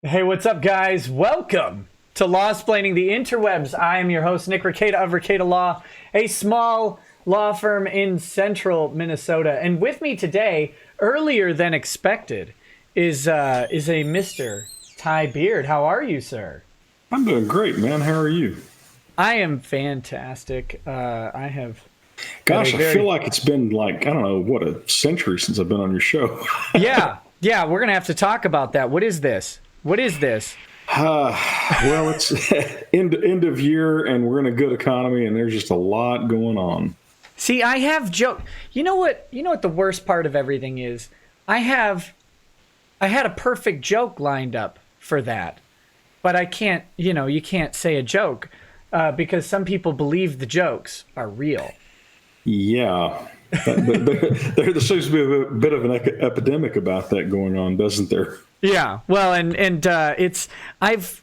Hey, what's up, guys? Welcome to Lawsplaining the Interwebs. I am your host, Nick Rekieta of Rekieta Law, a small law firm in central Minnesota. And with me today, earlier than expected, is a Mr. Ty Beard. How are you, sir? I'm doing great, man. How are you? I am fantastic. I have... Gosh, I feel like it's been like, I don't know, what, a century since I've been on your show. Yeah, we're going to have to talk about that. What is this? Well, it's end of year, and we're in a good economy, and there's just a lot going on. See, I have joke. You know what the worst part of everything is? I had a perfect joke lined up for that, but I can't. You can't say a joke because some people believe the jokes are real. Yeah. There seems to be a bit of an epidemic about that going on, doesn't there? Yeah. Well, and it's I've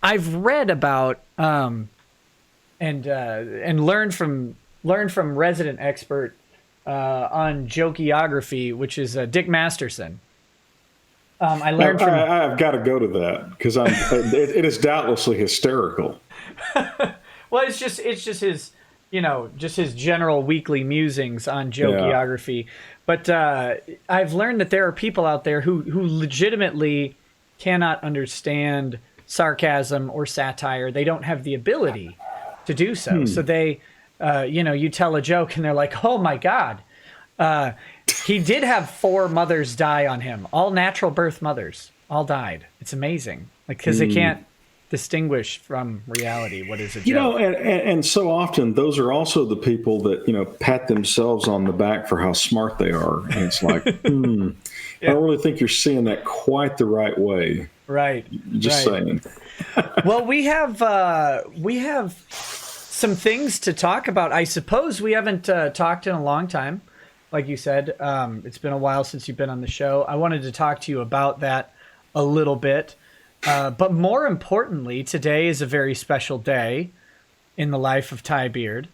read about and learned from resident expert on jokeography, which is Dick Masterson. I learned from. I've got to go to that because it is doubtlessly hysterical. Well, it's just his. Just his general weekly musings on jokeography. Yeah. But I've learned that there are people out there who legitimately cannot understand sarcasm or satire. They don't have the ability to do so. So they, you tell a joke and they're like, oh my God. He did have 4 mothers die on him. All natural birth mothers. All died. It's amazing. Because they can't distinguish from reality what is a joke. And so often those are also the people that pat themselves on the back for how smart they are, and it's like I don't really think you're seeing that quite the right way. Right. Just saying. Well, we have some things to talk about. I suppose we haven't talked in a long time, like you said. It's been a while since you've been on the show. I wanted to talk to you about that a little bit. But more importantly, today is a very special day in the life of Ty Beard.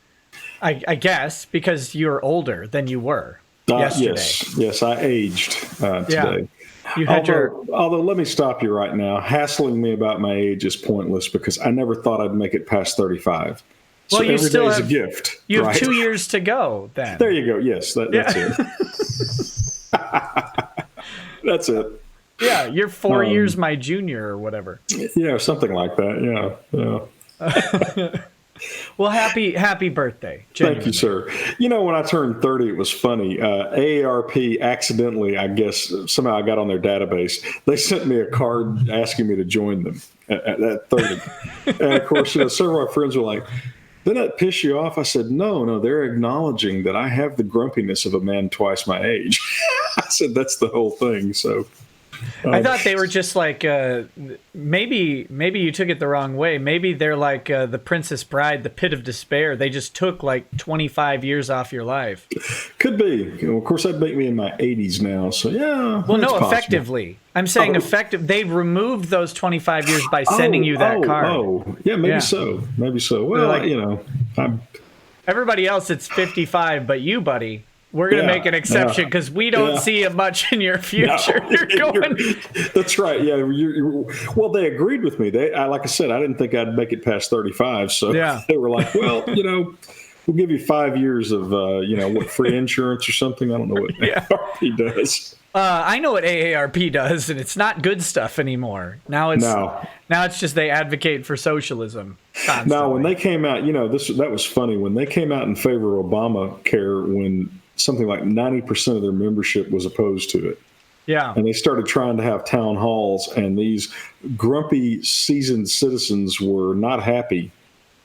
I guess because you're older than you were yesterday. Yes, I aged today. Yeah. Although, let me stop you right now. Hassling me about my age is pointless because I never thought I'd make it past 35. Well, so you every still day is have a gift. You have right? 2 years to go. Then there you go. Yes, that's it. That's it. Yeah, you're 4 years my junior or whatever. Yeah, something like that. Yeah. Well, happy birthday. Genuinely. Thank you, sir. When I turned 30, it was funny. AARP accidentally, I guess, somehow I got on their database. They sent me a card asking me to join them at 30. And, of course, several of my friends were like, didn't that piss you off? I said, no, they're acknowledging that I have the grumpiness of a man twice my age. I said, that's the whole thing, so... I thought they were just like maybe you took it the wrong way. Maybe they're like the Princess Bride, the pit of despair. They just took like 25 years off your life. Could be. Of course, that'd make me in my 80s now. So yeah. Well, no, possible. Effectively. I'm saying effective. They removed those 25 years by sending you that card. Oh, yeah, maybe so. Maybe so. Well, everybody else, it's 55, but you, buddy. We're going to make an exception because we don't see it much in your future. No, that's right. Yeah. Well, they agreed with me. Like I said, I didn't think I'd make it past 35. So they were like, well, we'll give you 5 years of, free insurance or something. I don't know what AARP does. I know what AARP does, and it's not good stuff anymore. Now it's just they advocate for socialism constantly. Now, when they came out, that was funny. When they came out in favor of Obamacare, when something like 90% of their membership was opposed to it. Yeah. And they started trying to have town halls, and these grumpy, seasoned citizens were not happy.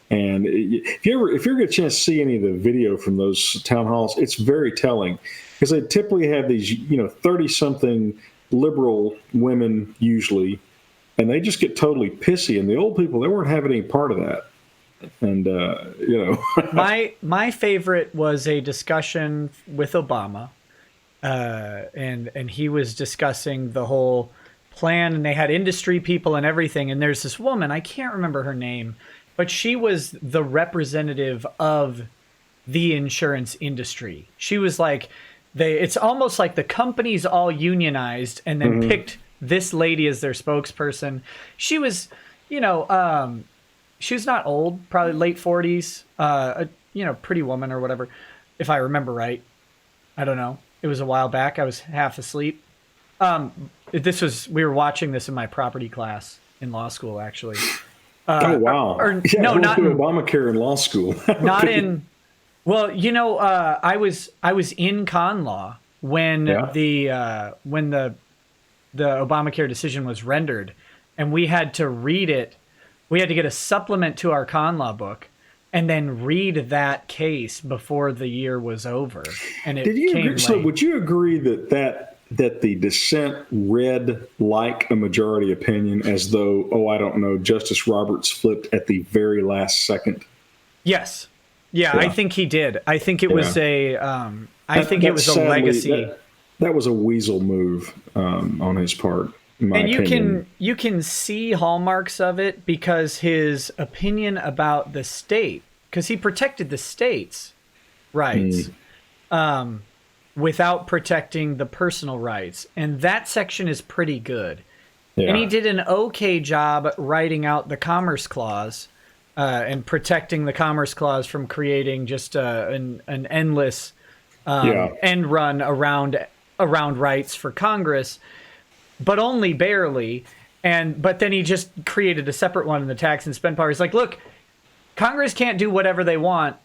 And if you ever get a chance to see any of the video from those town halls, it's very telling because they typically have these, 30-something liberal women usually, and they just get totally pissy. And the old people, they weren't having any part of that. And, my favorite was a discussion with Obama. And he was discussing the whole plan, and they had industry people and everything. And there's this woman, I can't remember her name, but she was the representative of the insurance industry. She was like, it's almost like the companies all unionized and then picked this lady is their spokesperson. She was, she was not old, probably late 40s, pretty woman or whatever, if I remember right. I don't know. It was a while back. I was half asleep. We were watching this in my property class in law school, actually. Oh, wow. No, not in Obamacare in law school. Not in. Well, I was in con law when the Obamacare decision was rendered, and we had to read it. We had to get a supplement to our con law book, and then read that case before the year was over. And it came late. So, would you agree that the dissent read like a majority opinion, as though, I don't know, Justice Roberts flipped at the very last second? Yes. Yeah, I think he did. I think it was a legacy. That was a weasel move on his part, in my opinion. You can see hallmarks of it because his opinion about the state, because he protected the state's rights without protecting the personal rights, and that section is pretty good. Yeah. And he did an okay job writing out the Commerce Clause. And protecting the Commerce Clause from creating just an endless end run around rights for Congress, but only barely. But then he just created a separate one in the tax and spend part. He's like, look, Congress can't do whatever they want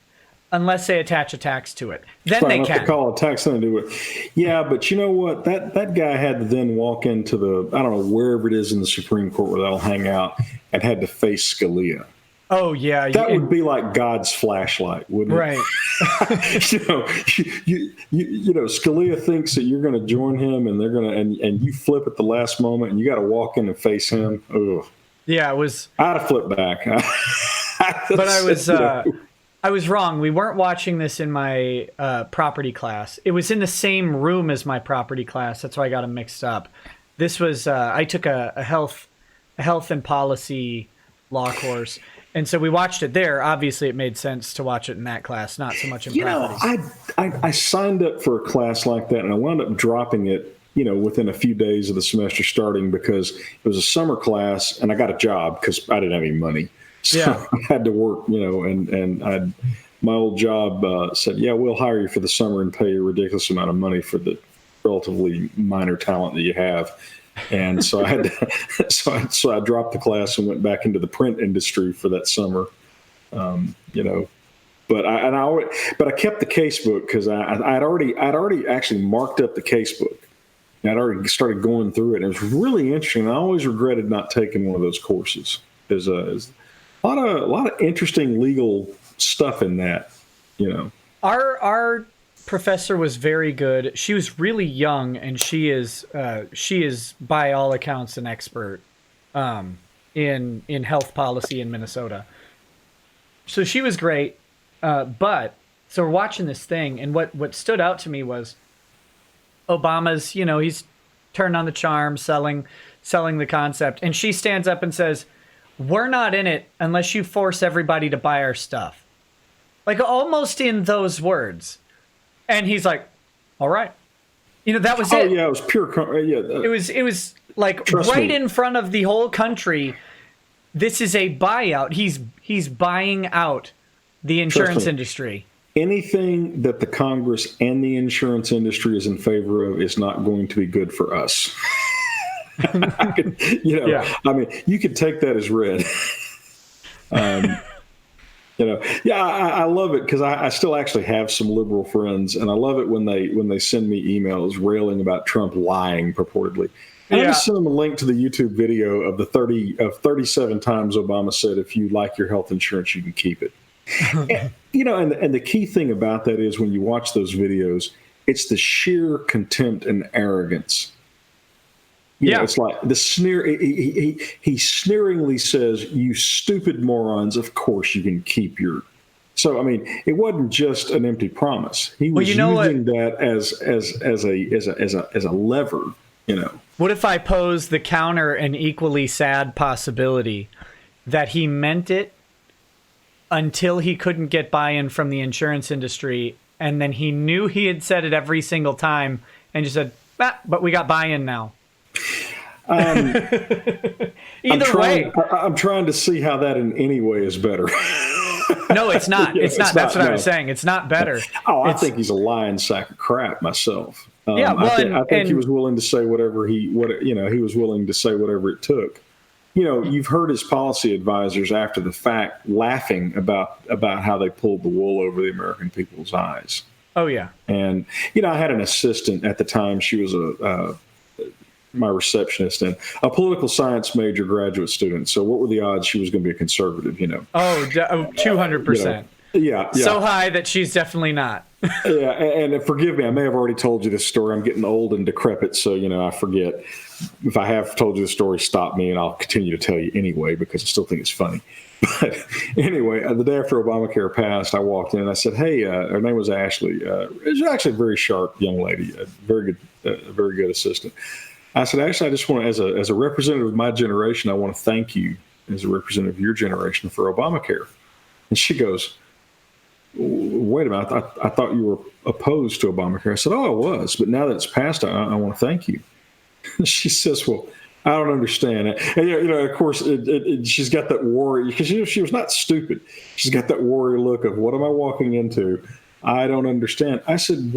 unless they attach a tax to it. Then they can. They call a tax and do it. Yeah, but you know what? That guy had to then walk into I don't know, wherever it is in the Supreme Court where they'll hang out, and had to face Scalia. Oh yeah, that would be like God's flashlight, wouldn't it? Right. Scalia thinks that you're going to join him, and they're going to, and you flip at the last moment, and you got to walk in and face him. Ugh. Yeah, it was. I'd have flipped back. But I was wrong. We weren't watching this in my property class. It was in the same room as my property class. That's why I got them mixed up. This was I took a health and policy law course. And so we watched it there. Obviously, it made sense to watch it in that class, not so much in properties. I signed up for a class like that, and I wound up dropping it, within a few days of the semester starting, because it was a summer class, and I got a job because I didn't have any money. So I had to work, and my old job said, yeah, we'll hire you for the summer and pay you a ridiculous amount of money for the relatively minor talent that you have. And so I had to, so I dropped the class and went back into the print industry for that summer, But I kept the casebook because I'd already actually marked up the casebook. And I'd already started going through it. And it was really interesting. I always regretted not taking one of those courses. There's a lot of interesting legal stuff in that. Our professor was very good. She was really young, and she is by all accounts an expert in health policy in Minnesota. So she was great. But so we're watching this thing, and what stood out to me was Obama's, he's turned on the charm, selling the concept, and she stands up and says, "We're not in it unless you force everybody to buy our stuff." Like almost in those words. And he's like, "All right." That was it. Oh yeah, it was pure. It was like right in front of the whole country. This is a buyout. He's buying out the insurance industry. Anything that the Congress and the insurance industry is in favor of is not going to be good for us. I mean, you could take that as read. I love it because I still actually have some liberal friends, and I love it when they send me emails railing about Trump lying purportedly. And I just send them a link to the YouTube video of 37 times Obama said, "If you like your health insurance, you can keep it." And the key thing about that is when you watch those videos, it's the sheer contempt and arrogance. It's like the sneer. He sneeringly says, "You stupid morons! Of course you can keep your." So I mean, it wasn't just an empty promise. He was using that as a lever. What if I pose the counter and equally sad possibility that he meant it until he couldn't get buy-in from the insurance industry, and then he knew he had said it every single time and just said, but we got buy-in now. Either way. I'm trying to see how that in any way is better. No, it's not. It's not. That's what I was saying. It's not better. Oh, I think he's a lying sack of crap myself. Yeah, well, I think he was willing to say he was willing to say whatever it took. You've heard his policy advisors after the fact laughing about how they pulled the wool over the American people's eyes. Oh, yeah. And, I had an assistant at the time. She was my receptionist and a political science major graduate student. So what were the odds she was going to be a conservative, Oh, 200%. Yeah. So high that she's definitely not. Yeah, and forgive me, I may have already told you this story. I'm getting old and decrepit, so, I forget. If I have told you the story, stop me, and I'll continue to tell you anyway, because I still think it's funny. But anyway, the day after Obamacare passed, I walked in and I said, hey, her name was Ashley. She's actually a very sharp young lady, a very good assistant. I said, Ashley, I just want to, as a representative of my generation, I want to thank you as a representative of your generation for Obamacare. And she goes, wait a minute, I thought you were opposed to Obamacare. I said, oh, I was, but now that it's passed, I want to thank you. She says, well, I don't understand it. And, of course, she's got that worry, because she was not stupid. She's got that worry look of, what am I walking into? I don't understand. I said,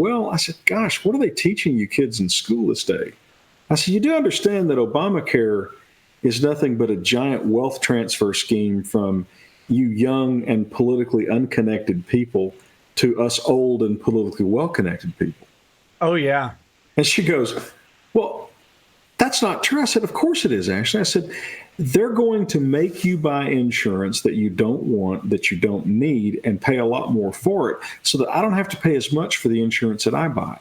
gosh, what are they teaching you kids in school this day? I said, you do understand that Obamacare is nothing but a giant wealth transfer scheme from you young and politically unconnected people to us old and politically well-connected people. Oh, yeah. And she goes, well, that's not true. I said, of course it is, Ashley. I said, they're going to make you buy insurance that you don't want, that you don't need, and pay a lot more for it so that I don't have to pay as much for the insurance that I buy.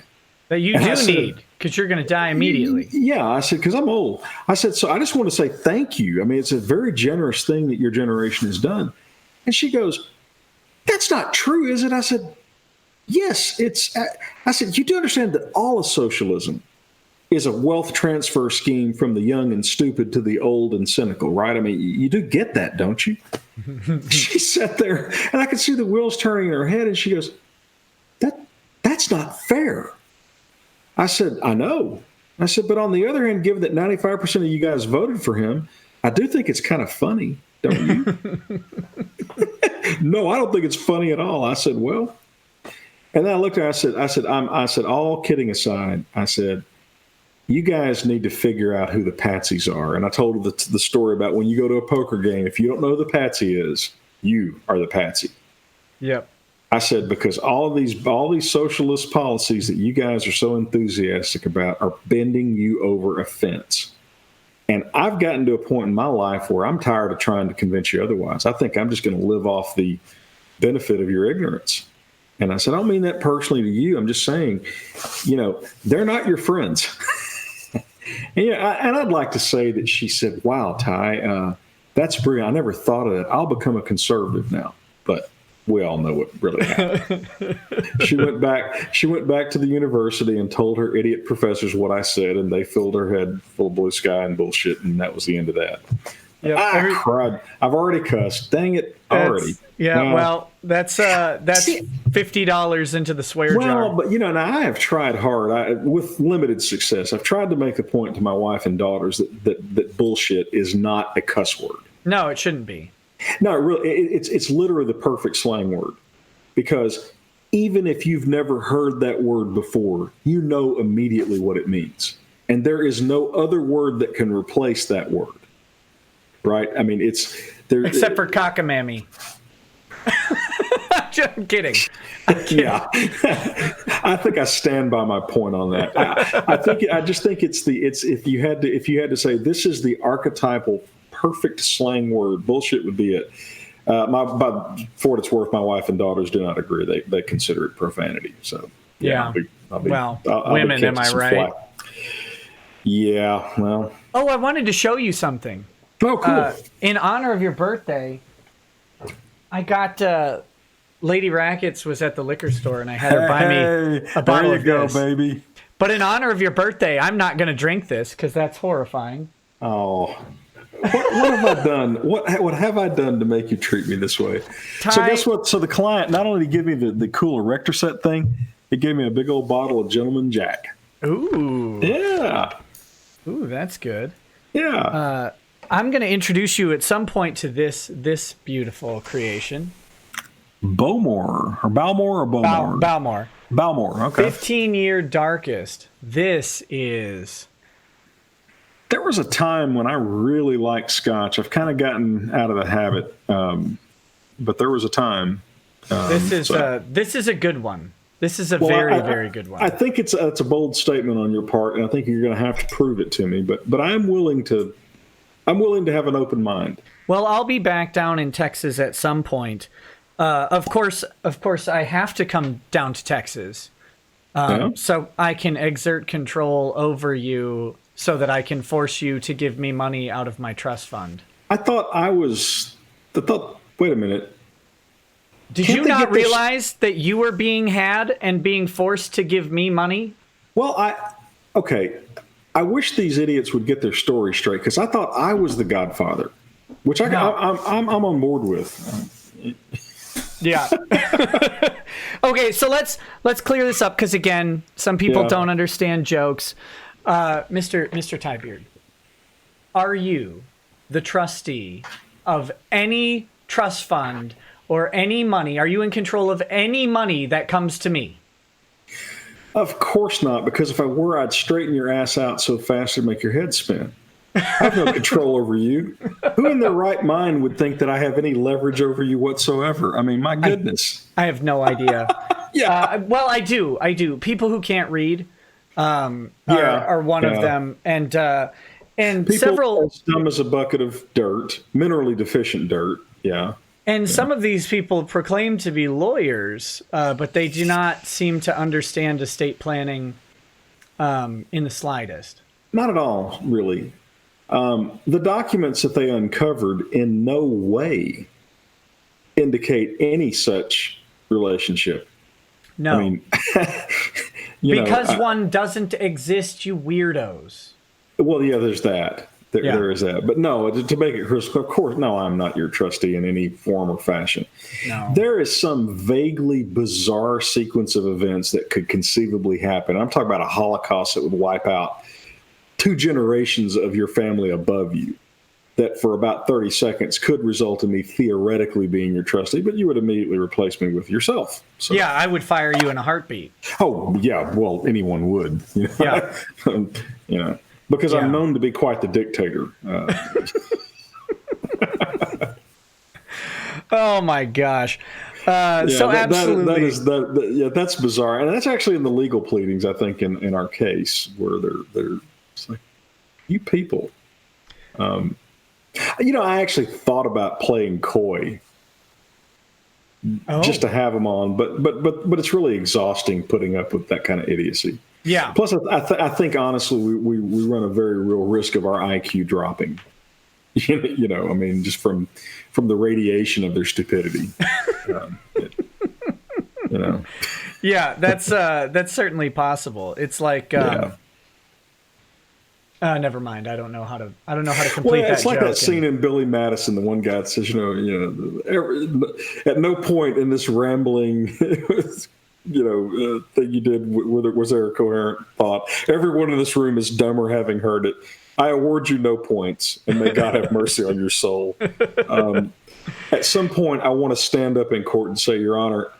That you do need, because you're going to die immediately. Yeah, I said, because I'm old. I said, so I just want to say thank you. I mean, it's a very generous thing that your generation has done. And she goes, that's not true, is it? I said, yes, it's. I said, you do understand that all of socialism is a wealth transfer scheme from the young and stupid to the old and cynical, right? I mean, you do get that, don't you? She sat there, and I could see the wheels turning in her head, and she goes, that's not fair. I said, I know. I said, but on the other hand, given that 95% of you guys voted for him, I do think it's kind of funny, don't you? No, I don't think it's funny at all. I said, well, and then I looked at her, I said, all kidding aside, I said, you guys need to figure out who the patsies are. And I told her the story about when you go to a poker game, if you don't know who the patsy is, you are the patsy. Yep. I said, because all these socialist policies that you guys are so enthusiastic about are bending you over a fence. And I've gotten to a point in my life where I'm tired of trying to convince you otherwise. I think I'm just going to live off the benefit of your ignorance. And I said, I don't mean that personally to you. I'm just saying, they're not your friends. and I'd like to say that she said, wow, Ty, that's brilliant. I never thought of that. I'll become a conservative now. But we all know what really happened. She went back to the university and told her idiot professors what I said, and they filled her head full of blue sky and bullshit, and that was the end of that. Yep. I cried. I've already cussed. Dang it, already. Yeah, well, that's $50 into the swear jar. Well, but now I have tried hard with limited success. I've tried to make the point to my wife and daughters that bullshit is not a cuss word. No, it shouldn't be. No, really, it's literally the perfect slang word, because even if you've never heard that word before, you know immediately what it means, and there is no other word that can replace that word. Right? I mean, it's there except for cockamamie. I'm kidding. Yeah, I think I stand by my point on that. I just think it's if you had to say this is the archetypal perfect slang word, bullshit would be it. For what it's worth, my wife and daughters do not agree. They consider it profanity. So yeah. I'll women, am I right? Flack. Yeah. Well. Oh, I wanted to show you something. Oh, cool. In honor of your birthday, I got Lady Rackets was at the liquor store, and I had her buy me a bottle of this. There you go, baby. But in honor of your birthday, I'm not going to drink this because that's horrifying. Oh. What have I done? What have I done to make you treat me this way? Ty, so guess what? So the client not only gave me the cool erector set thing, it gave me a big old bottle of Gentleman Jack. Ooh. Yeah. Ooh, that's good. Yeah. I'm going to introduce you at some point to this beautiful creation. Bowmore or Balmore or Bowmore? Balmore. Balmore. Okay. 15-year darkest. This is. There was a time when I really liked Scotch. I've kind of gotten out of the habit, but there was a time. This is a good one. This is a very good one. I think it's a bold statement on your part, and I think you're going to have to prove it to me. But I'm willing to have an open mind. Well, I'll be back down in Texas at some point. Of course, I have to come down to Texas, so I can exert control over you, so that I can force you to give me money out of my trust fund. Wait a minute. Did you not realize that you were being had and being forced to give me money? Well, I wish these idiots would get their story straight, because I thought I was the godfather, which I'm on board with. Yeah. Okay, so let's clear this up, because again, some people don't understand jokes. Mr. Tybeard, are you the trustee of any trust fund or any money? Are you in control of any money that comes to me? Of course not, because if I were, I'd straighten your ass out so fast it'd make your head spin. I have no control over you. Who in their right mind would think that I have any leverage over you whatsoever? I mean, my goodness. I have no idea. Yeah. Well, I do. People who can't read are one of them. And people several as dumb as a bucket of dirt, minerally deficient dirt. Yeah. And some of these people proclaim to be lawyers, but they do not seem to understand estate planning in the slightest. Not at all, really. The documents that they uncovered in no way indicate any such relationship. No. I mean, one doesn't exist, you weirdos. Well, yeah, there's that. There is that. But no, to make it crystal, of course, no, I'm not your trustee in any form or fashion. No. There is some vaguely bizarre sequence of events that could conceivably happen. I'm talking about a Holocaust that would wipe out 2 generations of your family above you, that for about 30 seconds could result in me theoretically being your trustee, but you would immediately replace me with yourself. So. Yeah, I would fire you in a heartbeat. Oh, yeah, well, anyone would. Yeah. Because I'm known to be quite the dictator. Oh my gosh! Absolutely, that's bizarre, and that's actually in the legal pleadings. I think in our case, where they're it's like, you people. I actually thought about playing coy, just to have them on, but it's really exhausting putting up with that kind of idiocy. Yeah. Plus, I think honestly, we run a very real risk of our IQ dropping. I mean, just from the radiation of their stupidity. Yeah, that's certainly possible. It's like, never mind. I don't know how to complete that. It's like that scene in Billy Madison. The one guy that says, at no point in this rambling. Thing you did, was there a coherent thought? Everyone in this room is dumber having heard it. I award you no points, and may God have mercy on your soul. At some point, I want to stand up in court and say, Your Honor,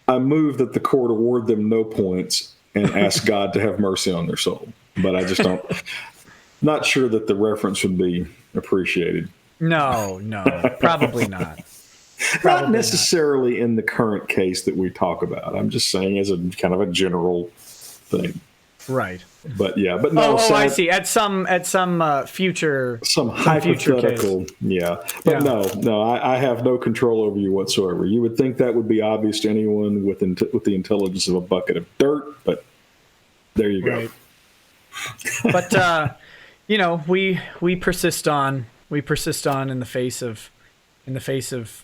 I move that the court award them no points and ask God to have mercy on their soul. But I just not sure that the reference would be appreciated. No, probably not. Not necessarily in the current case that we talk about. I'm just saying as a kind of a general thing. Right. But no. I see. At some future, some hypothetical. Future yeah. But no. I have no control over you whatsoever. You would think that would be obvious to anyone with the intelligence of a bucket of dirt, but there you go. Right. But we persist on. We persist on in the face of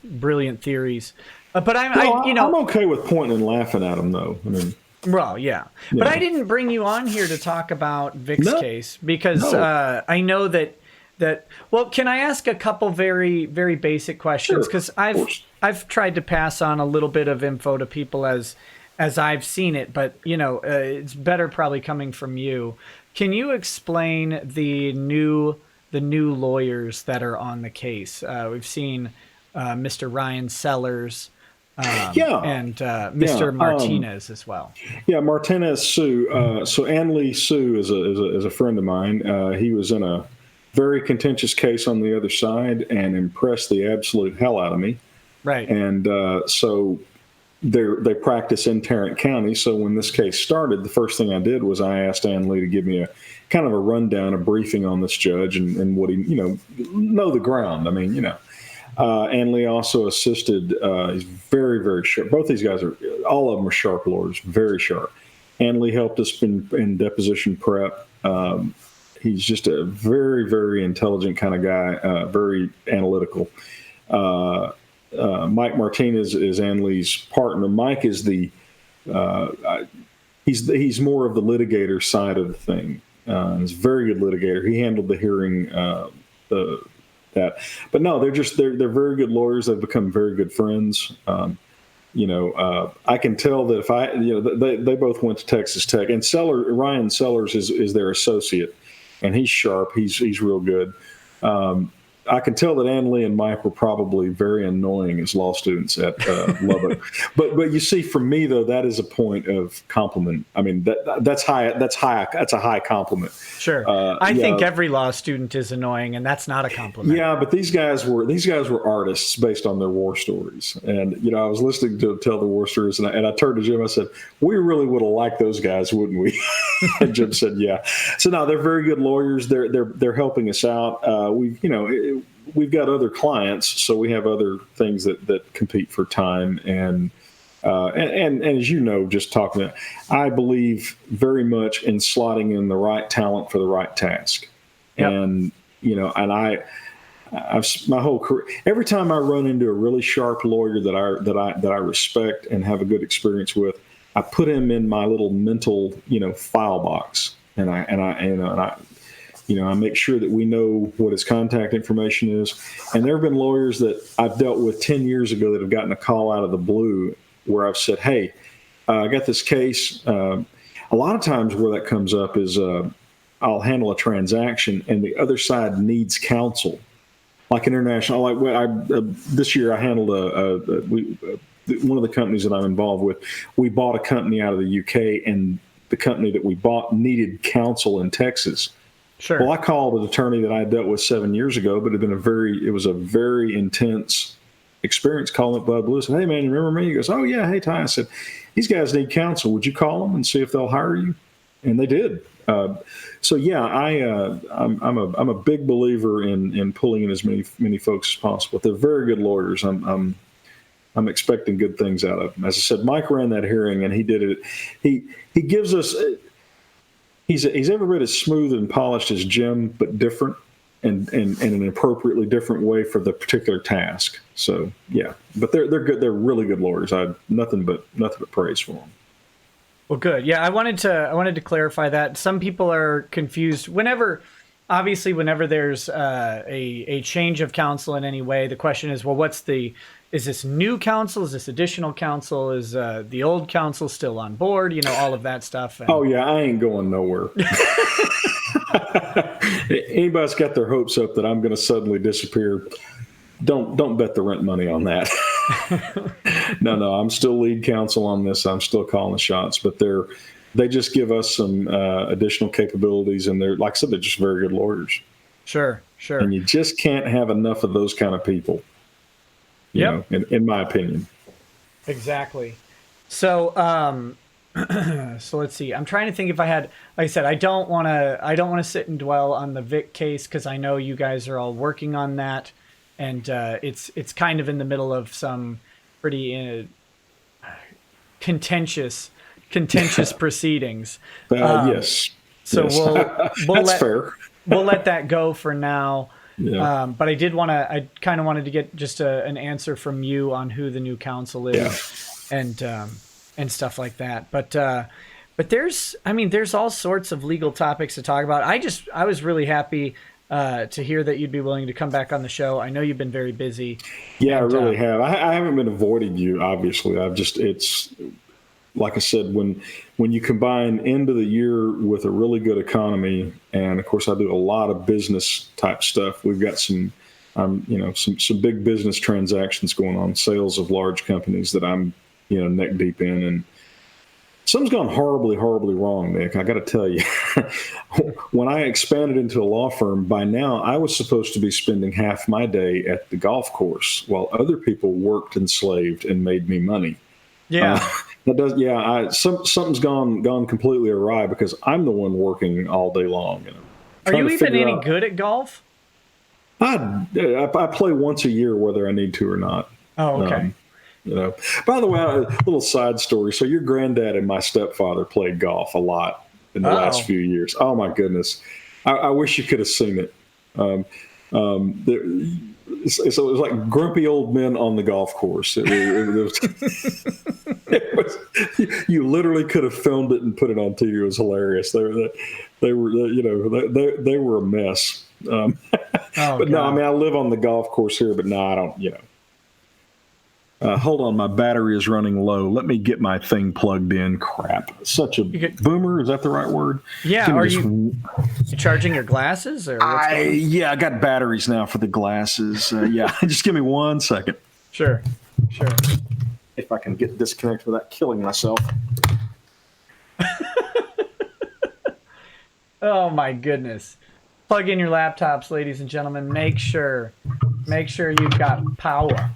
brilliant theories. But I'm okay with pointing and laughing at them, though. I mean, well, yeah. But I didn't bring you on here to talk about Vic's case because I know that. Well, can I ask a couple very, very basic questions? Because I've tried to pass on a little bit of info to people as as I've seen it, but it's better probably coming from you. Can you explain the new lawyers that are on the case? We've seen Mr. Ryan Sellers Yeah, and yeah. Mr. Martinez as well. Yeah, Martinez Sue. So Ann Lee Sue is a friend of mine. He was in a very contentious case on the other side and impressed the absolute hell out of me. Right. And so they practice in Tarrant County. So when this case started, the first thing I did was I asked Ann Lee to give me a kind of a rundown, a briefing on this judge and what he, know the ground. I mean, Ann Lee also assisted. He's very, very sharp. Both these guys all of them are sharp lawyers, very sharp. Ann Lee helped us in deposition prep. He's just a very, very intelligent kind of guy, very analytical. Mike Martinez is Ann Lee's partner. Mike is he's more of the litigator side of the thing. He's a very good litigator. He handled the hearing. But no, they're very good lawyers. They've become very good friends. I can tell that if they both went to Texas Tech, and Ryan Sellers is their associate, and he's sharp. He's real good. I can tell that Ann Lee and Mike were probably very annoying as law students at Lubbock. But you see, for me though, that is a point of compliment. I mean, that's high. That's a high compliment. Sure. I think every law student is annoying, and that's not a compliment. Yeah, but these guys were artists based on their war stories. And I was listening to them tell the war stories, and I turned to Jim. I said, "We really would have liked those guys, wouldn't we?" And Jim said, "Yeah." So no, they're very good lawyers. They're helping us out. We've got other clients, so we have other things that compete for time and as just talking, I believe very much in slotting in the right talent for the right task. Yep. And I've my whole career, every time I run into a really sharp lawyer that I respect and have a good experience with, I put him in my little mental file box, and I make sure that we know what his contact information is. And there have been lawyers that I've dealt with 10 years ago that have gotten a call out of the blue where I've said, "Hey, I got this case." A lot of times where that comes up is I'll handle a transaction and the other side needs counsel, like international. This year I handled one of the companies that I'm involved with. We bought a company out of the UK, and the company that we bought needed counsel in Texas. Sure. Well, I called an attorney that I dealt with 7 years ago, but it was a very intense experience. Calling up Bud Lewis and, "Hey man, you remember me?" He goes, "Oh yeah, hey Ty." I said, "These guys need counsel. Would you call them and see if they'll hire you?" And they did. So yeah, I'm a big believer in pulling in as many folks as possible. They're very good lawyers. I'm expecting good things out of them. As I said, Mike ran that hearing and he did it. He gives us. He's every bit as smooth and polished as Jim, but different and in an appropriately different way for the particular task. So yeah, but they're good. They're really good lawyers. I have nothing but praise for them. Well, good. Yeah, I wanted to clarify that. Some people are confused whenever there's a change of counsel in any way. The question is, well, is this new counsel? Is this additional counsel? Is the old counsel still on board? All of that stuff. And... Oh yeah, I ain't going nowhere. Anybody's got their hopes up that I'm going to suddenly disappear, don't bet the rent money on that. No, I'm still lead counsel on this. I'm still calling the shots, but they just give us some additional capabilities, and they're, like I said, they're just very good lawyers. Sure. And you just can't have enough of those kind of people. Yep. In my opinion. Exactly. So, so let's see. I'm trying to think if I had, like I said, I don't want to sit and dwell on the Vic case because I know you guys are all working on that, and it's kind of in the middle of some pretty contentious proceedings. Yes. So yes. That's fair. We'll let that go for now. Yeah. But I kind of wanted to get just an answer from you on who the new counsel is, and stuff like that. But there's all sorts of legal topics to talk about. I was really happy to hear that you'd be willing to come back on the show. I know you've been very busy. Yeah, I really have. I haven't been avoiding you, obviously. like I said, when you combine end of the year with a really good economy, and of course I do a lot of business type stuff. We've got some big business transactions going on, sales of large companies that I'm neck deep in, and something's gone horribly, horribly wrong, Nick. I got to tell you, when I expanded into a law firm, by now I was supposed to be spending half my day at the golf course while other people worked and slaved and made me money. Yeah. Something's gone completely awry because I'm the one working all day long. Are you even any good at golf? I play once a year, whether I need to or not. Oh, okay. By the way, a little side story. So your granddad and my stepfather played golf a lot in the last few years. Oh my goodness. I wish you could have seen it. So it was like grumpy old men on the golf course. You literally could have filmed it and put it on TV. It was hilarious. They were a mess. But no, I mean, I live on the golf course here, but no, I don't, hold on, my battery is running low. Let me get my thing plugged in. Crap. Such a boomer. Is that the right word? Yeah. Are you charging your glasses? Or I got batteries now for the glasses. Just give me 1 second. Sure. If I can get disconnected without killing myself. Oh my goodness. Plug in your laptops, ladies and gentlemen. Make sure you've got power.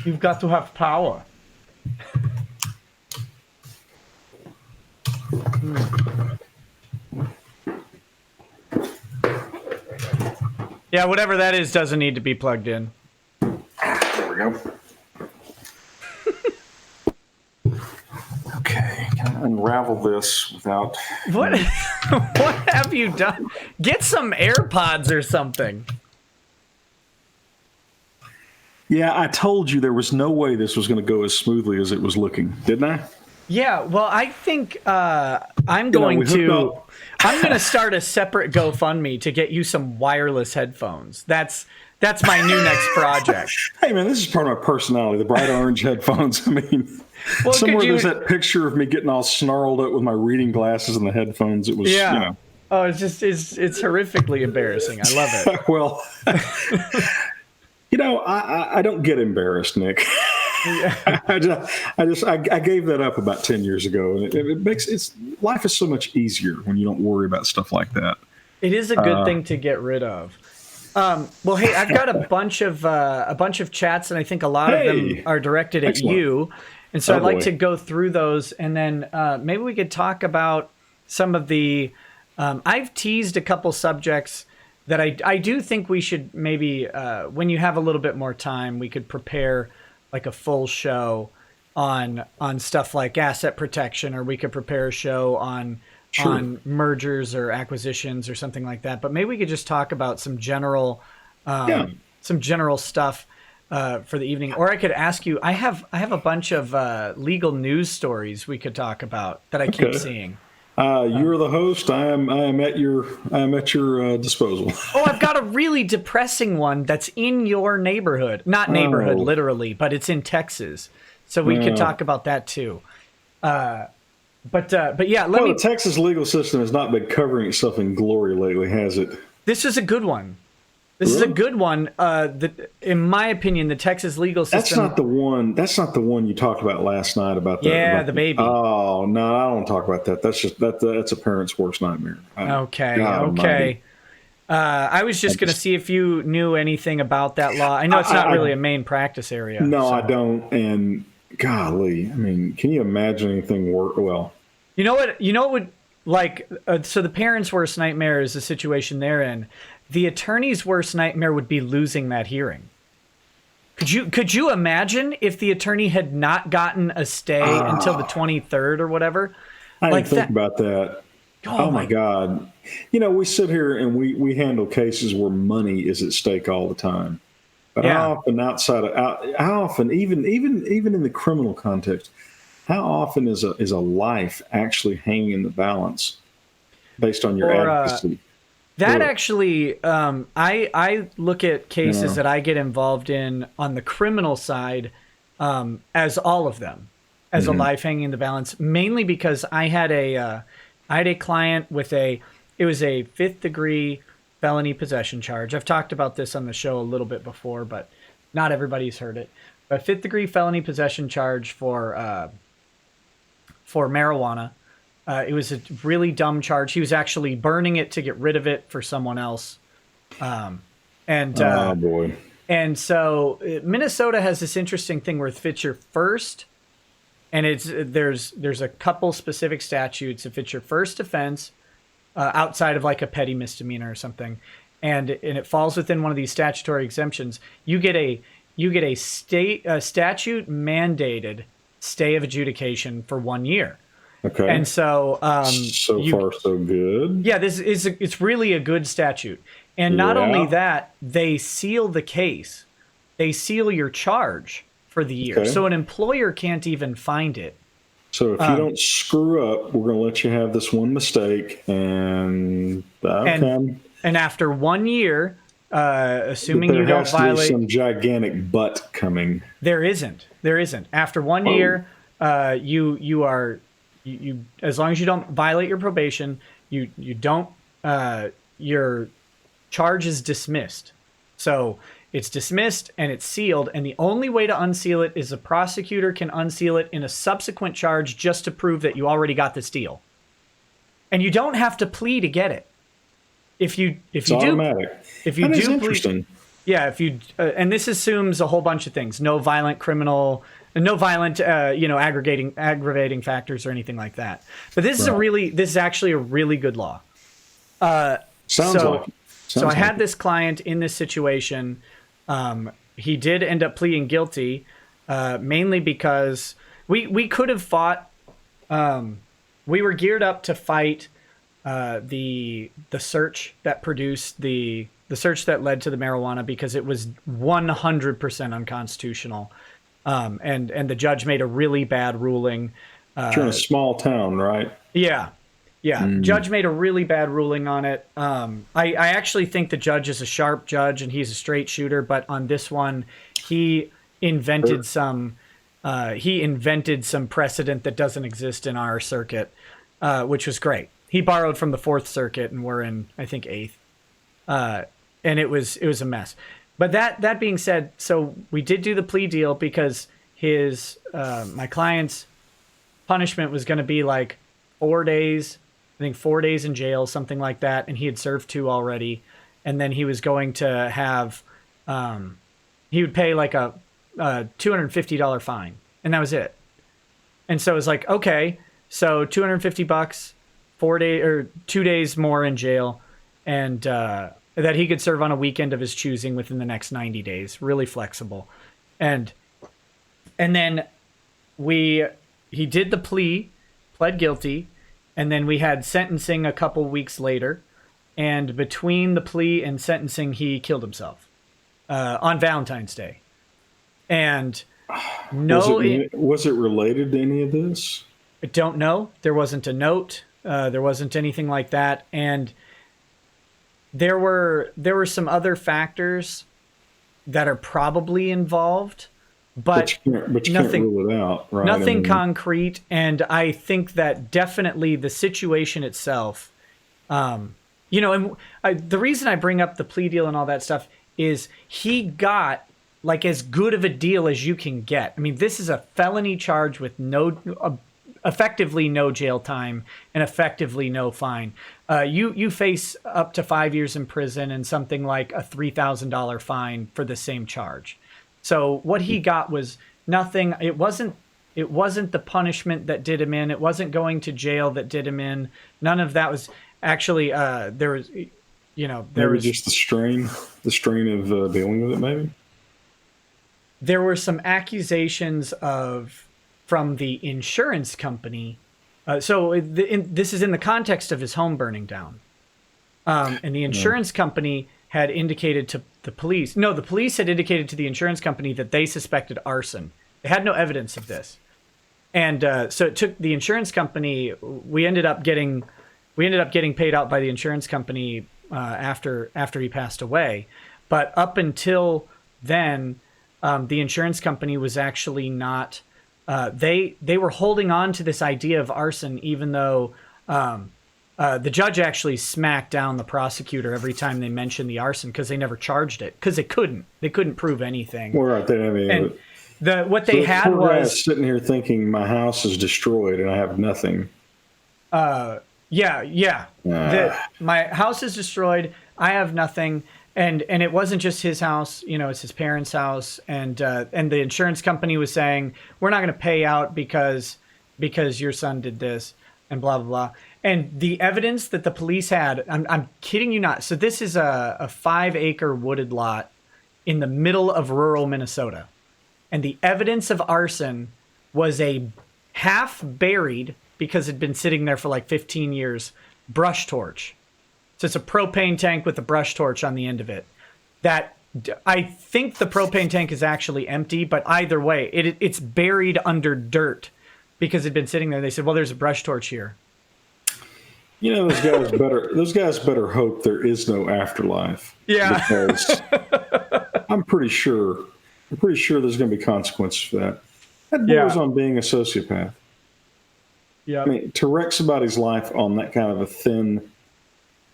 You've got to have power. Yeah, whatever that is doesn't need to be plugged in. There we go. Okay, can I unravel this without... What have you done? Get some AirPods or something. Yeah, I told you there was no way this was going to go as smoothly as it was looking, didn't I? Yeah, well, I think I'm going to start a separate GoFundMe to get you some wireless headphones. That's my new next project. Hey, man, this is part of my personality, the bright orange headphones. I mean, well, somewhere there's that picture of me getting all snarled up with my reading glasses and the headphones. It was, Oh, it's horrifically embarrassing. I love it. Well... I don't get embarrassed, Nick. Yeah. I gave that up about 10 years ago, and it makes life is so much easier when you don't worry about stuff like that. It is a good thing to get rid of. Well, hey, I've got a bunch of chats, and I think a lot of them are directed at you, and so I'd like to go through those, and then maybe we could talk about some of the. I've teased a couple subjects that I do think we should maybe, when you have a little bit more time, we could prepare like a full show on stuff like asset protection, or we could prepare a show on mergers or acquisitions or something like that. But maybe we could just talk about some general stuff for the evening. Or I could ask you, I have a bunch of legal news stories we could talk about that I keep seeing. You're the host. I am at your disposal. Oh, I've got a really depressing one that's in your neighborhood. Not neighborhood, literally, but it's in Texas. So we could talk about that too. But yeah, the Texas legal system has not been covering itself in glory lately, has it? This is a good one. This is a good one. In my opinion, the Texas legal system. That's not the one you talked about last night about the baby. Oh no, I don't want to talk about that. That's a parent's worst nightmare. Okay. I was just going to see if you knew anything about that law. I know it's not really a main practice area. No, I don't. And golly, I mean, can you imagine anything worse? Well, you know what would so the parent's worst nightmare is the situation they're in. The attorney's worst nightmare would be losing that hearing. Could you imagine if the attorney had not gotten a stay until the 23rd or whatever? I didn't think about that. Oh my God. We sit here and we handle cases where money is at stake all the time. But how often, even in the criminal context, how often is a life actually hanging in the balance based on your advocacy? That actually, I look at cases that I get involved in on the criminal side as all of them. as a life hanging in the balance, mainly because I had a client with it was a 5th degree felony possession charge. I've talked about this on the show a little bit before, but not everybody's heard it. A 5th degree felony possession charge for marijuana. It was a really dumb charge. He was actually burning it to get rid of it for someone else. Oh boy. And so Minnesota has this interesting thing where if it's your first, and there's a couple specific statutes. If it's your first offense, outside of like a petty misdemeanor or something, and it falls within one of these statutory exemptions, you get a statute mandated stay of adjudication for 1 year. Okay. And so so far so good. Yeah, it's really a good statute. And not only that, they seal the case. They seal your charge for the year. Okay. So an employer can't even find it. So if you don't screw up, we're going to let you have this one mistake. And after 1 year, assuming you don't violate, there has to be some gigantic butt coming. There isn't. After 1 year, you are as long as you don't violate your probation, you don't your charge is dismissed. So it's dismissed and it's sealed, and the only way to unseal it is a prosecutor can unseal it in a subsequent charge just to prove that you already got this deal. And you don't have to plea to get it. If you automatic. If you that do is interesting. Yeah, if you and this assumes a whole bunch of things: no violent aggravating factors or anything like that. But this is actually a really good law. So I had this client in this situation. He did end up pleading guilty, mainly because we could have fought. We were geared up to fight the search that produced the search that led to the marijuana, because it was 100% unconstitutional. And the judge made a really bad ruling. You're in a small town, right? Yeah. Judge made a really bad ruling on it. I actually think the judge is a sharp judge and he's a straight shooter, but on this one, he invented some precedent that doesn't exist in our circuit, which was great. He borrowed from the 4th Circuit, and we're in, I think, 8th. And it was a mess. But that being said, so we did do the plea deal because my client's punishment was going to be like 4 days, I think 4 days in jail, something like that. And he had served 2 already. And then he was going to have, he would pay like a $250 fine. And that was it. And so it was like, okay, so $250, 4 days or 2 days more in jail. And, that he could serve on a weekend of his choosing within the next 90 days. Really flexible. And then he did the plea, pled guilty, and then we had sentencing a couple weeks later. And between the plea and sentencing, he killed himself on Valentine's Day. And was it related to any of this? I don't know. There wasn't a note. There wasn't anything like that. And there were some other factors that are probably involved, but you can't rule it out, right? Nothing concrete. And I think that definitely the situation itself, and the reason I bring up the plea deal and all that stuff is he got like as good of a deal as you can get. I mean, this is a felony charge with effectively no jail time and effectively no fine. You face up to 5 years in prison and something like a $3,000 fine for the same charge. So what he got was nothing. It wasn't the punishment that did him in. It wasn't going to jail that did him in. None of that was actually, there was just the strain of dealing with it. Maybe there were some accusations from the insurance company. This is in the context of his home burning down. And the insurance company had indicated to the police. No, the police had indicated to the insurance company that they suspected arson. They had no evidence of this. And so it took the insurance company. We ended up getting paid out by the insurance company after he passed away. But up until then, the insurance company was actually not they were holding on to this idea of arson, even though the judge actually smacked down the prosecutor every time they mentioned the arson because they never charged it because they couldn't prove anything. Well, right, they didn't have any of it. What they had was sitting here thinking my house is destroyed and I have nothing. Yeah. My house is destroyed. I have nothing. And it wasn't just his house, it's his parents' house. And the insurance company was saying, we're not going to pay out because your son did this and blah, blah, blah. And the evidence that the police had, I'm kidding you not. So this is a 5-acre wooded lot in the middle of rural Minnesota. And the evidence of arson was a half buried, because it'd been sitting there for like 15 years, brush torch. So it's a propane tank with a brush torch on the end of it. That I think the propane tank is actually empty, but either way, it's buried under dirt because it'd been sitting there. They said, well, there's a brush torch here. Those guys better hope there is no afterlife. Yeah. Because I'm pretty sure there's going to be consequences for that. That borders on being a sociopath. Yeah. I mean, to wreck somebody's life on that kind of a thin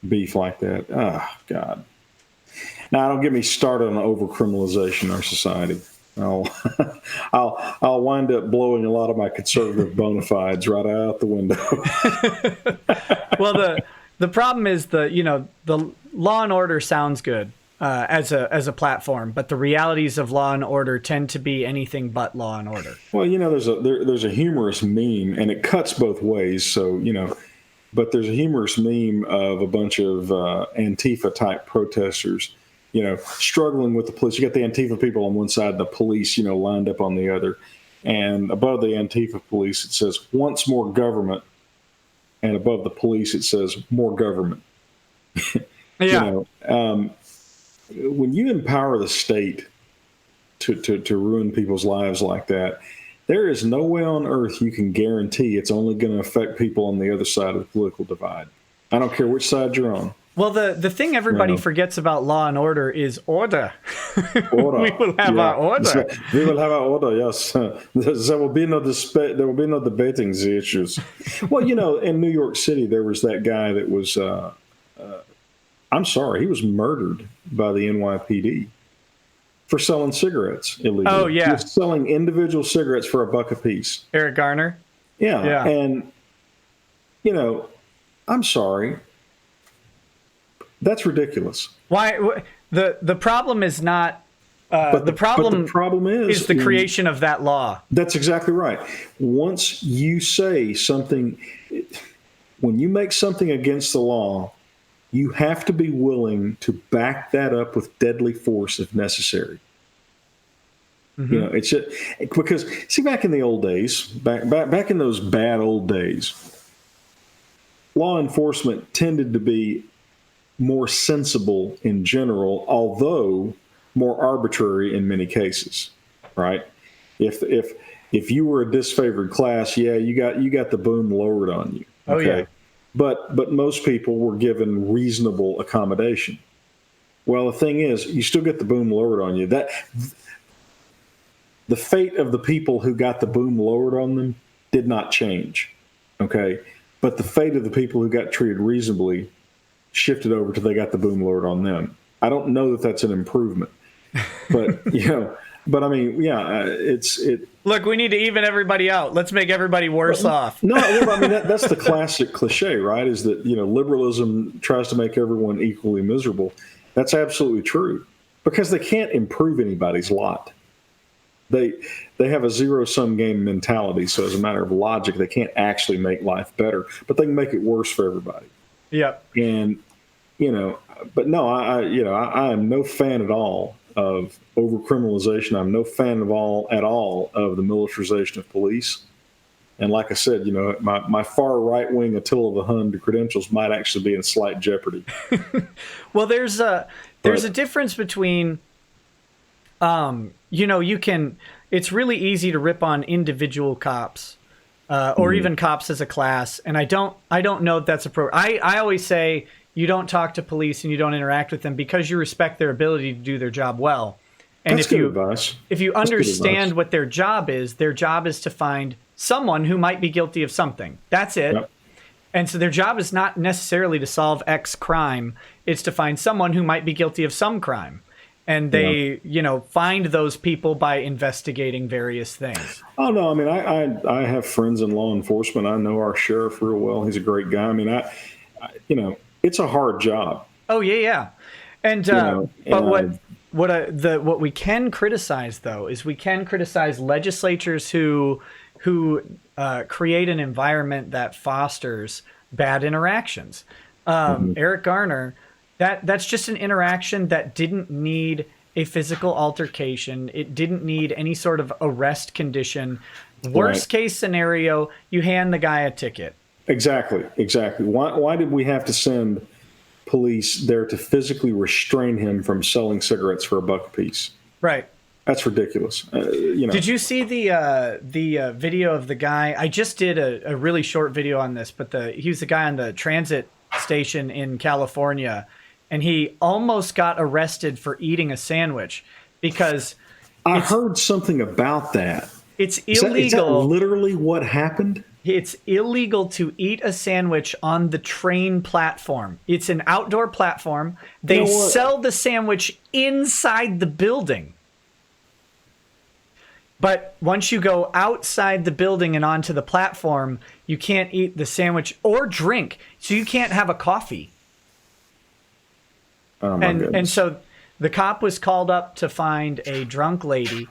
beef like that. Oh, God. Now, don't get me started on overcriminalization in our society. I'll wind up blowing a lot of my conservative bona fides right out the window. Well, the problem is the Law and Order sounds good as a platform, but the realities of Law and Order tend to be anything but Law and Order. Well, there's a humorous meme, and it cuts both ways. So but there's a humorous meme of a bunch of Antifa type protesters, struggling with the police. You got the Antifa people on one side, the police, lined up on the other. And above the Antifa police, it says, "Once more government." And above the police, it says, "More government." Yeah. When you empower the state to ruin people's lives like that, there is no way on earth you can guarantee it's only going to affect people on the other side of the political divide. I don't care which side you're on. Well, the thing everybody forgets about Law and Order is order. Order. We will have our order. We will have our order. Yes, there will be no debating the issues. Well, in New York City, there was that guy that was. I'm sorry, he was murdered by the NYPD for selling cigarettes illegally. Oh yeah, he was selling individual cigarettes for $1 a piece. Eric Garner. Yeah, and I'm sorry. That's ridiculous. Why? The problem is not. The problem is the creation of that law. That's exactly right. Once you say something, when you make something against the law, you have to be willing to back that up with deadly force if necessary. Mm-hmm. It's just, because see, back in the old days, back in those bad old days, law enforcement tended to be more sensible in general, although more arbitrary in many cases, right? If you were a disfavored class, you got the boom lowered on you. Okay? Oh yeah. But most people were given reasonable accommodation. Well, the thing is, you still get the boom lowered on you. That the fate of the people who got the boom lowered on them did not change. Okay, but the fate of the people who got treated reasonably shifted over till they got the boom lowered on them. I don't know that that's an improvement, but but I mean, Look, we need to even everybody out. Let's make everybody worse off. No, I mean that's the classic cliche, right? Is that liberalism tries to make everyone equally miserable. That's absolutely true because they can't improve anybody's lot. They have a zero-sum game mentality, so as a matter of logic, they can't actually make life better, but they can make it worse for everybody. Yep. And but no, I am no fan at all of overcriminalization. I'm no fan at all of the militarization of police. And like I said, my far right wing Attila the Hun credentials might actually be in slight jeopardy. Well, there's a difference between, it's really easy to rip on individual cops, or even cops as a class. And I don't know if that's appropriate. I always say you don't talk to police and you don't interact with them because you respect their ability to do their job well. And That's good advice. If you understand what their job is to find someone who might be guilty of something. That's it. Yep. And so their job is not necessarily to solve X crime. It's to find someone who might be guilty of some crime. And they, find those people by investigating various things. Oh, no. I mean, I have friends in law enforcement. I know our sheriff real well. He's a great guy. I mean, it's a hard job. Oh, yeah. And, what we can criticize, though, is we can criticize legislatures who create an environment that fosters bad interactions. Eric Garner, that's just an interaction that didn't need a physical altercation. It didn't need any sort of arrest condition. Worst case scenario, you hand the guy a ticket. Exactly. Why did we have to send police there to physically restrain him from selling cigarettes for $1 a piece? Right. That's ridiculous. Did you see the video of the guy? I just did a really short video on this, but he was the guy on the transit station in California, and he almost got arrested for eating a sandwich because I heard something about that. It's illegal. Is that literally what happened? It's illegal to eat a sandwich on the train platform. It's an outdoor platform. They sell the sandwich inside the building. But once you go outside the building and onto the platform, you can't eat the sandwich or drink. So you can't have a coffee. Oh, my goodness. And so the cop was called up to find a drunk lady.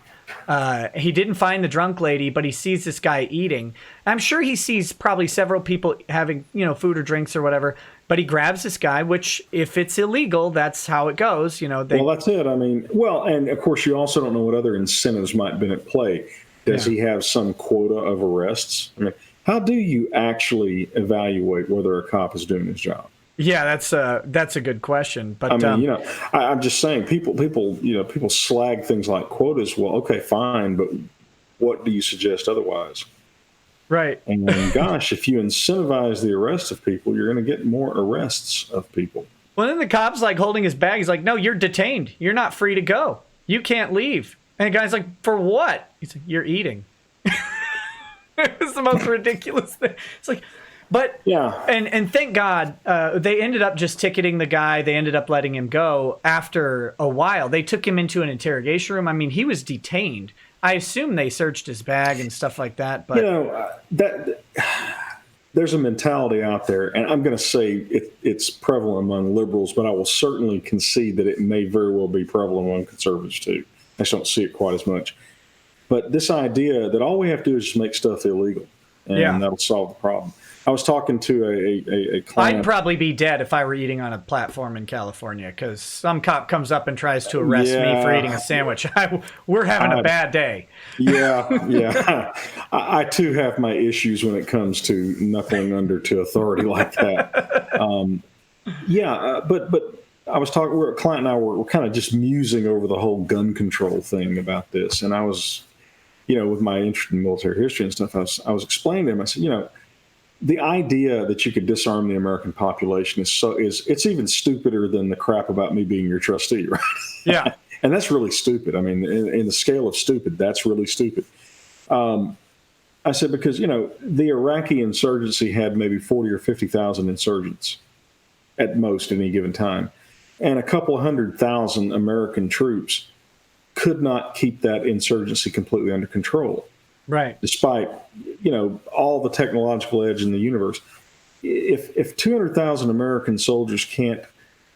He didn't find the drunk lady, but he sees this guy eating. I'm sure he sees probably several people having, food or drinks or whatever. But he grabs this guy, which if it's illegal, that's how it goes. Well, that's it. I mean, and of course, you also don't know what other incentives might have been at play. Does he have some quota of arrests? I mean, how do you actually evaluate whether a cop is doing his job? Yeah, that's a good question. But I mean, I'm just saying, people slag things like quotas. Well, okay, fine, but what do you suggest otherwise? Right. And gosh, if you incentivize the arrest of people, you're going to get more arrests of people. Well, then the cop's like holding his bag. He's like, "No, you're detained. You're not free to go. You can't leave." And the guy's like, "For what?" He's like, "You're eating." It's the most ridiculous thing. It's like, but yeah. And thank God they ended up just ticketing the guy. They ended up letting him go after a while. They took him into an interrogation room. I mean, he was detained. I assume they searched his bag and stuff like that. But there's a mentality out there, and I'm going to say it's prevalent among liberals, but I will certainly concede that it may very well be prevalent among conservatives too. I just don't see it quite as much. But this idea that all we have to do is just make stuff illegal, and that'll solve the problem. I was talking to a client. I'd probably be dead if I were eating on a platform in California because some cop comes up and tries to arrest me for eating a sandwich. We're having a bad day. Yeah. I too have my issues when it comes to knuckling under to authority like that. But I was talking. A client and I were kind of just musing over the whole gun control thing about this, and I was, with my interest in military history and stuff, I was explaining to him. I said, the idea that you could disarm the American population is it's even stupider than the crap about me being your trustee, right? Yeah. And that's really stupid. I mean, in the scale of stupid, that's really stupid. I said, because, the Iraqi insurgency had maybe 40 or 50,000 insurgents at most at any given time. And a couple 100,000 American troops could not keep that insurgency completely under control. Right. Despite, all the technological edge in the universe. If 200,000 American soldiers can't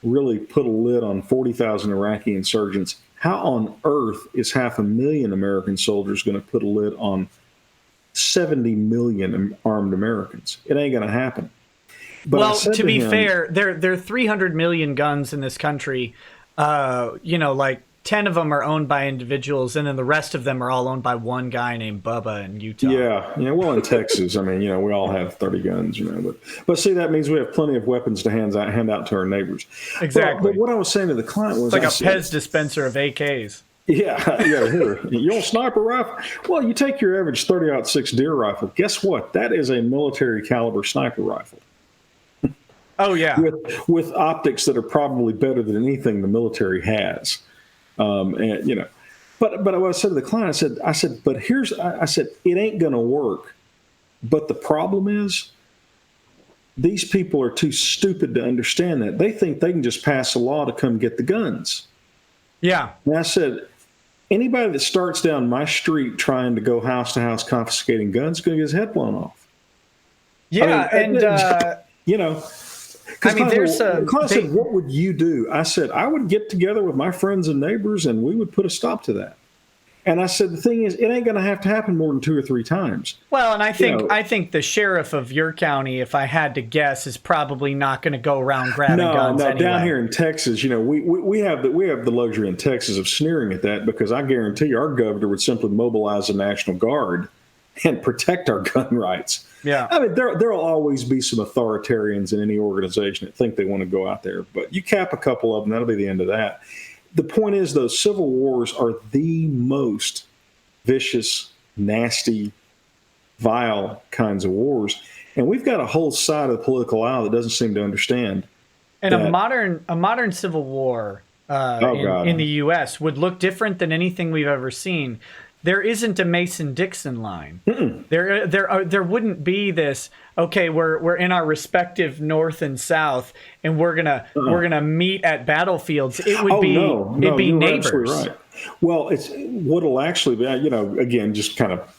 really put a lid on 40,000 Iraqi insurgents, how on earth is 500,000 American soldiers going to put a lid on 70 million armed Americans? It ain't going to happen. But to be fair, there are 300 million guns in this country. Like 10 of them are owned by individuals, and then the rest of them are all owned by one guy named Bubba in Utah. Yeah. Well, in Texas, I mean, we all have 30 guns, But see, that means we have plenty of weapons to hand out to our neighbors. Exactly. But what I was saying to the client was, it's like a Pez dispenser of AKs. Yeah. Here, you want a sniper rifle? Well, you take your average 30-06 deer rifle. Guess what? That is a military caliber sniper rifle. Oh yeah. With optics that are probably better than anything the military has. But what I said to the client, I said, but I said, it ain't going to work. But the problem is, these people are too stupid to understand that. They think they can just pass a law to come get the guns. Yeah. And I said, anybody that starts down my street trying to go house to house confiscating guns is going to get his head blown off. Yeah, I mean, you know, I mean, there's a client said, "What would you do?" I said, "I would get together with my friends and neighbors, and we would put a stop to that." And I said, "The thing is, it ain't going to happen more than 2 or 3 times." Well, and I think the sheriff of your county, if I had to guess, is probably not going to go around grabbing guns anyway. Down here in Texas, we have the luxury in Texas of sneering at that, because I guarantee you, our governor would simply mobilize the National Guard and protect our gun rights. Yeah. I mean, there'll always be some authoritarians in any organization that think they want to go out there, but you cap a couple of them, that'll be the end of that. The point is, though, civil wars are the most vicious, nasty, vile kinds of wars. And we've got a whole side of the political aisle that doesn't seem to understand. And a modern civil war in the U.S. would look different than anything we've ever seen. There isn't a Mason-Dixon line. There wouldn't be this. Okay, we're in our respective North and South, and we're gonna meet at battlefields. It would it'd be neighbors. Right. Well, what'll actually be. Again, just kind of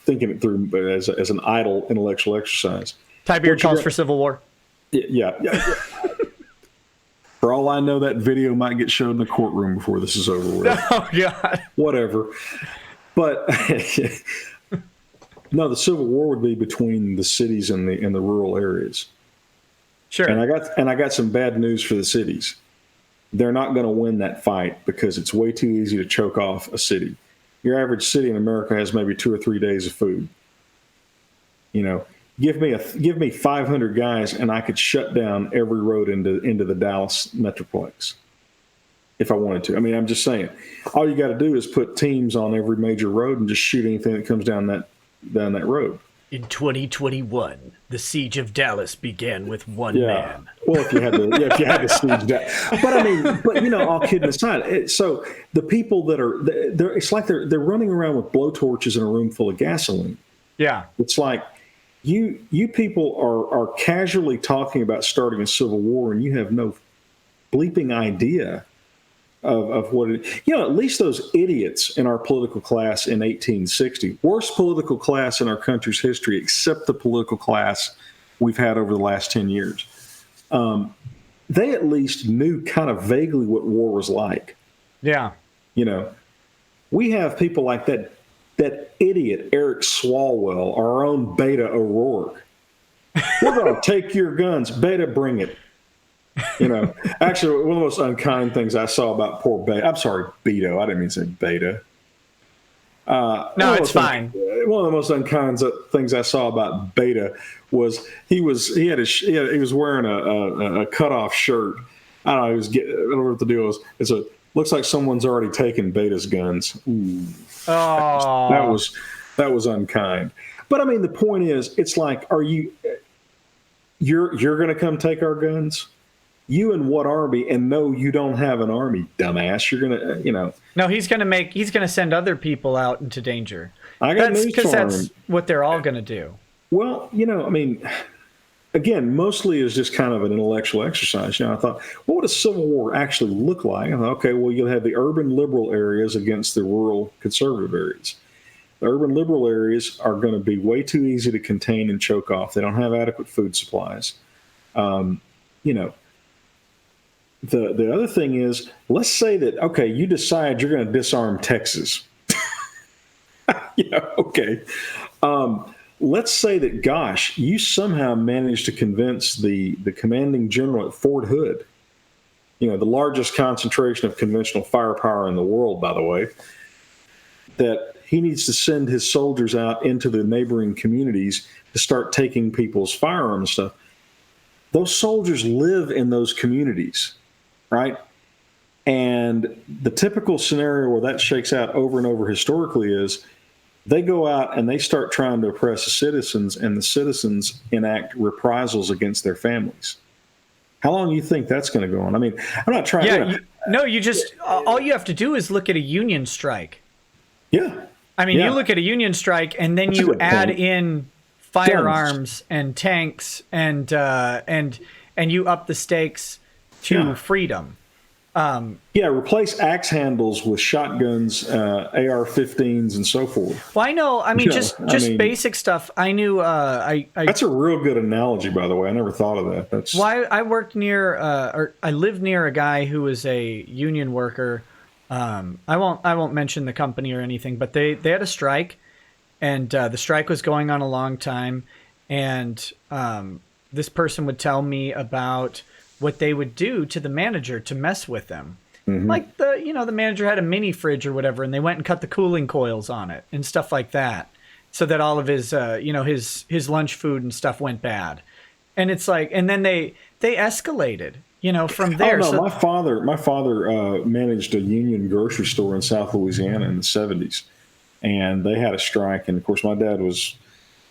thinking it through as an idle intellectual exercise. Tiberius calls for civil war. Yeah. For all I know, that video might get showed in the courtroom before this is over with. Oh, God. Whatever. But no, the Civil War would be between the cities and the rural areas. Sure. And I got some bad news for the cities. They're not going to win that fight because it's way too easy to choke off a city. Your average city in America has maybe 2 or 3 days of food. Give me 500 guys, and I could shut down every road into the Dallas metroplex if I wanted to. I mean, I'm just saying, all you got to do is put teams on every major road and just shoot anything that comes down that road. In 2021, the siege of Dallas began with one man. Well, if you had the siege Dallas, but all kidding aside, so the people that it's like they're running around with blowtorches in a room full of gasoline. Yeah, it's like. You people are casually talking about starting a civil war, and you have no bleeping idea of what it is. At least those idiots in our political class in 1860, worst political class in our country's history, except the political class we've had over the last 10 years. They at least knew kind of vaguely what war was like. Yeah. We have people like that idiot Eric Swalwell, our own Beta O'Rourke. We're going to take your guns. Beta, bring it. Actually, one of the most unkind things I saw about poor Beta. I'm sorry, Beto. I didn't mean to say Beta. No, it's fine. One of the most unkind things I saw about Beta was he was wearing a cutoff shirt. I don't know. I don't know what the deal was. Looks like someone's already taken Beta's guns. Ooh. Oh. That was unkind. But I mean, the point is, it's like, you're going to come take our guns? You and what army? And no, you don't have an army, dumbass. You're going to, No, he's going to send other people out into danger. I got news for him. That's what they're all going to do. Well, I mean, again, mostly is just kind of an intellectual exercise. I thought, what would a civil war actually look like? I thought, okay, well, you'll have the urban liberal areas against the rural conservative areas. The urban liberal areas are going to be way too easy to contain and choke off. They don't have adequate food supplies. The other thing is, let's say that, okay, you decide you're going to disarm Texas. Okay. Let's say that, gosh, you somehow managed to convince the commanding general at Fort Hood, the largest concentration of conventional firepower in the world, by the way, that he needs to send his soldiers out into the neighboring communities to start taking people's firearms and stuff. Those soldiers live in those communities, right? And the typical scenario where that shakes out over and over historically is they go out and they start trying to oppress the citizens, and the citizens enact reprisals against their families. How long do you think that's going to go on? I mean, I'm not trying. Yeah, you just all you have to do is look at a union strike. Yeah. I mean, you look at a union strike, and then you add in firearms and tanks, and you up the stakes to freedom. Replace axe handles with shotguns, AR-15s, and so forth. Well, I know. I mean, just basic stuff. I knew. That's a real good analogy, by the way. I never thought of that. That's I worked near, or I lived near a guy who was a union worker. I won't mention the company or anything, but they had a strike, and the strike was going on a long time, and this person would tell me about what they would do to the manager to mess with them. Mm-hmm. Like the manager had a mini fridge or whatever, and they went and cut the cooling coils on it and stuff like that, so that all of his his lunch food and stuff went bad. And it's like, and then they escalated, from there. Oh, no, my father managed a union grocery store in South Louisiana in the 70s, and they had a strike. And of course, my dad wasn't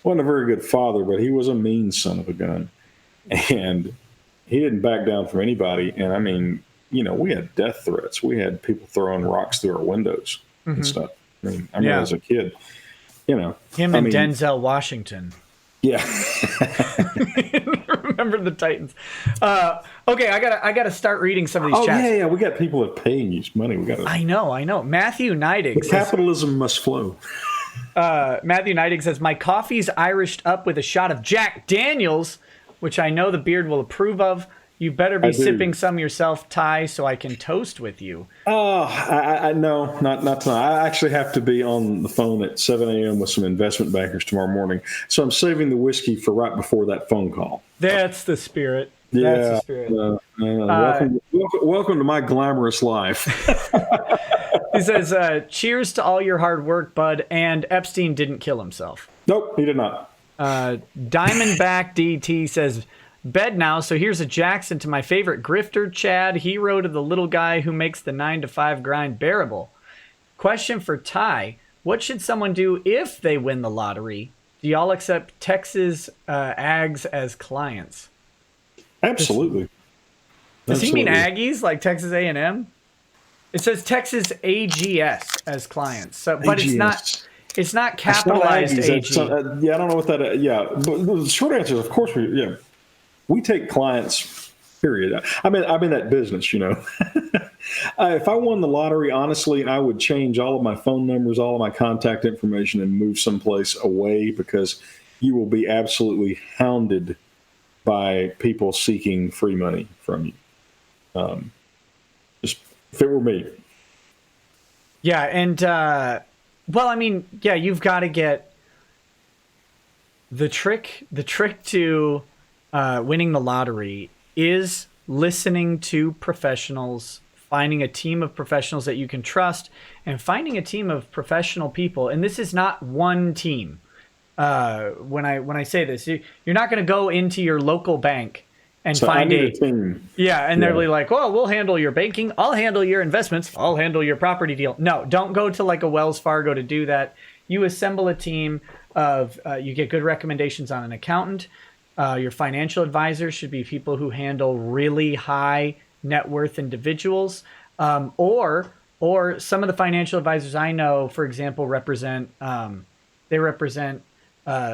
a very good father, but he was a mean son of a gun, and he didn't back down from anybody. And I mean, we had death threats. We had people throwing rocks through our windows and stuff. I mean, as a kid, him and Denzel Washington. Yeah. Remember the Titans. Okay, I gotta start reading some of these chats. Yeah. We got people that paying you money. I know. Matthew Neidig. Capitalism must flow. Matthew Neidig says, my coffee's Irished up with a shot of Jack Daniels, which I know the beard will approve of. You better be sipping some yourself, Ty, so I can toast with you. Oh, no, not tonight. I actually have to be on the phone at 7 a.m. with some investment bankers tomorrow morning. So I'm saving the whiskey for right before that phone call. That's the spirit. Yeah. That's the spirit. Welcome to my glamorous life. He says, cheers to all your hard work, bud. And Epstein didn't kill himself. Nope, he did not. Diamondback DT says, bed now, so here's a Jackson to my favorite grifter, Chad, hero to the little guy who makes the 9-to-5 grind bearable. Question for Ty, what should someone do if they win the lottery? Do y'all accept Texas Ags as clients? Absolutely. Does he mean Aggies, like Texas A&M? It says Texas AGS as clients, so but AGS. It's not capitalized AG. I don't know what that is. Yeah, but the short answer is, of course, we take clients, period. I'm in that business, If I won the lottery, honestly, I would change all of my phone numbers, all of my contact information, and move someplace away, because you will be absolutely hounded by people seeking free money from you. Just if it were me. Yeah, and you've got to get the trick to winning the lottery is listening to professionals, finding a team of professionals that you can trust, and finding a team of professional people. And this is not one team. When I say this, you're not going to go into your local bank and find a team. Yeah, and they're really like, "Oh, we'll handle your banking. I'll handle your investments. I'll handle your property deal." No, don't go to like a Wells Fargo to do that. You assemble a team of. You get good recommendations on an accountant. Your financial advisors should be people who handle really high net worth individuals, or some of the financial advisors I know, for example, represent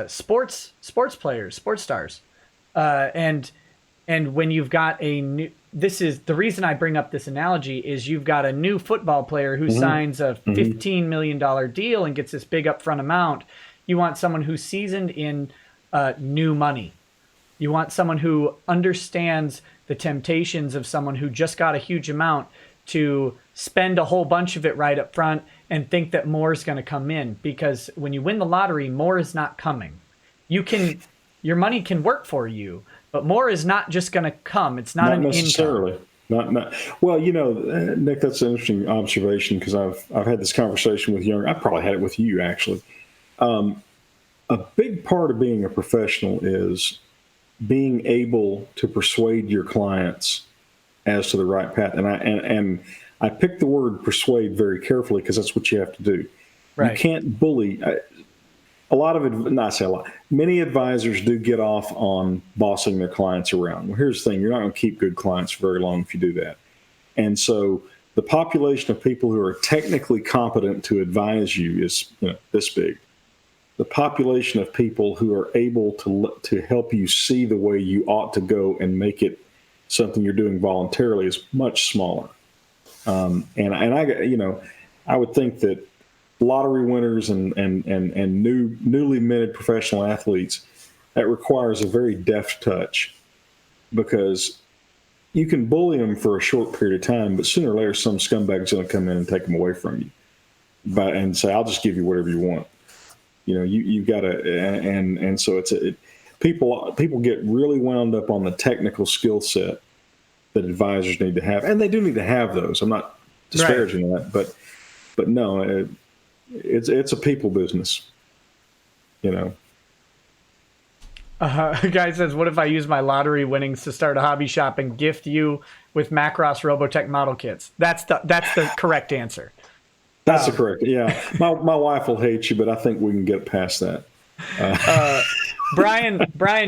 sports players, sports stars, and when you've got this is the reason I bring up this analogy is you've got a new football player who signs a $15 million deal and gets this big upfront amount. You want someone who's seasoned in new money. You want someone who understands the temptations of someone who just got a huge amount to spend a whole bunch of it right up front and think that more is going to come in, because when you win the lottery, more is not coming. Your money can work for you, but more is not just going to come. It's not an necessarily. Income. Not. Well, Nick, that's an interesting observation, because I've had this conversation with I probably had it with you actually. A big part of being a professional is being able to persuade your clients as to the right path. And I picked the word persuade very carefully, because that's what you have to do. Right. You can't bully. not say a lot, many advisors do get off on bossing their clients around. Well, here's the thing. You're not going to keep good clients for very long if you do that. And so the population of people who are technically competent to advise you is this big. The population of people who are able to help you see the way you ought to go and make it something you're doing voluntarily is much smaller. And I would think that lottery winners and newly minted professional athletes, that requires a very deft touch, because you can bully them for a short period of time, but sooner or later some scumbag's going to come in and take them away from you, and say, "I'll just give you whatever you want." You got to, and so people get really wound up on the technical skill set that advisors need to have, and they do need to have those. I'm not disparaging that, but no, it's a people business, A guy says, "What if I use my lottery winnings to start a hobby shop and gift you with Macross Robotech model kits?" That's the correct answer. That's the correct. Yeah, my wife will hate you, but I think we can get past that. Brian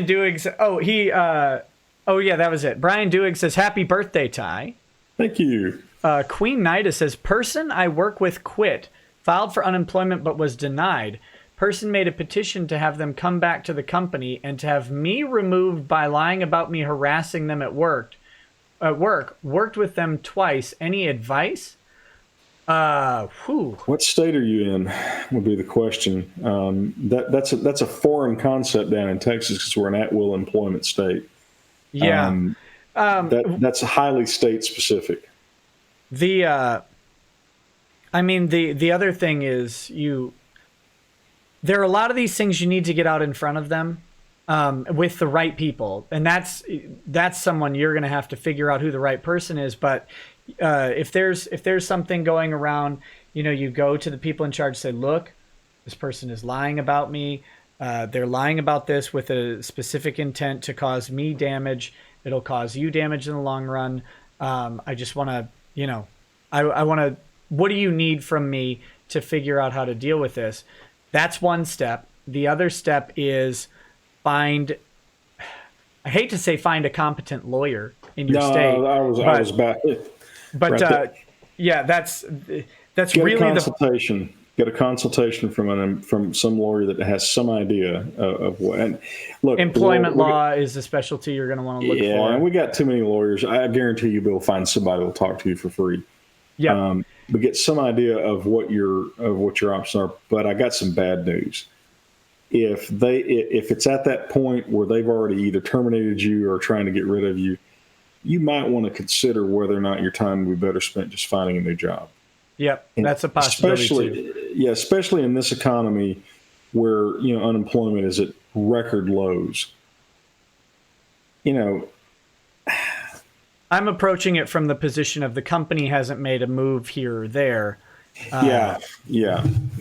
Dewig. Oh yeah, that was it. Brian Dewig says, "Happy birthday, Ty." Thank you. Queen Nida says, "Person I work with quit, filed for unemployment but was denied. Person made a petition to have them come back to the company and to have me removed by lying about me harassing them at work. Worked with them twice. Any advice?" What state are you in would be the question. That's a foreign concept down in Texas because we're an at-will employment state. Yeah. That's highly state specific. The other thing is there are a lot of these things you need to get out in front of them with the right people, and that's someone you're going to have to figure out who the right person is. But if there's something going around, you go to the people in charge, say, "Look, this person is lying about me. They're lying about this with a specific intent to cause me damage. It'll cause you damage in the long run. I just want to, I want to, what do you need from me to figure out how to deal with this?" That's one step. The other step is I hate to say find a competent lawyer in your state. I was back. But yeah, that's really consultation. Get a consultation from some lawyer that has some idea of what. And look, employment law is a specialty you're going to want to look for. Yeah, and we got too many lawyers. I guarantee you'll find somebody who'll talk to you for free. Yeah. But get some idea of what your options are. But I got some bad news. If it's at that point where they've already either terminated you or trying to get rid of you, you might want to consider whether or not your time would be better spent just finding a new job. Yep, that's a possibility too. Yeah, especially in this economy where unemployment is at record lows. I'm approaching it from the position of the company hasn't made a move here or there. Yeah.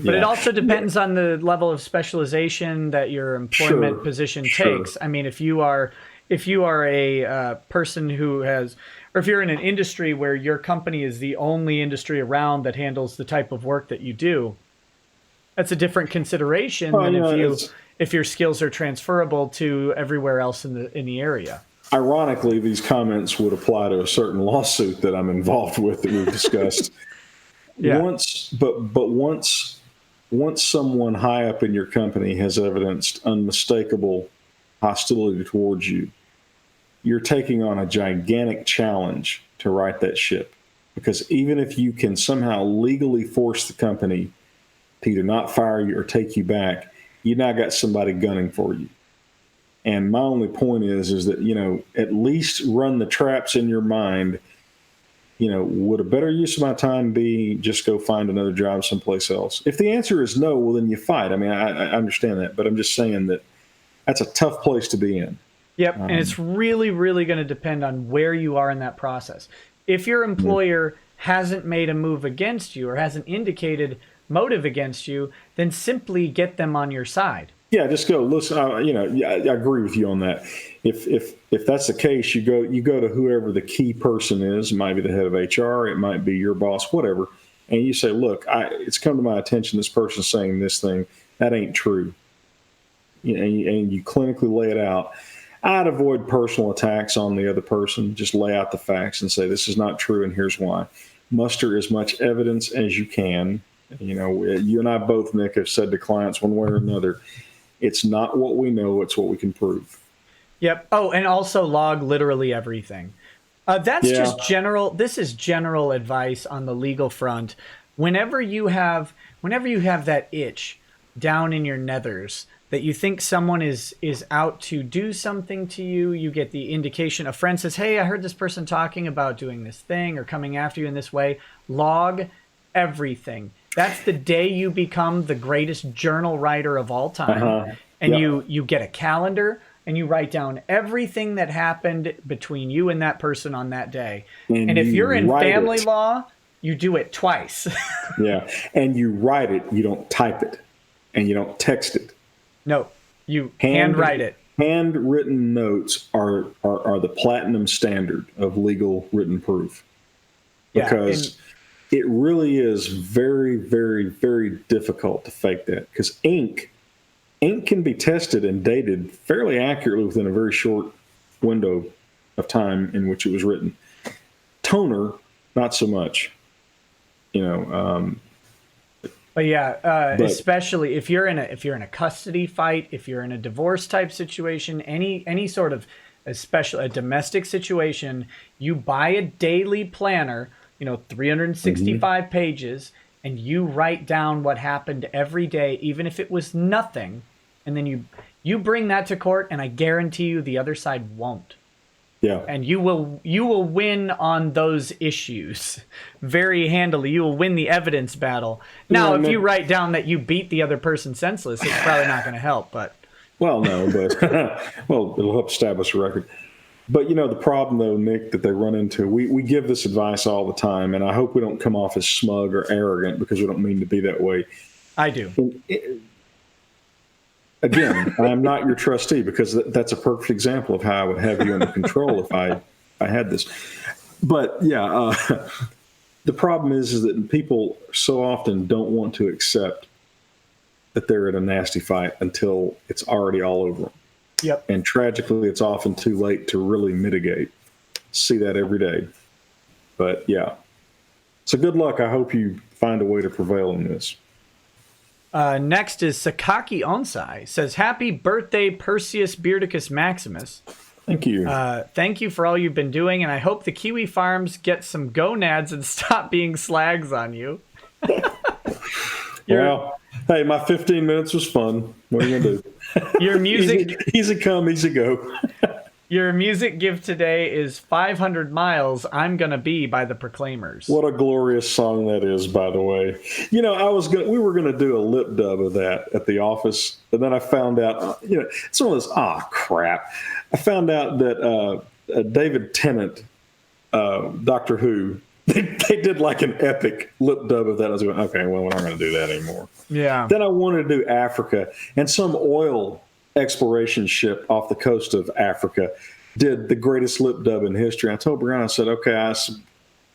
But it also depends on the level of specialization that your employment position takes. I mean, if you are a person who has, or if you're in an industry where your company is the only industry around that handles the type of work that you do, that's a different consideration than if your skills are transferable to everywhere else in the area. Ironically, these comments would apply to a certain lawsuit that I'm involved with that we've discussed. Yeah. Once someone high up in your company has evidenced unmistakable hostility towards you, you're taking on a gigantic challenge to right that ship. Because even if you can somehow legally force the company to either not fire you or take you back, you now got somebody gunning for you. And my only point is that, at least run the traps in your mind. Would a better use of my time be just go find another job someplace else? If the answer is no, well, then you fight. I mean, I understand that, but I'm just saying that that's a tough place to be in. Yep, and it's really, really going to depend on where you are in that process. If your employer hasn't made a move against you or hasn't indicated motive against you, then simply get them on your side. Yeah, just go listen. I agree with you on that. If that's the case, you go to whoever the key person is. It might be the head of HR. It might be your boss, whatever. And you say, "Look, it's come to my attention. This person's saying this thing. That ain't true. and you clinically lay it out. I'd avoid personal attacks on the other person. Just lay out the facts and say, this is not true, and here's why. Muster as much evidence as you can. You and I both, Nick, have said to clients one way or another, it's not what we know, it's what we can prove. Yep. Oh, and also log literally everything. That's just general. This is general advice on the legal front. Whenever you have that itch down in your nethers that you think someone is out to do something to you, you get the indication. A friend says, hey, I heard this person talking about doing this thing or coming after you in this way. Log everything. That's the day you become the greatest journal writer of all time. And you get a calendar and you write down everything that happened between you and that person on that day. And if you're in family law, you do it twice. Yeah. And you write it. You don't type it. And you don't text it. No, you handwrite it. Handwritten notes are the platinum standard of legal written proof. Because it really is very, very, very difficult to fake that. Because ink can be tested and dated fairly accurately within a very short window of time in which it was written. Toner, not so much. But especially if you're in a custody fight, if you're in a divorce type situation, any sort of a domestic situation, you buy a daily planner, 365 pages, and you write down what happened every day, even if it was nothing, and then you bring that to court, and I guarantee you the other side won't. Yeah. And you will win on those issues very handily. You will win the evidence battle. Now, if you write down that you beat the other person senseless, it's probably not going to help. But well, no, but it'll help establish a record. But the problem though, Nick, that they run into, we give this advice all the time, and I hope we don't come off as smug or arrogant because we don't mean to be that way. I do. Again, I'm not your trustee because that's a perfect example of how I would have you under control if I had this. But the problem is that people so often don't want to accept that they're in a nasty fight until it's already all over them. Yep. And tragically, it's often too late to really mitigate. See that every day. But so good luck. I hope you find a way to prevail in this. Next is Sakaki Onsai. Says, happy birthday, Perseus Beardicus Maximus. Thank you. Thank you for all you've been doing, and I hope the Kiwi farms get some gonads and stop being slags on you. Well, hey, my 15 minutes was fun. What are you going to do? Your music... easy come, easy go. Your music gift today is 500 Miles, I'm Gonna Be by the Proclaimers. What a glorious song that is, by the way. We were going to do a lip dub of that at the office, and then I found out, it's one of those, crap. I found out that David Tennant, Doctor Who, they did like an epic lip dub of that. I was going, okay, well, we're not going to do that anymore. Yeah. Then I wanted to do Africa, and some oil exploration ship off the coast of Africa did the greatest lip dub in history. I told Brianna, I said, okay,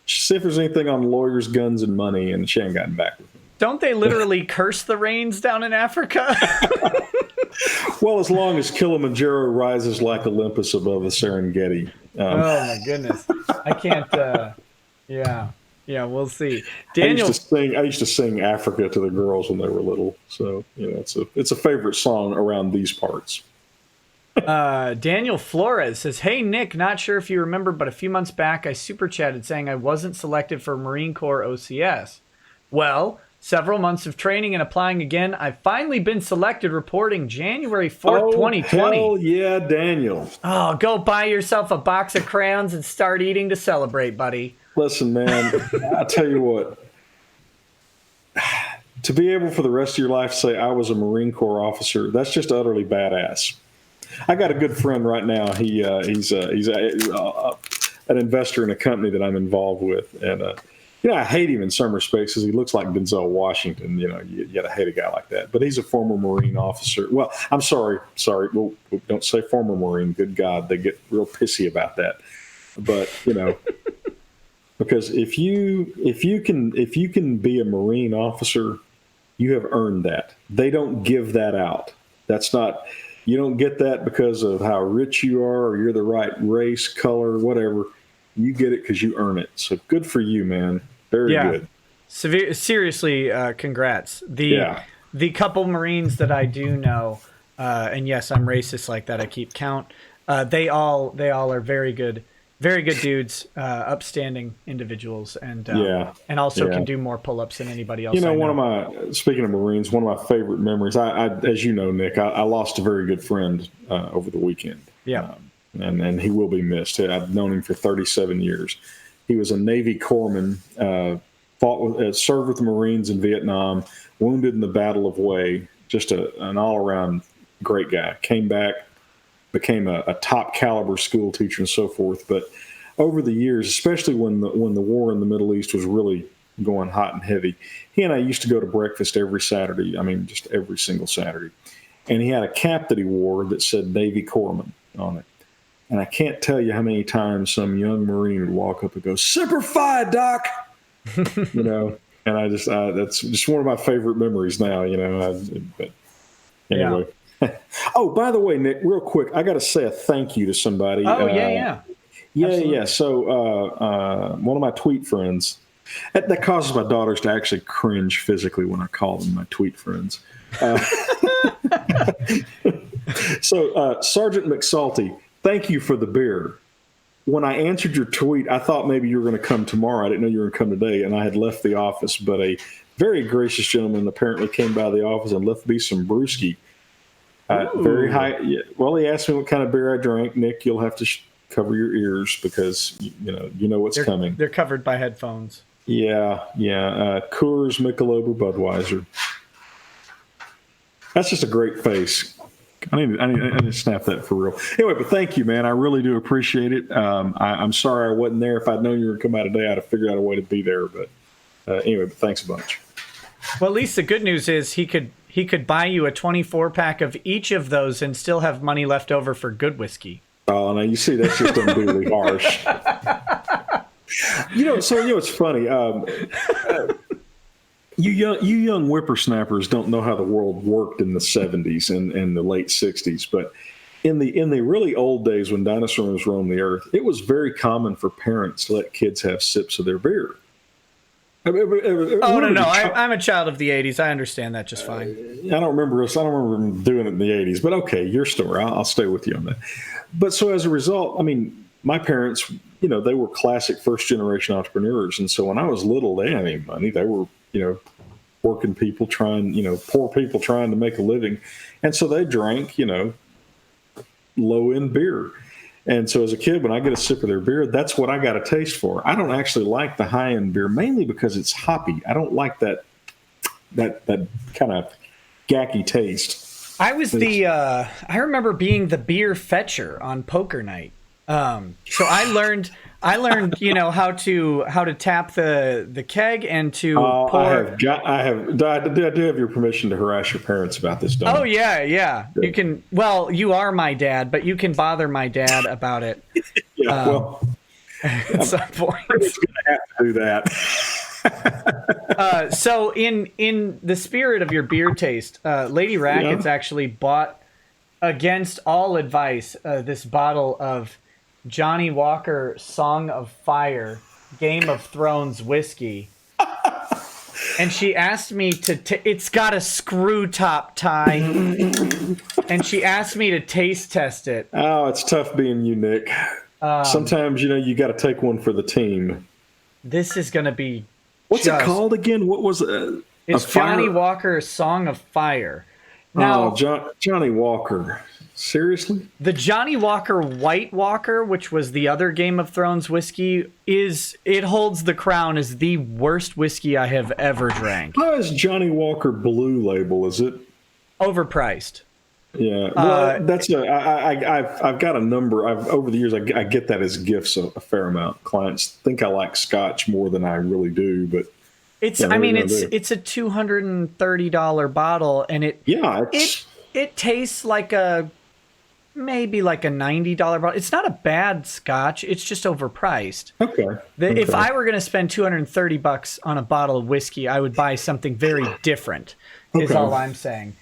see if there's anything on lawyers, guns, and money, and she ain't gotten back with me. Don't they literally curse the rains down in Africa? Well, as long as Kilimanjaro rises like Olympus above the Serengeti. Oh, my goodness. I can't, Yeah, we'll see. Daniel, I used to sing Africa to the girls when they were little, so it's a favorite song around these parts. Daniel Flores says, "Hey Nick, not sure if you remember, but a few months back I super chatted saying I wasn't selected for Marine Corps OCS. Well, several months of training and applying again, I've finally been selected. Reporting January 4th, 2020. Hell yeah, Daniel! Oh, go buy yourself a box of crayons and start eating to celebrate, buddy." Listen, man, I tell you what, to be able for the rest of your life to say I was a Marine Corps officer, that's just utterly badass. I got a good friend right now. He's an investor in a company that I'm involved with, and I hate him in some respects because he looks like Denzel Washington. You got to hate a guy like that. But he's a former Marine officer. Well, I'm sorry. Well, don't say former Marine. Good God, they get real pissy about that. But because if you can be a Marine officer, you have earned that. They don't give that out. That's not, you don't get that because of how rich you are or you're the right race, color, whatever. You get it because you earn it. So good for you, man. Very good. Seriously, congrats. Yeah. The couple Marines that I do know, and yes, I'm racist like that. I keep count. They all are very good dudes, upstanding individuals, and also can do more pull-ups than anybody else. Speaking of Marines, one of my favorite memories. I as you know, Nick, I lost a very good friend over the weekend. Yeah. And he will be missed. I've known him for 37 years. He was a Navy corpsman, served with the Marines in Vietnam, wounded in the Battle of Hue, just an all-around great guy. Came back, became a top caliber school teacher and so forth. But over the years, especially when the war in the Middle East was really going hot and heavy, he and I used to go to breakfast every Saturday. I mean, just every single Saturday. And he had a cap that he wore that said Navy Corpsman on it. And I can't tell you how many times some young Marine would walk up and go, "Semper Fi, Doc," And that's just one of my favorite memories now, but anyway. Yeah. Oh, by the way, Nick, real quick, I got to say a thank you to somebody. Oh, yeah. Yeah. So one of my tweet friends, that causes my daughters to actually cringe physically when I call them my tweet friends. So Sergeant McSalty, thank you for the beer. When I answered your tweet, I thought maybe you were going to come tomorrow. I didn't know you were going to come today, and I had left the office. But a very gracious gentleman apparently came by the office and left me some brewski. Very high. Well, he asked me what kind of beer I drank. Nick, you'll have to cover your ears because you know what's coming. They're covered by headphones. Yeah. Coors, Michelob, or Budweiser. That's just a great face. I need to snap that for real. Anyway, but thank you, man. I really do appreciate it. I'm sorry I wasn't there. If I'd known you were going to come out today, I'd have figured out a way to be there. But anyway, but thanks a bunch. Well, at least the good news is he could buy you a 24-pack of each of those and still have money left over for good whiskey. Oh, now you see, that's just unduly harsh. It's funny. You young whippersnappers don't know how the world worked in the 70s and the late 60s, but in the really old days when dinosaurs roamed the earth, it was very common for parents to let kids have sips of their beer. No! I'm a child of the 80s. I understand that just fine. I don't remember doing it in the 80s, but okay, your story. I'll stay with you on that. But so as a result, I mean, my parents, they were classic first generation entrepreneurs, and so when I was little, they didn't have any money. They were working people poor people trying to make a living. And so they drank, low end beer. And so as a kid, when I get a sip of their beer, that's what I got a taste for. I don't actually like the high end beer, mainly because it's hoppy. I don't like that kind of gacky taste. I was I remember being the beer fetcher on poker night. So I learned how to tap the keg and to pour. I do have your permission to harass your parents about this, don't I? Oh yeah. You can. Well, you are my dad, but you can bother my dad about it. At some point, it's going to have to do that. So in the spirit of your beer taste, Lady Rackets actually bought, against all advice, this bottle of Johnny Walker Song of Fire Game of Thrones whiskey. And she asked me it's got a screw top tie. And she asked me to taste test it. Oh, it's tough being you, Nick. Sometimes, you got to take one for the team. This is going to be... What's it called again? What was it? It's Johnny Walker Song of Fire. Now, Johnny Walker. Seriously? The Johnny Walker White Walker, which was the other Game of Thrones whiskey, it holds the crown as the worst whiskey I have ever drank. How is Johnny Walker Blue label? Is it overpriced? Yeah, well, I've got a number. Over the years, I get that as gifts a fair amount. Clients think I like Scotch more than I really do, but it's it's a $230 bottle, and it tastes like maybe like a $90 bottle. It's not a bad Scotch. It's just overpriced. Okay. If I were going to spend $230 on a bottle of whiskey, I would buy something very different. Is all I'm saying.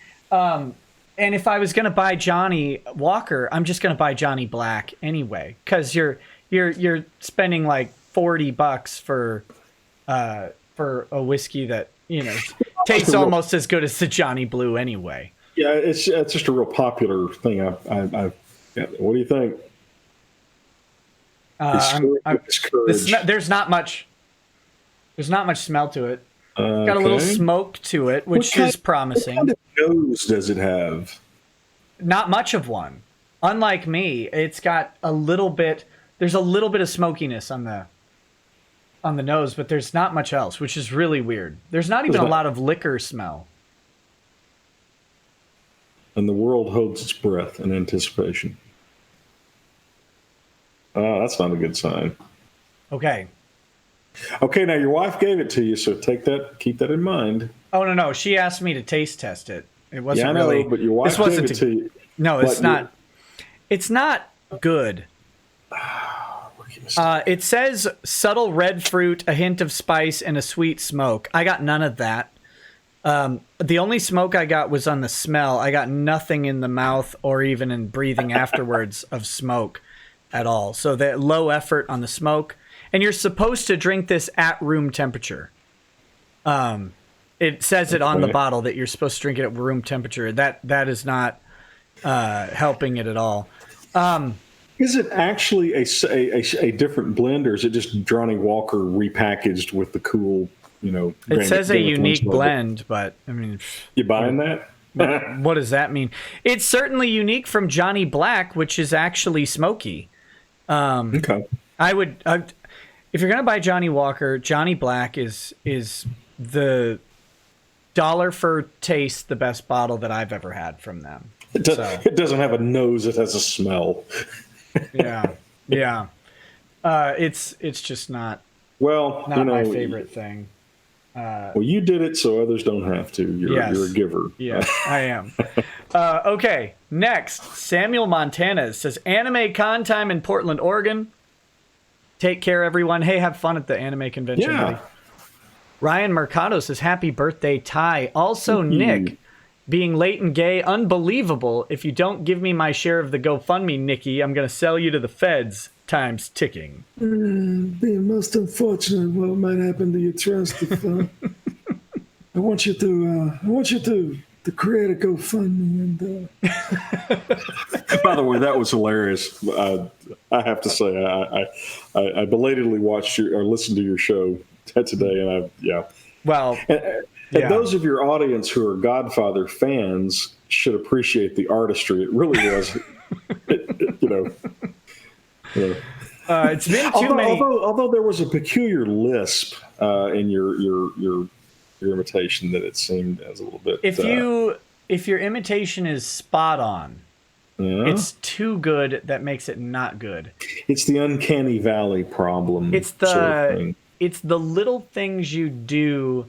And if I was going to buy Johnny Walker, I'm just going to buy Johnny Black anyway, because you're spending like $40 for a whiskey that tastes almost as good as the Johnny Blue anyway. Yeah, it's just a real popular thing. What do you think? There's not much smell to it. Got a little smoke to it, which is promising. What kind of nose does it have? Not much of one. Unlike me, it's got a little bit. There's a little bit of smokiness on the nose, but there's not much else, which is really weird. There's not even a lot of liquor smell. And the world holds its breath in anticipation. Oh, that's not a good sign. Okay. Okay, now your wife gave it to you, so keep that in mind. Oh no, she asked me to taste test it. It wasn't I know, really. But your wife gave it to you. No, it's not. It's not good. It says subtle red fruit, a hint of spice, and a sweet smoke. I got none of that. The only smoke I got was on the smell. I got nothing in the mouth or even in breathing afterwards of smoke at all. So that low effort on the smoke. And you're supposed to drink this at room temperature. It says it on the bottle that you're supposed to drink it at room temperature. That is not helping it at all. Is it actually a different blend, or is it just Johnny Walker repackaged with the cool, It says a unique blend, but I mean, you buying that? What does that mean? It's certainly unique from Johnny Black, which is actually smoky. Okay. If you're gonna buy Johnny Walker, Johnny Black is the dollar for taste the best bottle that I've ever had from them. It doesn't have a nose; it has a smell. Yeah. It's just not my favorite thing. Well, you did it, so others don't have to. You're a giver. Yes, I am. Okay, next, Samuel Montana says, Anime Con time in Portland, Oregon. Take care, everyone. Hey, have fun at the anime convention. Yeah. Buddy. Ryan Mercado says, happy birthday, Ty. Also, Nick, being late and gay, unbelievable. If you don't give me my share of the GoFundMe, Nikki, I'm going to sell you to the feds. Time's ticking. Being most unfortunate, what might happen to your trust if I want you to create a GoFundMe and. By the way, that was hilarious. I have to say, I belatedly watched or listened to your show today, and Well, and those of your audience who are Godfather fans should appreciate the artistry. It really was, it's been too many. Although there was a peculiar lisp in your imitation that it seemed as a little bit. If your imitation is spot on, it's too good that makes it not good. It's the uncanny valley problem. It's the little things you do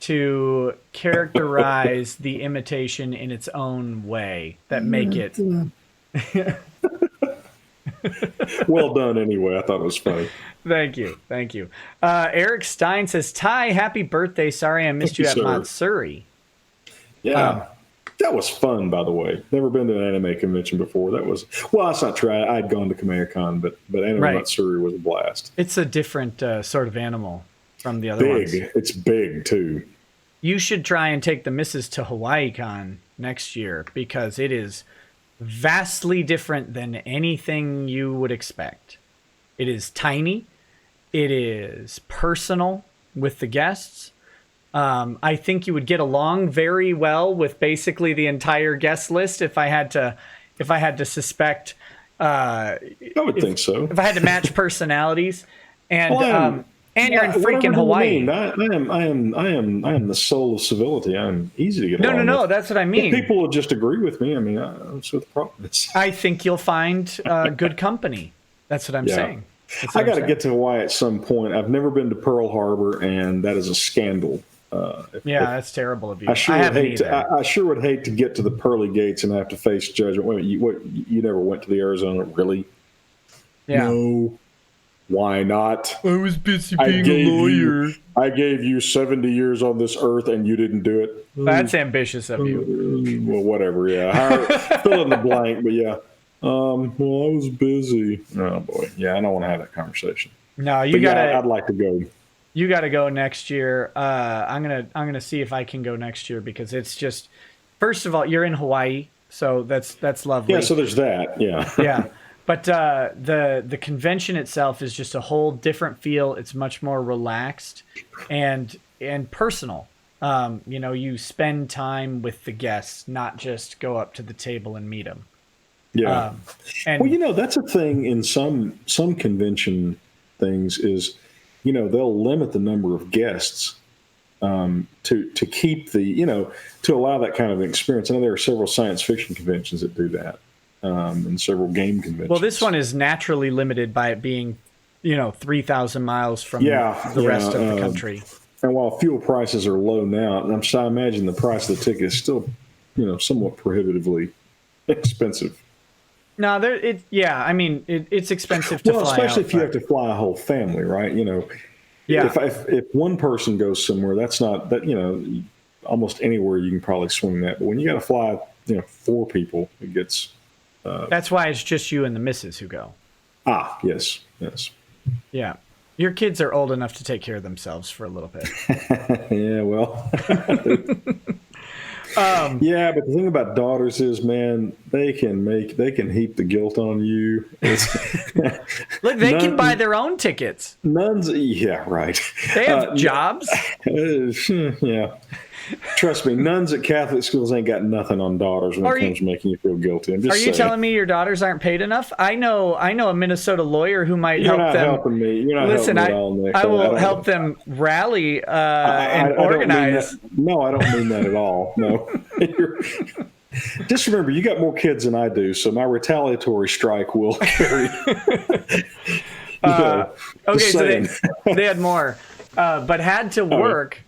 to characterize the imitation in its own way that make it. Well done, anyway. I thought it was funny. Thank you. Eric Stein says, Ty, happy birthday. Sorry I missed you at Matsuri. Yeah. That was fun, by the way. Never been to an anime convention before. That's not true. I'd gone to Kamehacon, but Anime Matsuri was a blast. It's a different sort of animal from the other ones. It's big, too. You should try and take the missus to HawaiiCon next year, because it is vastly different than anything you would expect. It is tiny. It is personal with the guests. I think you would get along very well with basically the entire guest list if I had to suspect. I would think so. If I had to match personalities, and you're in freaking Hawaii. I am the soul of civility. I'm easy to get along with. No. That's what I mean. If people will just agree with me, I mean, that's what the problem is. I think you'll find good company. That's what I'm saying. I got to get to Hawaii at some point. I've never been to Pearl Harbor, and that is a scandal. That's terrible of you. I sure would hate to get to the pearly gates and have to face judgment. Wait, you never went to the Arizona, really? Yeah. No. Why not? I was busy I being a gave lawyer. I gave you 70 years on this earth and you didn't do it. That's ambitious of you. Well, whatever. Yeah. Fill in the blank, but yeah. Well, I was busy. Oh boy. Yeah. I don't want to have that conversation. No, you But gotta. yeah, I'd like to go. You got to go next year. I'm gonna see if I can go next year because it's just. First of all, you're in Hawaii, so that's lovely. Yeah. So there's that. Yeah. Yeah. But the convention itself is just a whole different feel. It's much more relaxed and personal. You spend time with the guests, not just go up to the table and meet them. Yeah. And Well, that's a thing in some convention things is, they'll limit the number of guests to keep the, to allow that kind of experience. I know there are several science fiction conventions that do that. And several game conventions. Well, this one is naturally limited by it being, 3,000 miles from the rest of the country. And while fuel prices are low now, and I imagine the price of the ticket is still, somewhat prohibitively expensive. No, it's expensive to fly especially out, if you have to fly a whole family, right? Yeah. If one person goes somewhere, that's not that. Almost anywhere you can probably swing that. But when you got to fly, 4 people, it gets. That's why it's just you and the missus who go. Yes. Yeah. Your kids are old enough to take care of themselves for a little bit. Yeah, well. Yeah, but the thing about daughters is, man, they can heap the guilt on you. Look, they can buy their own tickets. Nuns, yeah, right. They have jobs. Yeah. Trust me, nuns at Catholic schools ain't got nothing on daughters when it comes to making you feel guilty. I'm just saying. Telling me your daughters aren't paid enough? I know a Minnesota lawyer who might help them. You're not helping me. You're not helping me at all, Nick. I will help them rally and organize. No, I don't mean that at all. No. Just remember, you got more kids than I do, so my retaliatory strike will carry. Okay, so they had more, but had to work.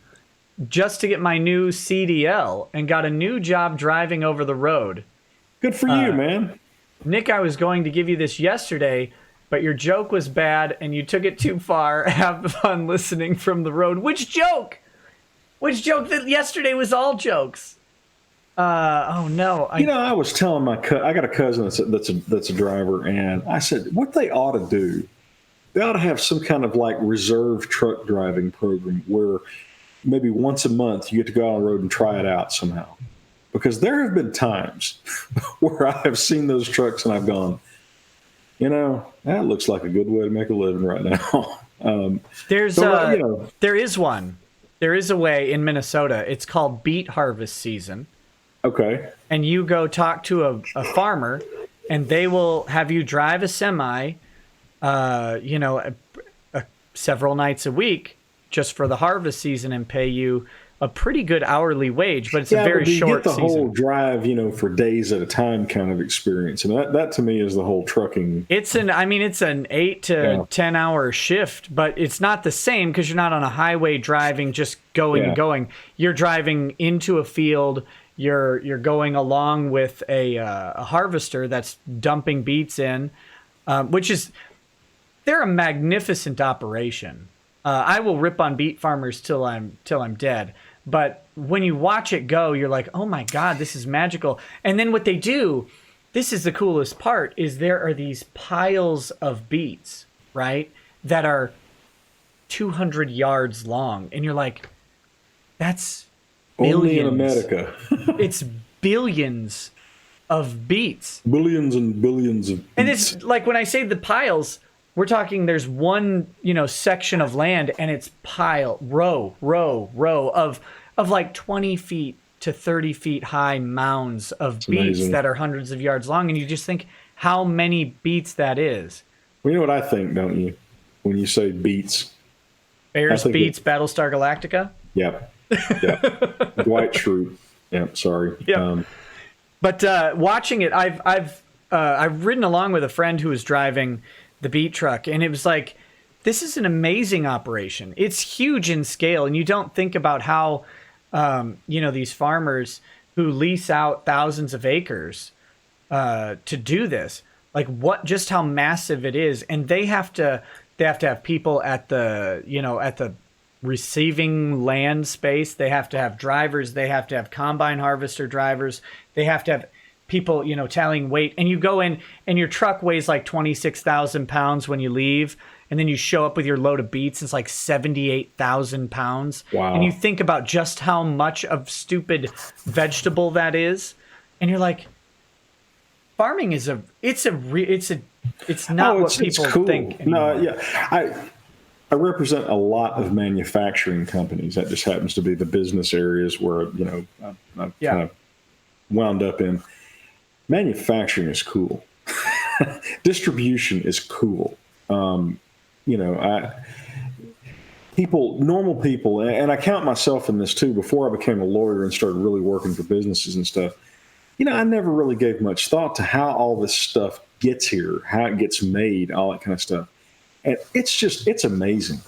Just to get my new CDL and got a new job driving over the road. Good for you, man. Nick, I was going to give you this yesterday, but your joke was bad and you took it too far. Have fun listening from the road. Which joke? Which joke? That yesterday was all jokes. Oh no! I was telling I got a cousin that's a driver, and I said what they ought to do. They ought to have some kind of like reserve truck driving program where maybe once a month you get to go out on the road and try it out somehow. Because there have been times where I have seen those trucks and I've gone, that looks like a good way to make a living right now. There is one. There is a way in Minnesota. It's called beet harvest season. Okay. And you go talk to a farmer and they will have you drive a semi, several nights a week just for the harvest season and pay you a pretty good hourly wage, but it's a very short season. You get the whole drive, for days at a time kind of experience. And that to me is the whole trucking. It's an 8 to 10 hour shift, but it's not the same because you're not on a highway driving, just going and going. You're driving into a field. You're going along with a harvester that's dumping beets in, they're a magnificent operation. I will rip on beet farmers till I'm dead. But when you watch it go, you're like, oh my God, this is magical. And then what they do, this is the coolest part, is there are these piles of beets, right, that are 200 yards long. And you're like, that's billions. Only in America. It's billions of beets. Billions and billions of beets. And it's like when I say the piles, we're talking there's one, section of land and it's row of like 20 feet to 30 feet high mounds of beets that are hundreds of yards long. And you just think how many beets that is. Well, you know what I think, don't you? When you say beets. Bears, beets, Battlestar Galactica? Yep. Dwight Schrute. Yep, sorry. Yep. But watching it, I've ridden along with a friend who was driving the beet truck, and it was like, this is an amazing operation. It's huge in scale, and you don't think about how, these farmers who lease out thousands of acres to do this, like just how massive it is, and they have to They have to have people at the, at the receiving land space. They have to have drivers. They have to have combine harvester drivers. They have to have people, tallying weight. And you go in and your truck weighs like 26,000 pounds when you leave. And then you show up with your load of beets. It's like 78,000 pounds. Wow. And you think about just how much of stupid vegetable that is. And you're like, farming is it's not what people cool. think anymore. No, yeah. I represent a lot of manufacturing companies. That just happens to be the business areas where, I've kind of wound up in. Manufacturing is cool. Distribution is cool. Normal people, and I count myself in this too, before I became a lawyer and started really working for businesses and stuff, I never really gave much thought to how all this stuff gets here, how it gets made, all that kind of stuff. And it's amazing.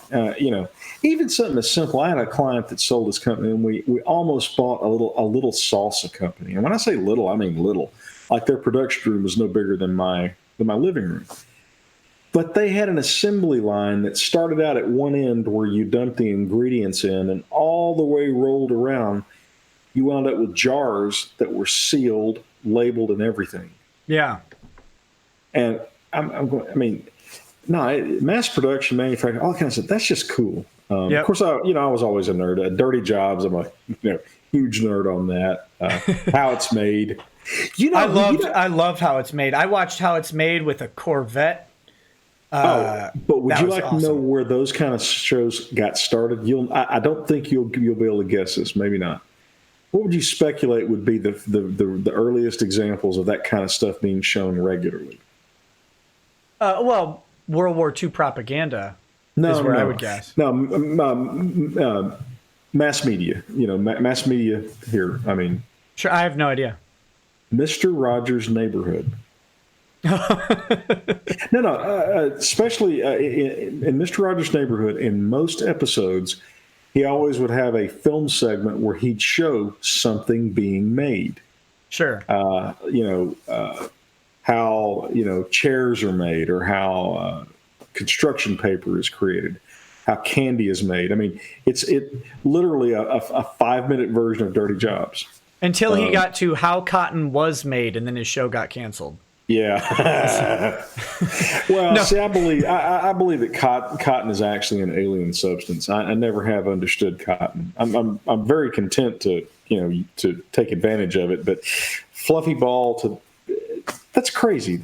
Even something as simple. I had a client that sold his company, and we almost bought a little salsa company. And when I say little, I mean little. Like their production room was no bigger than my living room. But they had an assembly line that started out at one end where you dump the ingredients in, and all the way rolled around, you wound up with jars that were sealed, labeled, and everything. Yeah. And mass production, manufacturing, all kinds of stuff. That's just cool. Of course, I was always a nerd. Dirty Jobs, I'm a huge nerd on that. How it's made. I loved How It's Made. I watched How It's Made with a Corvette. But would you like awesome. to know where those kind of shows got started? I don't think you'll be able to guess this. Maybe not. What would you speculate would be the earliest examples of that kind of stuff being shown regularly? Well, World War II propaganda is where I would guess. No, mass media. Mass media here. I mean, sure, I have no idea. Mr. Rogers' Neighborhood. Especially in Mr. Rogers' Neighborhood, in most episodes, he always would have a film segment where he'd show something being made. Sure. How chairs are made, or how construction paper is created, how candy is made. I mean, it's literally a 5-minute version of Dirty Jobs. Until he got to how cotton was made, and then his show got canceled. Yeah. Well, no. See, I believe that cotton is actually an alien substance. I never have understood cotton. I'm very content to take advantage of it, but fluffy ball that's crazy.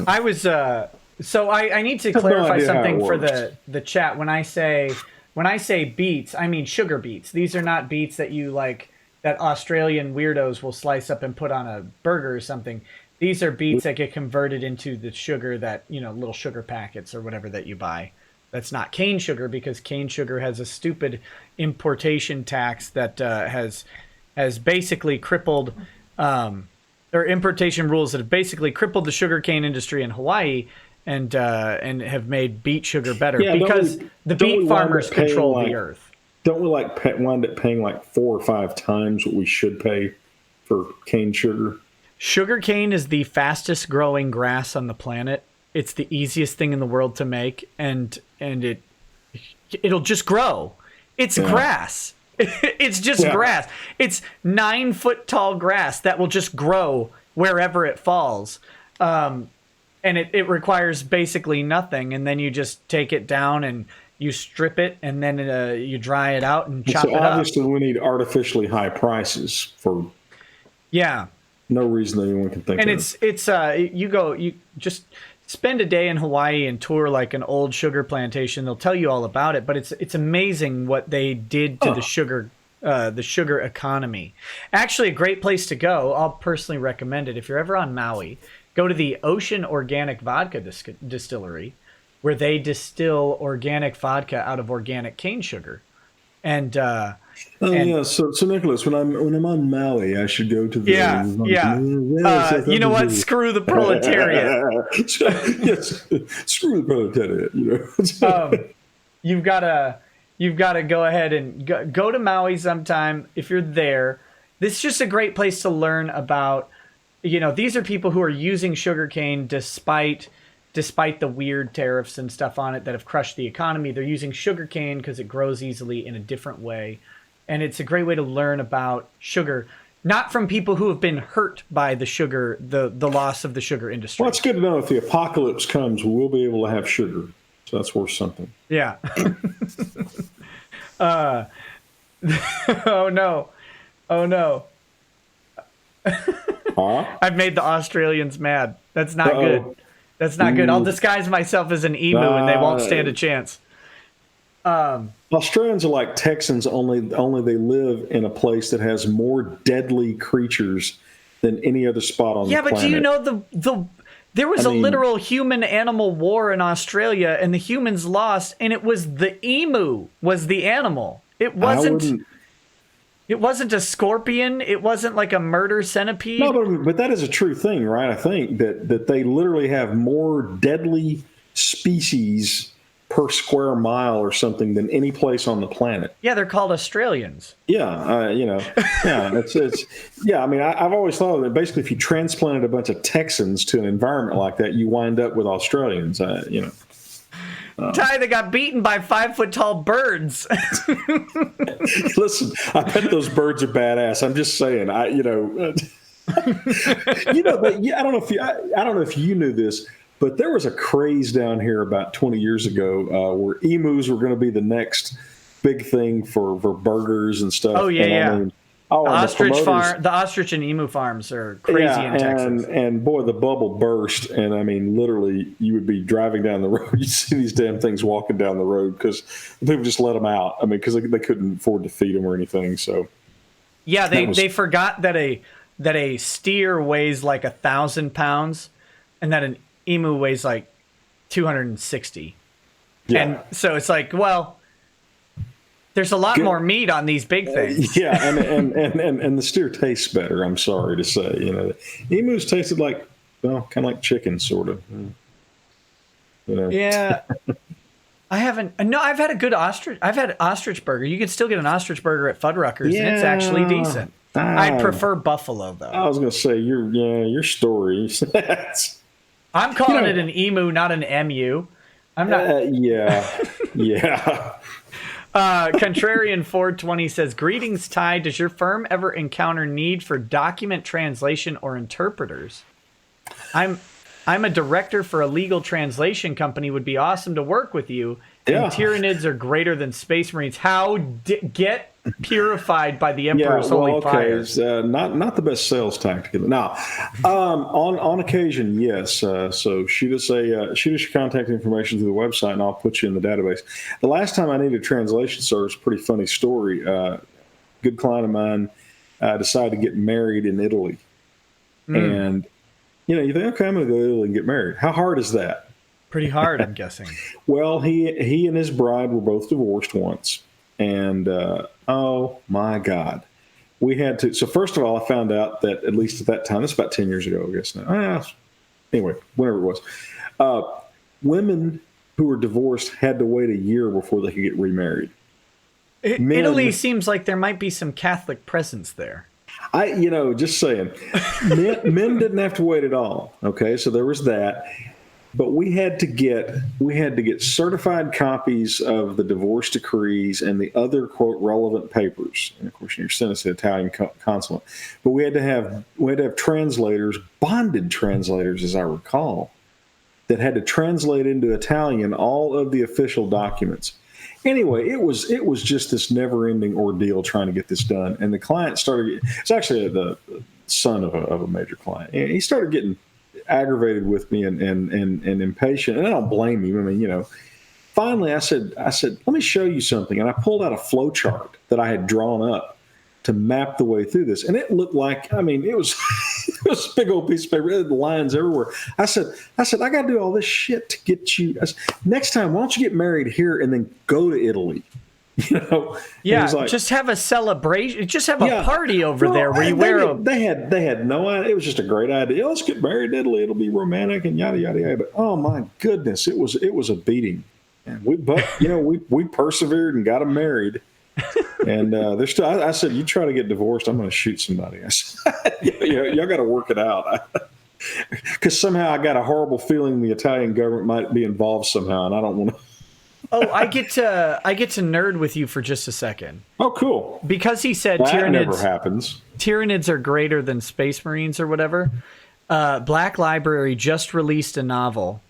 I was so I need to clarify something for the chat. When I say beets, I mean sugar beets. These are not beets that you like that Australian weirdos will slice up and put on a burger or something. These are beets that get converted into the sugar that, little sugar packets or whatever that you buy. That's not cane sugar, because cane sugar has a stupid importation tax that has basically crippled, or importation rules that have basically crippled the sugarcane industry in Hawaii and have made beet sugar better, because the beet farmers control the earth. Don't we wind up paying like 4 or 5 times what we should pay for cane sugar? Sugarcane is the fastest growing grass on the planet. It's the easiest thing in the world to make, and it'll just grow. It's grass. It's just grass. It's 9-foot tall grass that will just grow wherever it falls. And it requires basically nothing. And then you just take it down and you strip it, and then you dry it out and chop it up. So obviously we need artificially high prices for no reason that anyone can think of. And you just spend a day in Hawaii and tour like an old sugar plantation. They'll tell you all about it, but it's amazing what they did to the sugar economy. Actually, a great place to go. I'll personally recommend it. If you're ever on Maui, go to the Ocean Organic Vodka Distillery, where they distill organic vodka out of organic cane sugar. And So Nicholas, when I'm on Maui, I should go to the you know what? Screw the proletariat. Yes, screw the proletariat. You've got to go ahead and go to Maui sometime if you're there. This is just a great place to learn about. These are people who are using sugarcane despite despite the weird tariffs and stuff on it that have crushed the economy. They're using sugarcane because it grows easily in a different way. And it's a great way to learn about sugar, not from people who have been hurt by the sugar, the loss of the sugar industry. Well, it's good to know if the apocalypse comes, we'll be able to have sugar. So that's worth something. Yeah. Oh, no. Oh, no. I've made the Australians mad. That's not good. That's not good. I'll disguise myself as an emu and they won't stand a chance. Australians are like Texans, only they live in a place that has more deadly creatures than any other spot on the planet. Yeah, but do you know there was a literal human-animal war in Australia, and the humans lost, and it was the emu was the animal. It wasn't a scorpion. It wasn't like a murder centipede. No, but that is a true thing, right? I think that they literally have more deadly species per square mile or something than any place on the planet. Yeah, they're called Australians. Yeah, it's yeah. I mean, I've always thought that basically, if you transplanted a bunch of Texans to an environment like that, you wind up with Australians. Ty, they got beaten by 5-foot-tall birds. Listen, I bet those birds are badass. I'm just saying. I don't know if you knew this, but there was a craze down here about 20 years ago where emus were going to be the next big thing for burgers and stuff. Oh yeah, and the ostrich and emu farms are crazy in Texas. And boy, the bubble burst. And I mean, literally, you would be driving down the road, you see these damn things walking down the road because people just let them out. I mean, because they couldn't afford to feed them or anything. So yeah, they forgot that a steer weighs like 1,000 pounds, and that an emu weighs like 260. Yeah. And so it's like, well, there's a lot more meat on these big things. Yeah, and the steer tastes better, I'm sorry to say. Emus tasted like, well, kind of like chicken, sort of. Yeah. I haven't. No, I've had a good ostrich. I've had ostrich burger. You can still get an ostrich burger at Fuddruckers, and it's actually decent. I prefer buffalo, though. I was going to say, your story. I'm calling it an emu, not an mu. I'm not. Yeah. Contrarian 420 says, "Greetings, Ty. Does your firm ever encounter need for document translation or interpreters? I'm a director for a legal translation company. Would be awesome to work with you. Yeah. And Tyranids are greater than Space Marines. How get purified by the Emperor's holy fire?" It's not the best sales tactic. Now, on occasion, yes. So shoot us your contact information through the website, and I'll put you in the database. The last time I needed translation service, pretty funny story. Good client of mine decided to get married in Italy, and you think, okay, I'm going to go to Italy and get married. How hard is that? Pretty hard, I'm guessing. Well, he and his bride were both divorced once. And, oh my God, we had to. So first of all, I found out that at least at that time, that's about 10 years ago, I guess now. Anyway, whenever it was, women who were divorced had to wait a year before they could get remarried. Italy seems like there might be some Catholic presence there. Just saying, men didn't have to wait at all. Okay. So there was that. But we had to get certified copies of the divorce decrees and the other, quote, relevant papers. And of course, you're sent us to the Italian consulate. But we had to have translators, bonded translators, as I recall, that had to translate into Italian all of the official documents. Anyway, it was just this never-ending ordeal trying to get this done. And the client started. It's actually the son of a major client. And he started getting aggravated with me and impatient, and I don't blame him. I mean, finally I said, let me show you something. And I pulled out a flow chart that I had drawn up to map the way through this. And it looked like, I mean, it was a big old piece of paper. It had lines everywhere. I said, I got to do all this shit to get you. Next time, why don't you get married here and then go to Italy? Yeah, like, just have a celebration. Just have a party over there where you wear They had no idea. It was just a great idea. Let's get married in Italy. It'll be romantic and yada yada yada. But oh my goodness, it was a beating. And we persevered and got them married. And they're still. I said, you try to get divorced, I'm going to shoot somebody. I said, y'all got to work it out. because somehow I got a horrible feeling the Italian government might be involved somehow, and I don't want to. Oh, I get to nerd with you for just a second. Oh, cool. Because he said That never happens. Tyranids are greater than Space Marines or whatever. Black Library just released a novel,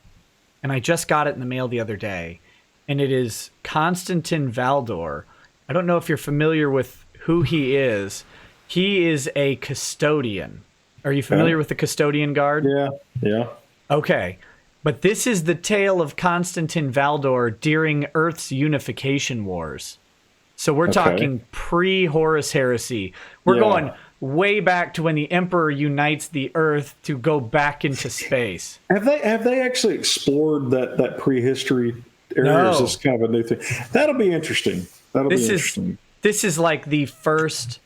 and I just got it in the mail the other day, and it is Constantin Valdor. I don't know if you're familiar with who he is. He is a custodian. Are you familiar with the custodian guard? Yeah. Okay. But this is the tale of Constantin Valdor during Earth's unification wars. So we're talking pre-Horus Heresy. We're going way back to when the Emperor unites the Earth to go back into space. Have they actually explored that prehistory area? No. Or is this kind of a new thing? That'll be interesting. This is like the first.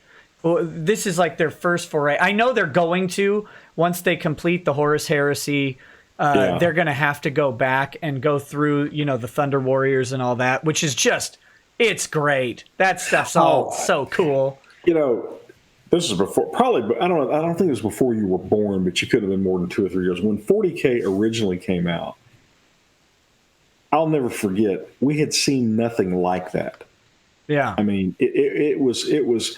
Well, this is like their first foray. I know they're going to, once they complete the Horus Heresy. They're going to have to go back and go through, the Thunder Warriors and all that, which is just, it's great. That stuff's all so cool. This is before, probably, I don't think it was before you were born, but you could have been more than 2 or 3 years. When 40K originally came out, I'll never forget, we had seen nothing like that. Yeah. I mean, it was,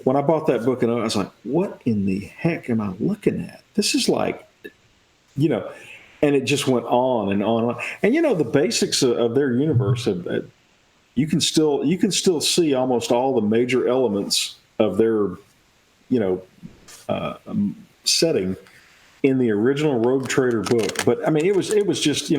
when I bought that book, and I was like, what in the heck am I looking at? This is like, and it just went on and on and on. And the basics of their universe, you can still see almost all the major elements of their, setting in the original Rogue Trader book. But I mean, it was just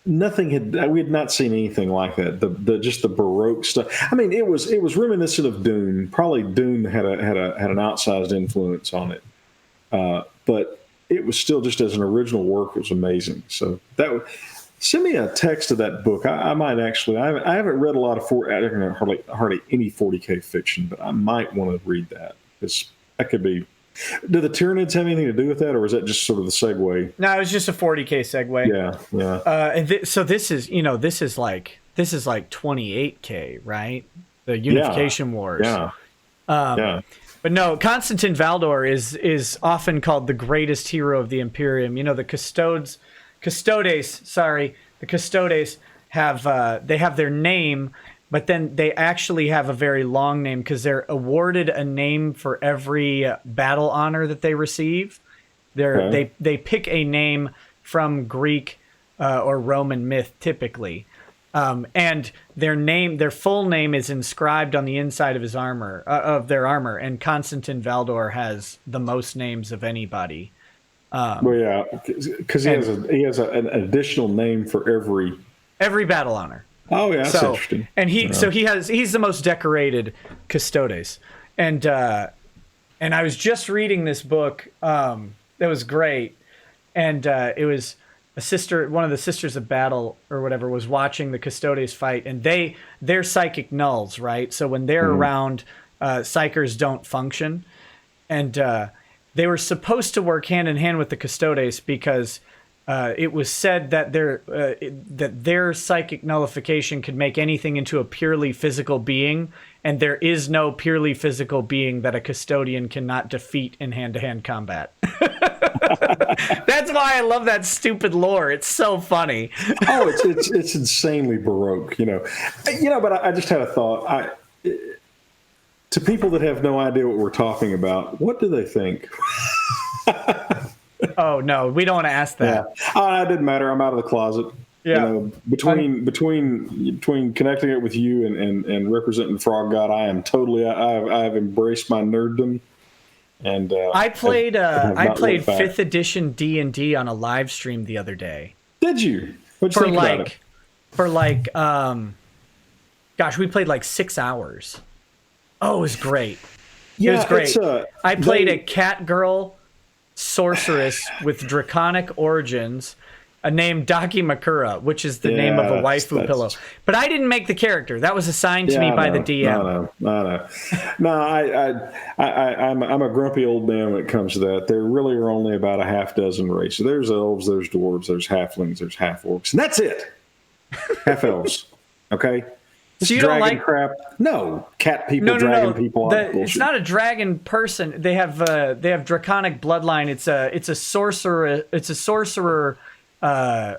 nothing we had not seen anything like that. The Baroque stuff. I mean, it was reminiscent of Dune. Probably Dune had an outsized influence on it. But it was still, just as an original work, it was amazing. So send me a text of that book. I might actually. I haven't read a lot of hardly any 40K fiction, but I might want to read that, because that could be. Do the Tyranids have anything to do with that, or is that just sort of the segue? No, it was just a 40K segue. Yeah. So this is like 28K, right? The Unification Wars. Yeah. But no, Constantin Valdor is often called the greatest hero of the Imperium. The Custodes have their name, but then they actually have a very long name because they're awarded a name for every battle honor that they receive. They pick a name from Greek or Roman myth typically. And their full name is inscribed on the inside of his armor, of their armor. And Constantin Valdor has the most names of anybody. Because he has an additional name for every battle honor. Oh yeah, that's interesting. And he's the most decorated Custodes. And I was just reading this book that was great, and it was. One of the Sisters of Battle or whatever was watching the Custodes fight, and they're psychic nulls, right? So when they're around, psychers don't function, and they were supposed to work hand in hand with the Custodes because it was said that their psychic nullification could make anything into a purely physical being, and there is no purely physical being that a custodian cannot defeat in hand-to-hand combat. That's why I love that stupid lore. It's so funny. Oh, it's insanely Baroque, But I just had a thought. To people that have no idea what we're talking about, what do they think? Oh no, we don't want to ask that. Yeah. It didn't matter. I'm out of the closet. Yeah. Between connecting it with you and representing Frog God, I am totally. I've embraced my nerddom. And I played 5th edition D&D on a live stream the other day. Did you? What'd you think about it? We played like 6 hours. Oh, it was great. Yeah, it was great. I played a cat girl sorceress with draconic origins, named Daki Makura, which is the name of a waifu pillow. But I didn't make the character. That was assigned to me by the DM. I'm a grumpy old man when it comes to that. There really are only about a half dozen races. There's elves, there's dwarves, there's halflings, there's half orcs, and that's it. Half elves. Okay. This So you dragon don't like crap? No, cat people, dragon people. It's not a dragon person. They have draconic bloodline. It's a sorcerer. It's a sorcerer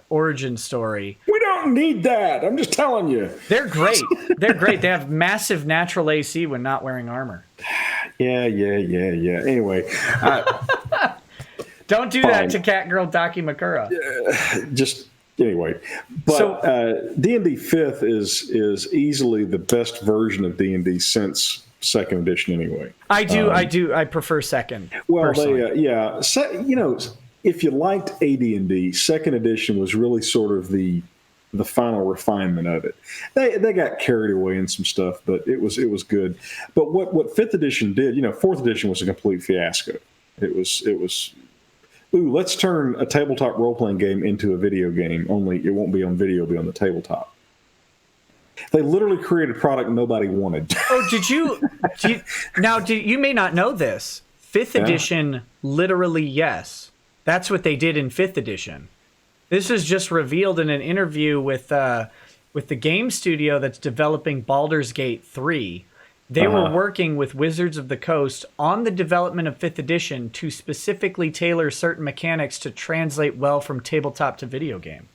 origin story. We don't need that. I'm just telling you. They're great. They're great. They have massive natural AC when not wearing armor. Yeah. Anyway, Don't do that to Catgirl Daki Makura. just anyway. But D&D 5th is easily the best version of D&D since second edition. Anyway, I do. I prefer second. Well, personally. if you liked AD&D, second edition was really sort of the final refinement of it. They got carried away in some stuff, but it was good. But what fifth edition did, fourth edition was a complete fiasco. It was let's turn a tabletop role-playing game into a video game, only it won't be on video, it'll be on the tabletop. They literally created a product nobody wanted. Oh, you may not know this. Fifth edition, literally, yes. That's what they did in fifth edition. This was just revealed in an interview with the game studio that's developing Baldur's Gate 3. They were working with Wizards of the Coast on the development of 5th edition to specifically tailor certain mechanics to translate well from tabletop to video game.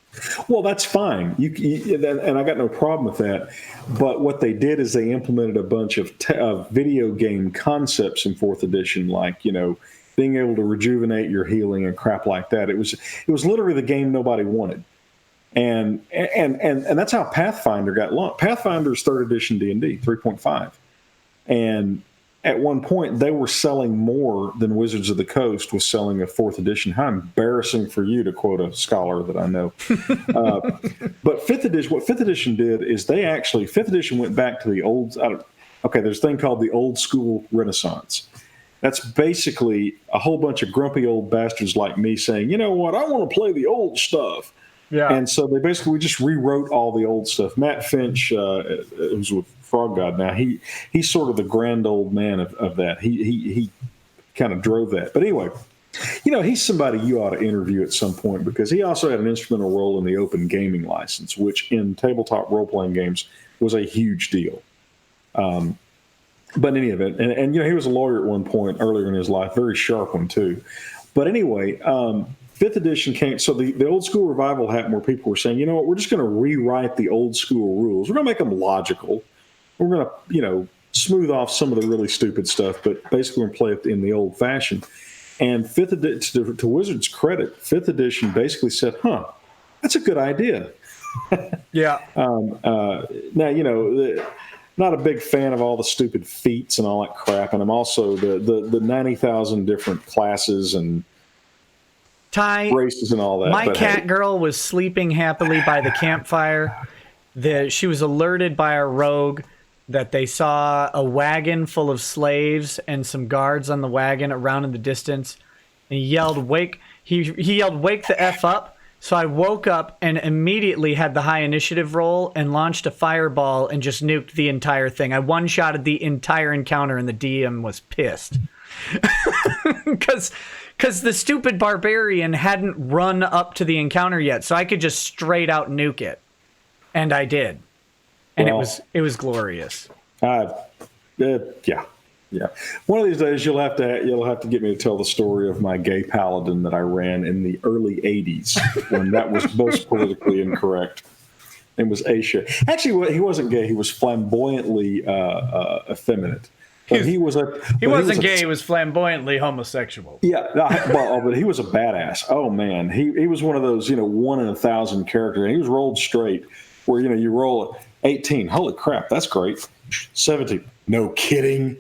Well, that's fine. And I got no problem with that. But what they did is they implemented a bunch of video game concepts in 4th edition, like, being able to rejuvenate your healing and crap like that. It was literally the game nobody wanted. And that's how Pathfinder got launched. Pathfinder's 3rd edition D&D, 3.5. And at one point, they were selling more than Wizards of the Coast was selling a 4th edition. How embarrassing for you, to quote a scholar that I know. But 5th edition, what 5th edition did is 5th edition went back to the old, there's a thing called the old school Renaissance. That's basically a whole bunch of grumpy old bastards like me saying, you know what, I want to play the old stuff. Yeah. And so we just rewrote all the old stuff. Matt Finch, who's with Frog God now, he's sort of the grand old man of that. He kind of drove that. But anyway, he's somebody you ought to interview at some point, because he also had an instrumental role in the open gaming license, which in tabletop role-playing games was a huge deal. But in any event, and he was a lawyer at one point earlier in his life, very sharp one too. But anyway, 5th edition came, so the old school revival happened where people were saying, you know what, we're just going to rewrite the old school rules. We're going to make them logical. We're going to, smooth off some of the really stupid stuff, but basically we're going to play it in the old fashion. And to Wizards' credit, 5th edition basically said, that's a good idea. Yeah. Now, not a big fan of all the stupid feats and all that crap. And I'm also the 90,000 different classes and races and all that. My cat girl was sleeping happily by the campfire. She was alerted by a rogue that they saw a wagon full of slaves and some guards on the wagon around in the distance. And he yelled, "Wake!" He yelled, "Wake the F up!" So I woke up and immediately had the high initiative roll and launched a fireball and just nuked the entire thing. I one-shotted the entire encounter, and the DM was pissed. Because the stupid barbarian hadn't run up to the encounter yet, so I could just straight out nuke it. And I did. And it was glorious. Yeah. One of these days you'll have to get me to tell the story of my gay paladin that I ran in the early 80s when that was most politically incorrect. It was Asia. Actually, he wasn't gay. He was flamboyantly effeminate. But he wasn't gay. He was flamboyantly homosexual. Yeah, but he was a badass. Oh man, he was one of those 1 in 1,000 characters. And he was rolled straight, where you roll 18. Holy crap, that's great. 17. No kidding.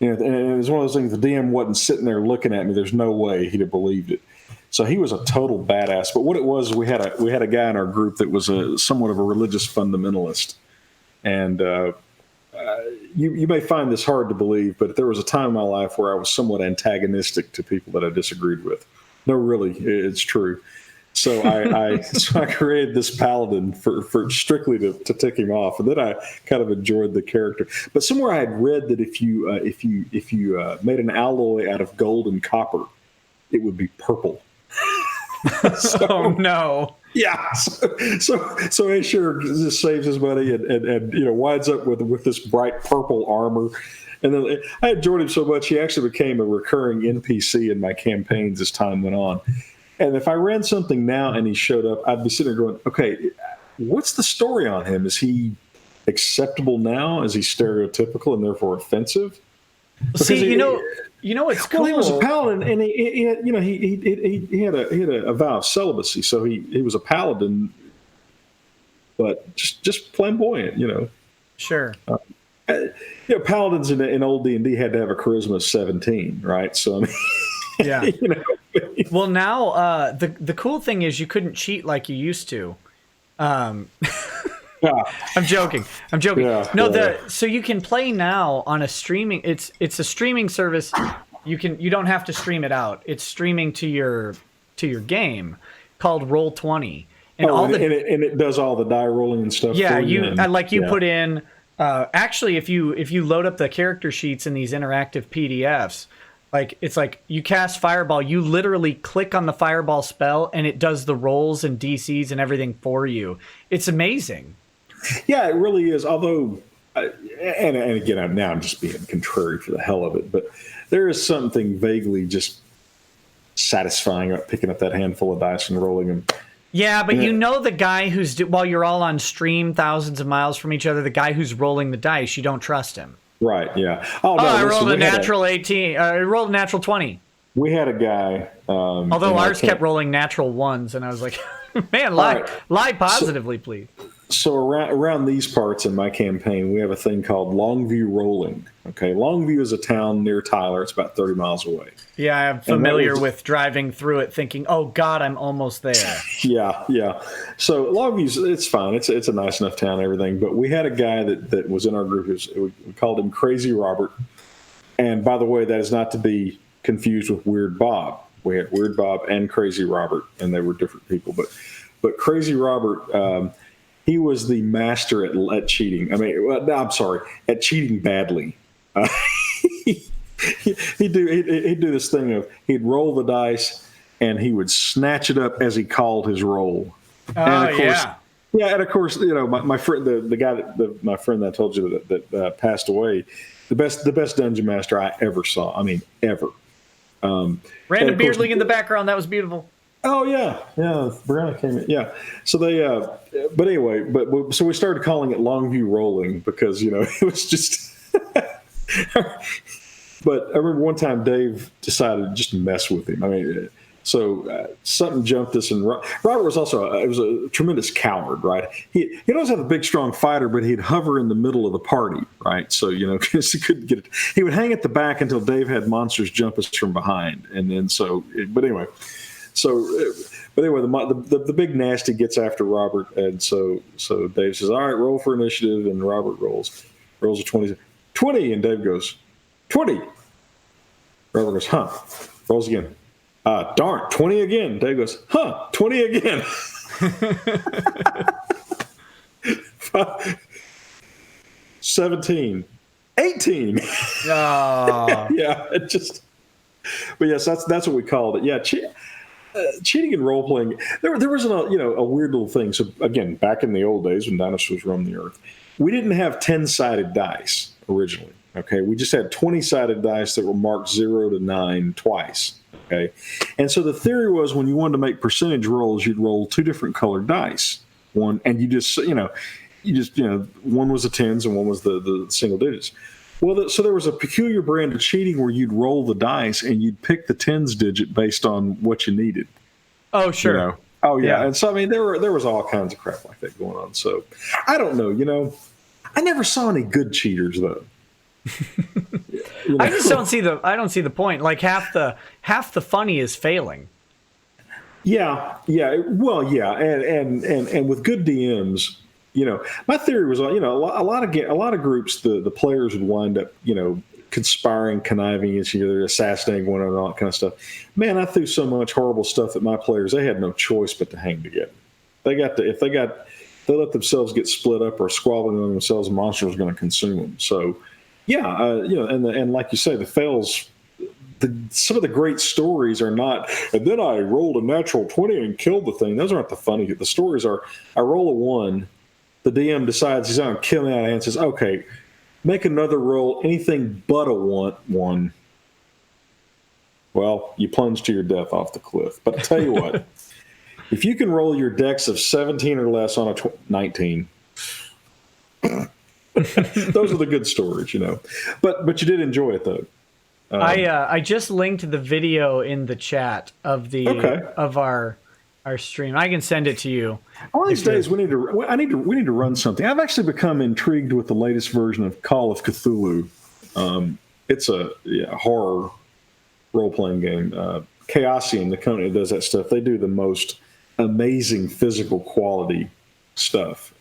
And it was one of those things. The DM wasn't sitting there looking at me. There's no way he'd have believed it. So he was a total badass. But what it was, we had a guy in our group that was somewhat of a religious fundamentalist, and you may find this hard to believe, but there was a time in my life where I was somewhat antagonistic to people that I disagreed with. No, really, it's true. So I created this paladin for strictly to tick him off, and then I kind of enjoyed the character. But somewhere I had read that if you made an alloy out of gold and copper, it would be purple. Oh no! Yeah. So Asher just saves his money and winds up with this bright purple armor. And then I enjoyed him so much, he actually became a recurring NPC in my campaigns as time went on. And if I ran something now and he showed up, I'd be sitting there going, okay, what's the story on him? Is he acceptable now? Is he stereotypical and therefore offensive? Because See, you know what's cool? Well, he was a paladin, and he had a vow of celibacy, so he was a paladin, but just flamboyant, Sure. Paladins in old D&D had to have a charisma of 17, right? So I mean, yeah. Well, now the cool thing is you couldn't cheat like you used to. I'm joking. So you can play now on a streaming. It's a streaming service. You don't have to stream it out. It's streaming to your game called Roll20, and it does all the die rolling and stuff. Yeah, you put in. Actually, if you load up the character sheets in these interactive PDFs, it's like you cast Fireball, you literally click on the Fireball spell, and it does the rolls and DCs and everything for you. It's amazing. Yeah, it really is. Although, and again, I'm just being contrary for the hell of it, but there is something vaguely just satisfying about picking up that handful of dice and rolling them. Yeah, but the guy while you're all on stream thousands of miles from each other, the guy who's rolling the dice, you don't trust him. Right, yeah. Oh, no, I rolled a natural 18. I rolled a natural 20. We had a guy. Although ours kept rolling natural ones, and I was like, man, lie positively, please. So around these parts in my campaign, we have a thing called Longview Rolling. Okay, Longview is a town near Tyler. It's about 30 miles away. Yeah, I'm familiar with driving through it, thinking, "Oh God, I'm almost there." Yeah. So Longview's it's fine. It's a nice enough town and everything. But we had a guy that was in our group. We called him Crazy Robert. And by the way, that is not to be confused with Weird Bob. We had Weird Bob and Crazy Robert, and they were different people. But Crazy Robert. He was the master at cheating. I mean, I'm sorry, at cheating badly. He'd do this thing of he'd roll the dice and he would snatch it up as he called his roll. And of course, and of course, my friend, the guy my friend that I told you that passed away, the best dungeon master I ever saw. I mean, ever. Random beardling in the background. That was beautiful. Oh yeah. Brianna came in. Yeah. So they, but anyway, so we started calling it Longview Rolling because it was just. But I remember one time Dave decided to just mess with him. I mean, so something jumped us, and Robert was also was a tremendous coward, right? He always have a big, strong fighter, but he'd hover in the middle of the party, right? So because he couldn't get it, he would hang at the back until Dave had monsters jump us from behind, and then but anyway. But anyway, the big nasty gets after Robert, and so Dave says, "All right, roll for initiative," and Robert rolls a 20, and Dave goes 20. Robert goes, "Huh?" Rolls again. Darn, 20 again. Dave goes, "Huh? 20 again." 17, 18. Yeah, it just. But yes, that's what we called it. Yeah. Cheating and role playing. There wasn't a weird little thing. So again, back in the old days when dinosaurs roamed the earth, we didn't have 10-sided dice originally. Okay, we just had 20-sided dice that were marked 0 to 9 twice. Okay, and so the theory was when you wanted to make percentage rolls, you'd roll two different colored dice. One, and you just one was the tens and one was the single digits. Well, so there was a peculiar brand of cheating where you'd roll the dice and you'd pick the tens digit based on what you needed. Oh, sure. Oh, yeah. And so, I mean, there was all kinds of crap like that going on. So, I don't know. I never saw any good cheaters, though. I just don't see the point. Like half the funny is failing. Yeah. Well, yeah. And with good DMs, my theory was, a lot of groups, the players would wind up, conspiring, conniving against each other, assassinating one another, all that kind of stuff. Man, I threw so much horrible stuff at my players; they had no choice but to hang together. If they let themselves get split up or squabbling among themselves, a monster was going to consume them. So, yeah, and like you say, the fails some of the great stories are not, and then I rolled a natural 20 and killed the thing. Those aren't the funny. The stories are, I roll a 1, the DM decides he's going to kill me out of hand and says, okay, make another roll, anything but a 1. Well, you plunge to your death off the cliff. But I tell you what, if you can roll your dex of 17 or less on a 19, those are the good stories, But you did enjoy it, though. I just linked the video in the chat of of our stream. I can send it to you. One of these days, we need to run something. I've actually become intrigued with the latest version of Call of Cthulhu. It's a horror role-playing game. Chaosium, the company that does that stuff, they do the most amazing physical quality stuff.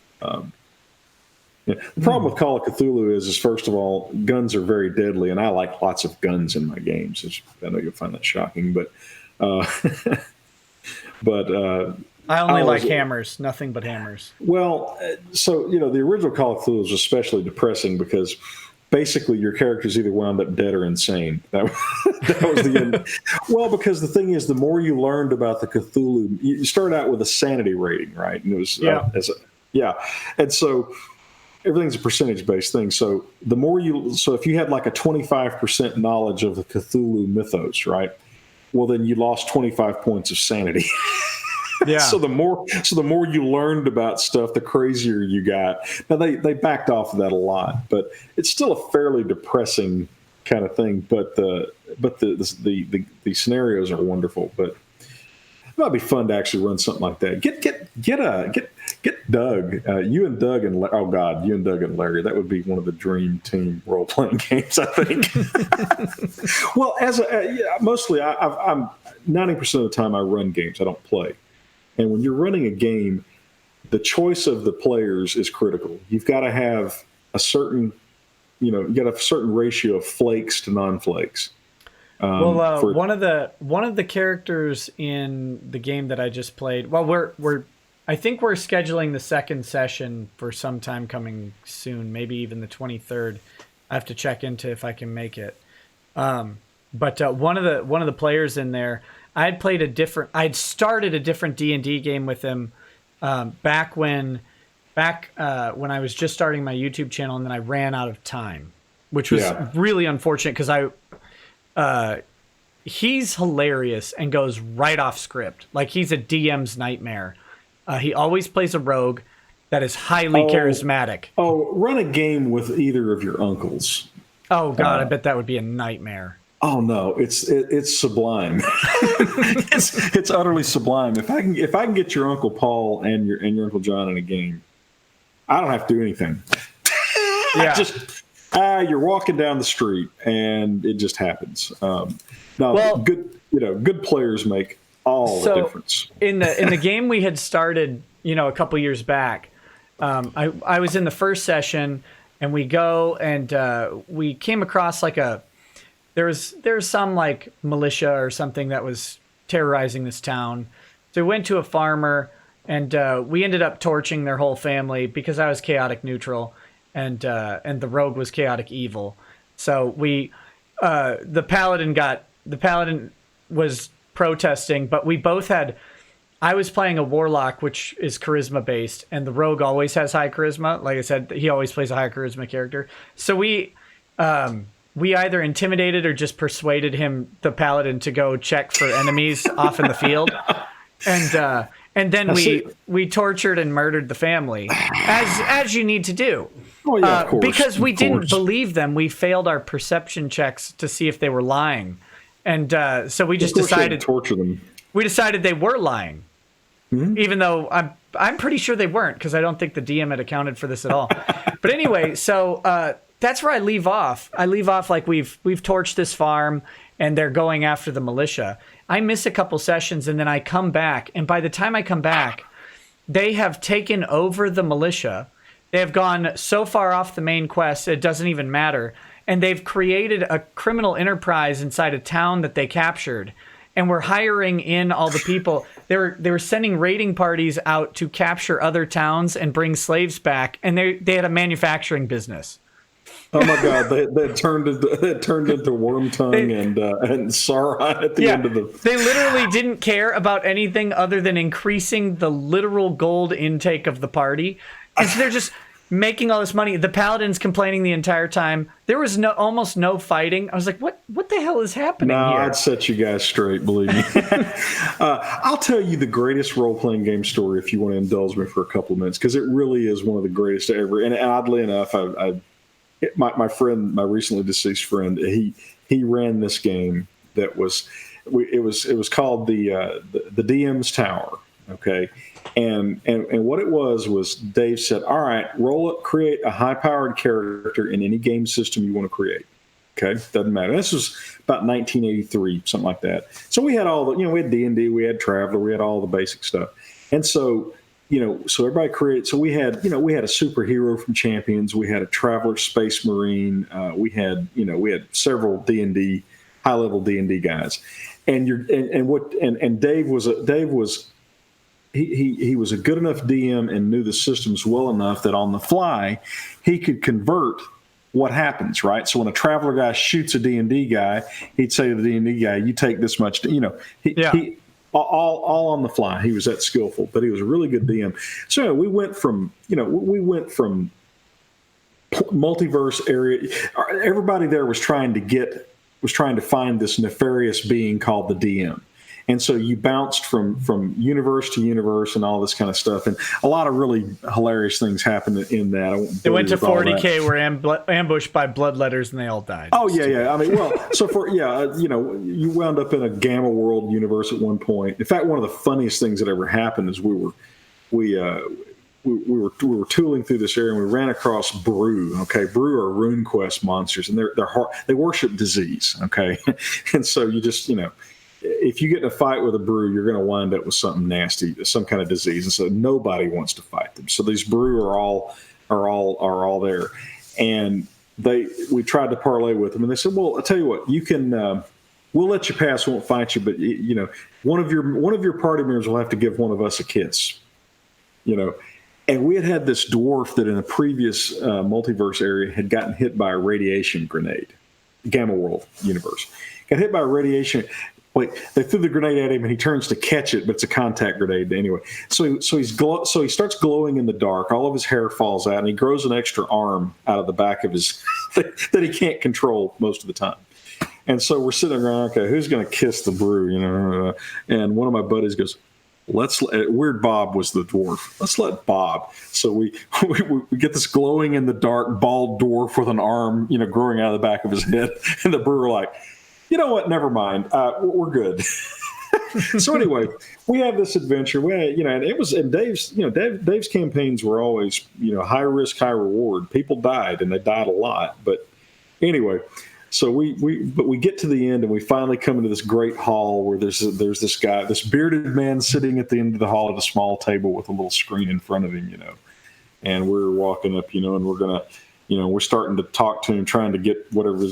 The problem with Call of Cthulhu is first of all, guns are very deadly, and I like lots of guns in my games. I know you'll find that shocking, but I only like hammers, nothing but hammers. Well, so the original Call of Cthulhu was especially depressing because basically your characters either wound up dead or insane. That was the end. Well, because the thing is, the more you learned about the Cthulhu, you start out with a sanity rating, right? And it was and so everything's a percentage-based thing. So the more so if you had like a 25% knowledge of the Cthulhu mythos, right? Well, then you lost 25 points of sanity. Yeah. So the more you learned about stuff, the crazier you got. Now they backed off of that a lot, but it's still a fairly depressing kind of thing. But the scenarios are wonderful. But it might be fun to actually run something like that. Get Doug. You and Doug and Larry. That would be one of the dream team role playing games, I think. Well, mostly I'm 90% of the time I run games. I don't play. And when you're running a game, the choice of the players is critical. You've got to have a certain ratio of flakes to non-flakes. One of the characters in the game that I just played. Well, I think we're scheduling the second session for some time coming soon, maybe even the 23rd. I have to check into if I can make it. But one of the players in there, I'd started a different D&D game with him back when I was just starting my YouTube channel, and then I ran out of time, which was really unfortunate because he's hilarious and goes right off script. Like, he's a DM's nightmare. He always plays a rogue that is highly charismatic. Run a game with either of your uncles. Oh God, I bet that would be a nightmare. Oh no, it's sublime. it's utterly sublime. If I can get your Uncle Paul and your Uncle John in a game, I don't have to do anything. Yeah. You're walking down the street and it just happens. Good players make all the difference. In the game we had started, a couple years back, I was in the first session, and we go and we came across there's some like militia or something that was terrorizing this town. So we went to a farmer, and we ended up torching their whole family because I was chaotic neutral, and the rogue was chaotic evil. So the paladin was protesting, but we both had. I was playing a warlock, which is charisma based, and the rogue always has high charisma. Like I said, he always plays a high charisma character. So we either intimidated or just persuaded the paladin, to go check for enemies off in the field, and then we tortured and murdered the family, as you need to do. Oh yeah, of course. Because we didn't believe them. We failed our perception checks to see if they were lying, and so we just decided to torture them. We decided they were lying. Mm-hmm. Even though I'm pretty sure they weren't, because I don't think the DM had accounted for this at all. But anyway, so that's where I leave off. I leave off like we've torched this farm, and they're going after the militia. I miss a couple sessions, and then I come back, and by the time I come back, they have taken over the militia. They have gone so far off the main quest, it doesn't even matter. And they've created a criminal enterprise inside a town that they captured. And we're hiring in all the people. They were sending raiding parties out to capture other towns and bring slaves back. And they had a manufacturing business. Oh my God! They turned into Worm Tongue and Sauron at the end of the. They literally didn't care about anything other than increasing the literal gold intake of the party, and so they're just making all this money. The paladins complaining the entire time. There was almost no fighting. I was like, what the hell is happening No, here? I'd set you guys straight. Believe me. I'll tell you the greatest role-playing game story if you want to indulge me for a couple of minutes, because it really is one of the greatest ever. And oddly enough, my friend, my recently deceased friend, he ran this game that was it was called the DM's Tower. Okay. And what it was Dave said, all right, create a high-powered character in any game system you want to create. Okay, doesn't matter. This was about 1983, something like that. So we had all the, we had D&D, we had Traveler, we had all the basic stuff. And so, so everybody created. So we had a superhero from Champions, we had a Traveler Space Marine, we had several D&D, high-level D&D guys. And Dave was. He was a good enough DM and knew the systems well enough that on the fly he could convert what happens, right? So when a Traveler guy shoots a D&D guy, he'd say to the D&D guy, "You take this much." He all on the fly. He was that skillful, but he was a really good DM. So we went from multiverse area. Everybody there was trying to find this nefarious being called the DM. And so you bounced from universe to universe and all this kind of stuff. And a lot of really hilarious things happened in that. They went to 40K, were ambushed by bloodletters, and they all died. Oh, yeah. I mean, well, so you wound up in a Gamma World universe at one point. In fact, one of the funniest things that ever happened is we were tooling through this area and we ran across Brew. Okay, Brew are RuneQuest monsters, and they worship disease. Okay, and so you just if you get in a fight with a Brew, you're going to wind up with something nasty, some kind of disease, and so nobody wants to fight them. So these Brew are all there, and we tried to parlay with them, and they said, "Well, I'll tell you what, you can, we'll let you pass, won't fight you, but one of your party members will have to give one of us a kiss." And we had this dwarf that in a previous multiverse area had gotten hit by a radiation grenade, Gamma World universe, got hit by a radiation. Wait, they threw the grenade at him, and he turns to catch it, but it's a contact grenade anyway. So he starts glowing in the dark. All of his hair falls out, and he grows an extra arm out of the back of his that he can't control most of the time. And so we're sitting around, okay, who's going to kiss the Brew? And one of my buddies goes, Weird Bob was the dwarf. Let's let Bob. So we get this glowing in the dark bald dwarf with an arm, growing out of the back of his head, and the Brew are like, "You know what? Never mind. We're good." So anyway, we have this adventure. And Dave's campaigns were always, high risk, high reward. People died, and they died a lot. But anyway, so we get to the end, and we finally come into this great hall where there's this guy, this bearded man, sitting at the end of the hall at a small table with a little screen in front of him, And we're walking up, and we're gonna. We're starting to talk to him, trying to get whatever,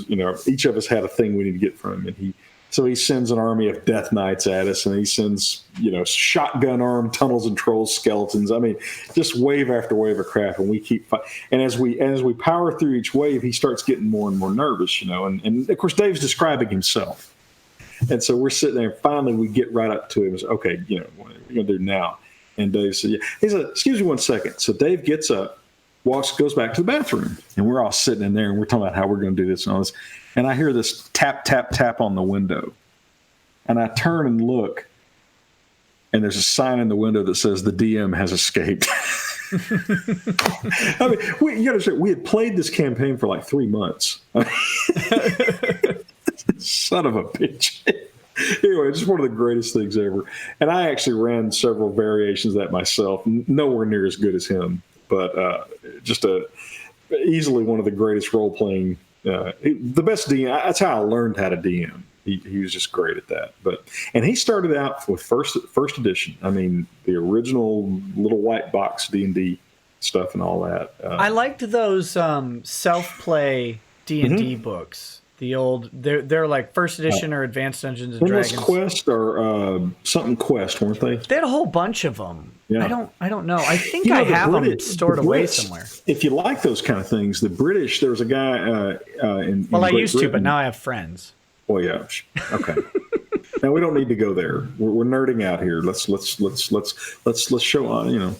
each of us had a thing we need to get from him. And he sends an army of Death Knights at us, and he sends, shotgun armed tunnels and trolls skeletons. I mean, just wave after wave of crap. And we keep fighting. And as we power through each wave, he starts getting more and more nervous, and of course, Dave's describing himself. And so we're sitting there, and finally we get right up to him and say, "Okay, what are we going to do now?" And Dave said, "Yeah." He said, "Excuse me one second." So Dave gets up, goes back to the bathroom, and we're all sitting in there, and we're talking about how we're going to do this and all this. And I hear this tap, tap, tap on the window. And I turn and look, and there's a sign in the window that says the DM has escaped. I mean, you got to understand, we had played this campaign for like 3 months. Son of a bitch. Anyway, just one of the greatest things ever. And I actually ran several variations of that myself, nowhere near as good as him. But just easily one of the greatest role-playing, the best DM. That's how I learned how to DM. He was just great at that. And he started out with first edition. I mean, the original little white box D&D stuff and all that. I liked those self-play D&D books. The old, they're like first edition or advanced Dungeons and Endless Dragons. Quest or something Quest, weren't they? They had a whole bunch of them. Yeah. I don't know. I think I have them stored away somewhere. If you like those kind of things, the British, there was a guy in Well, I Great used to, Britain. but now I have friends. Oh yeah, okay. Now we don't need to go there. We're nerding out here. Let's show on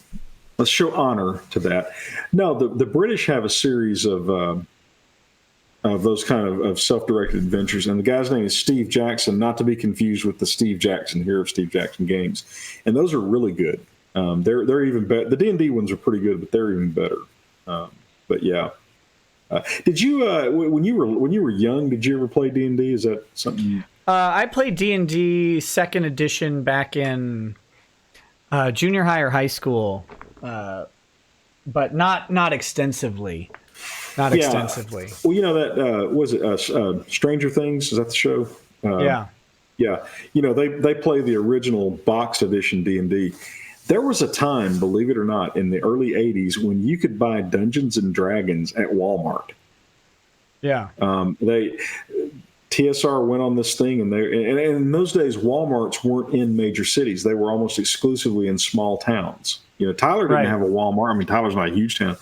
let's show honor to that. No, the British have a series of those kind of self-directed adventures, and the guy's name is Steve Jackson, not to be confused with the Steve Jackson here of Steve Jackson Games, and those are really good. They're even better. The D&D ones are pretty good, but they're even better. But yeah, did you when you were young? Did you ever play D&D? Is that something? I played D&D second edition back in junior high or high school, but not extensively. Not extensively. Well, that was it Stranger Things? Is that the show? Yeah. Yeah. They play the original box edition D&D. There was a time, believe it or not, in the early 80s when you could buy Dungeons and Dragons at Walmart. Yeah. TSR went on this thing, and in those days, Walmarts weren't in major cities. They were almost exclusively in small towns. Tyler didn't have a Walmart. I mean, Tyler's not a huge town.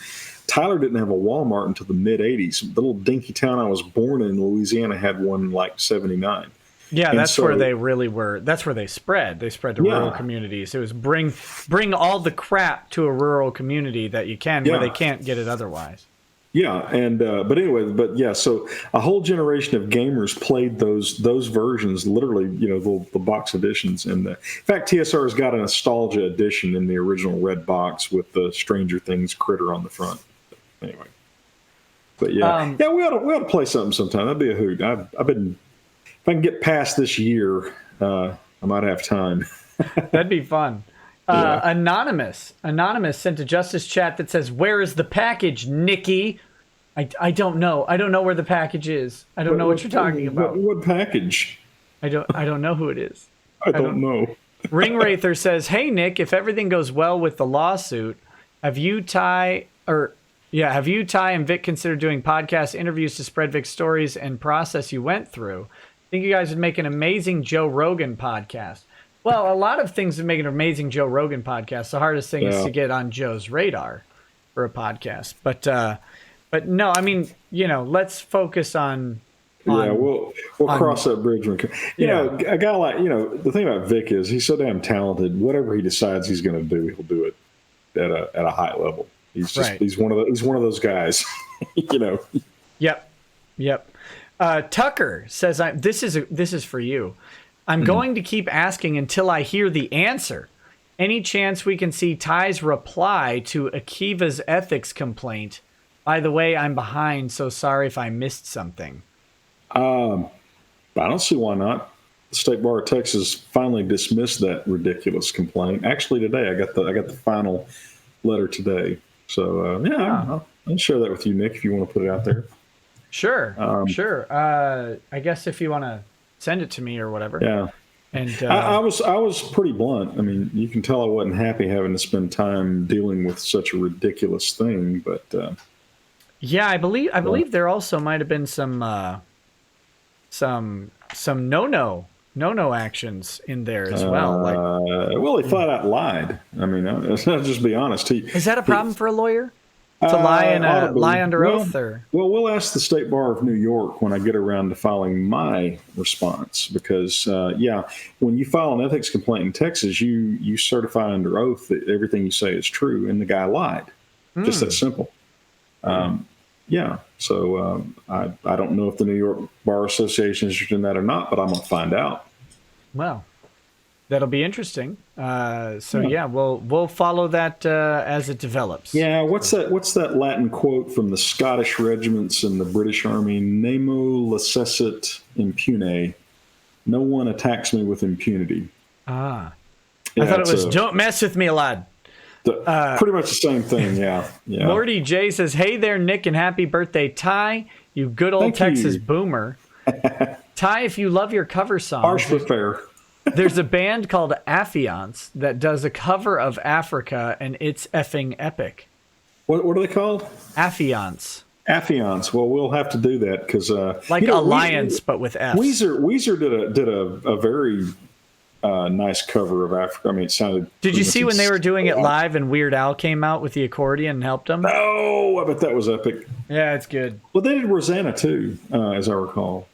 Tyler didn't have a Walmart until the mid-'80s. The little dinky town I was born in, Louisiana, had one in like 79. Yeah, that's where they really were. That's where they spread. They spread to rural communities. It was bring all the crap to a rural community that you can where they can't get it otherwise. Yeah, and but so a whole generation of gamers played those versions, literally, the box editions. And in fact, TSR's got a nostalgia edition in the original red box with the Stranger Things critter on the front. Anyway, but we ought to play something sometime. That'd be a hoot. I've been, if I can get past this year, I might have time. That'd be fun. Anonymous sent a Justice chat that says, "Where is the package, Nikki?" I don't know. I don't know where the package is. I don't know what you're talking about. What package? I don't know who it is. I don't know. Ringwraither says, "Hey Nick, if everything goes well with the lawsuit, have you, Ty, and Vic considered doing podcast interviews to spread Vic's stories and process you went through? I think you guys would make an amazing Joe Rogan podcast." Well, a lot of things would make an amazing Joe Rogan podcast. The hardest thing is to get on Joe's radar for a podcast. But no, I mean, let's focus on. We'll cross that bridge. A guy like, the thing about Vic is he's so damn talented. Whatever he decides he's going to do, he'll do it at a high level. He's just he's one of those guys. Yep. Tucker says, "This is for you. I'm going to keep asking until I hear the answer. Any chance we can see Ty's reply to Akiva's ethics complaint? By the way, I'm behind, so sorry if I missed something." I don't see why not. The State Bar of Texas finally dismissed that ridiculous complaint. Actually, today I got the final letter today. So I'll share that with you, Nick, if you want to put it out there. Sure. I guess if you want to send it to me or whatever. Yeah. And I was pretty blunt. I mean, you can tell I wasn't happy having to spend time dealing with such a ridiculous thing, but I believe there also might have been some no actions in there as well. Well, he flat out lied. I mean, let's just be honest. Is that a problem for a lawyer? To lie under oath? Or? Well, we'll ask the State Bar of New York when I get around to filing my response, because, when you file an ethics complaint in Texas, you certify under oath that everything you say is true, and the guy lied. Just that simple. So I don't know if the New York Bar Association is interested in that or not, but I'm going to find out. Well, that'll be interesting. We'll follow that as it develops. Yeah, what's that Latin quote from the Scottish regiments in the British Army? Nemo lacessit impune. No one attacks me with impunity. I thought it was don't mess with me, lad. Pretty much the same thing, yeah. Lordy J says, "Hey there, Nick, and happy birthday, Ty, you good old Texas boomer." Ty, if you love your cover songs, harsh but fair. There's a band called Affiance that does a cover of Africa, and it's effing epic. What are they called? Affiance. Affiance. Well, we'll have to do that because Alliance, but with F. Weezer did a very nice cover of Africa. I mean, it sounded. Did you see when they were doing it live and Weird Al came out with the accordion and helped them? Oh, I bet that was epic. Yeah, it's good. Well, they did Rosanna too, as I recall.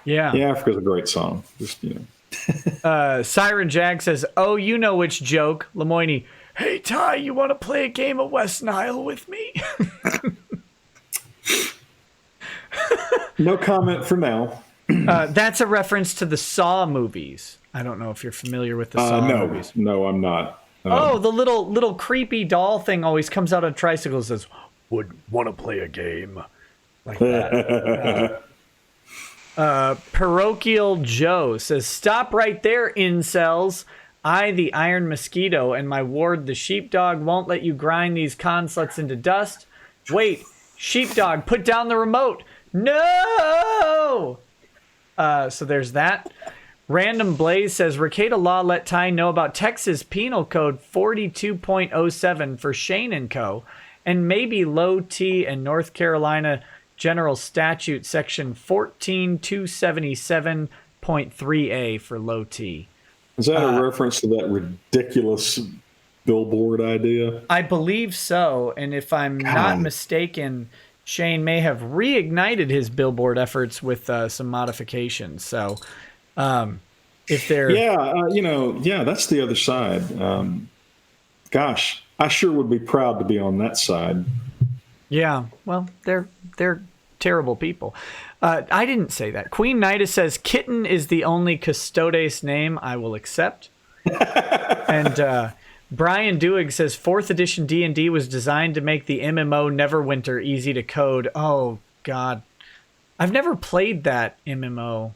Yeah, Africa's a great song. Just Siren Jag says, "Oh, you know which joke, Lemoyne. Hey Ty, you want to play a game of West Nile with me?" No comment for now. That's a reference to the Saw movies. I don't know if you're familiar with the Saw movies. No, I'm not. The little creepy doll thing always comes out on tricycles and says, "Would want to play a game?" Like that. Parochial Joe says, "Stop right there, incels. I, the Iron Mosquito, and my ward, the Sheepdog, won't let you grind these consluts into dust. Wait, Sheepdog, put down the remote. No!" So there's that. Random Blaze says, "Rekieta Law let Ty know about Texas Penal Code 42.07 for Shane and Co. and maybe Low T and North Carolina General Statute Section 14277.3A for Low T." Is that a reference to that ridiculous billboard idea? I believe so. And if I'm not mistaken, Shane may have reignited his billboard efforts with some modifications. So if they're... that's the other side. Gosh, I sure would be proud to be on that side. Yeah, well, they're terrible people. I didn't say that. Queen Nida says, "Kitten is the only Custodes name I will accept." And Brian Dewig says, "4th edition D&D was designed to make the MMO Neverwinter easy to code." Oh, God. I've never played that MMO.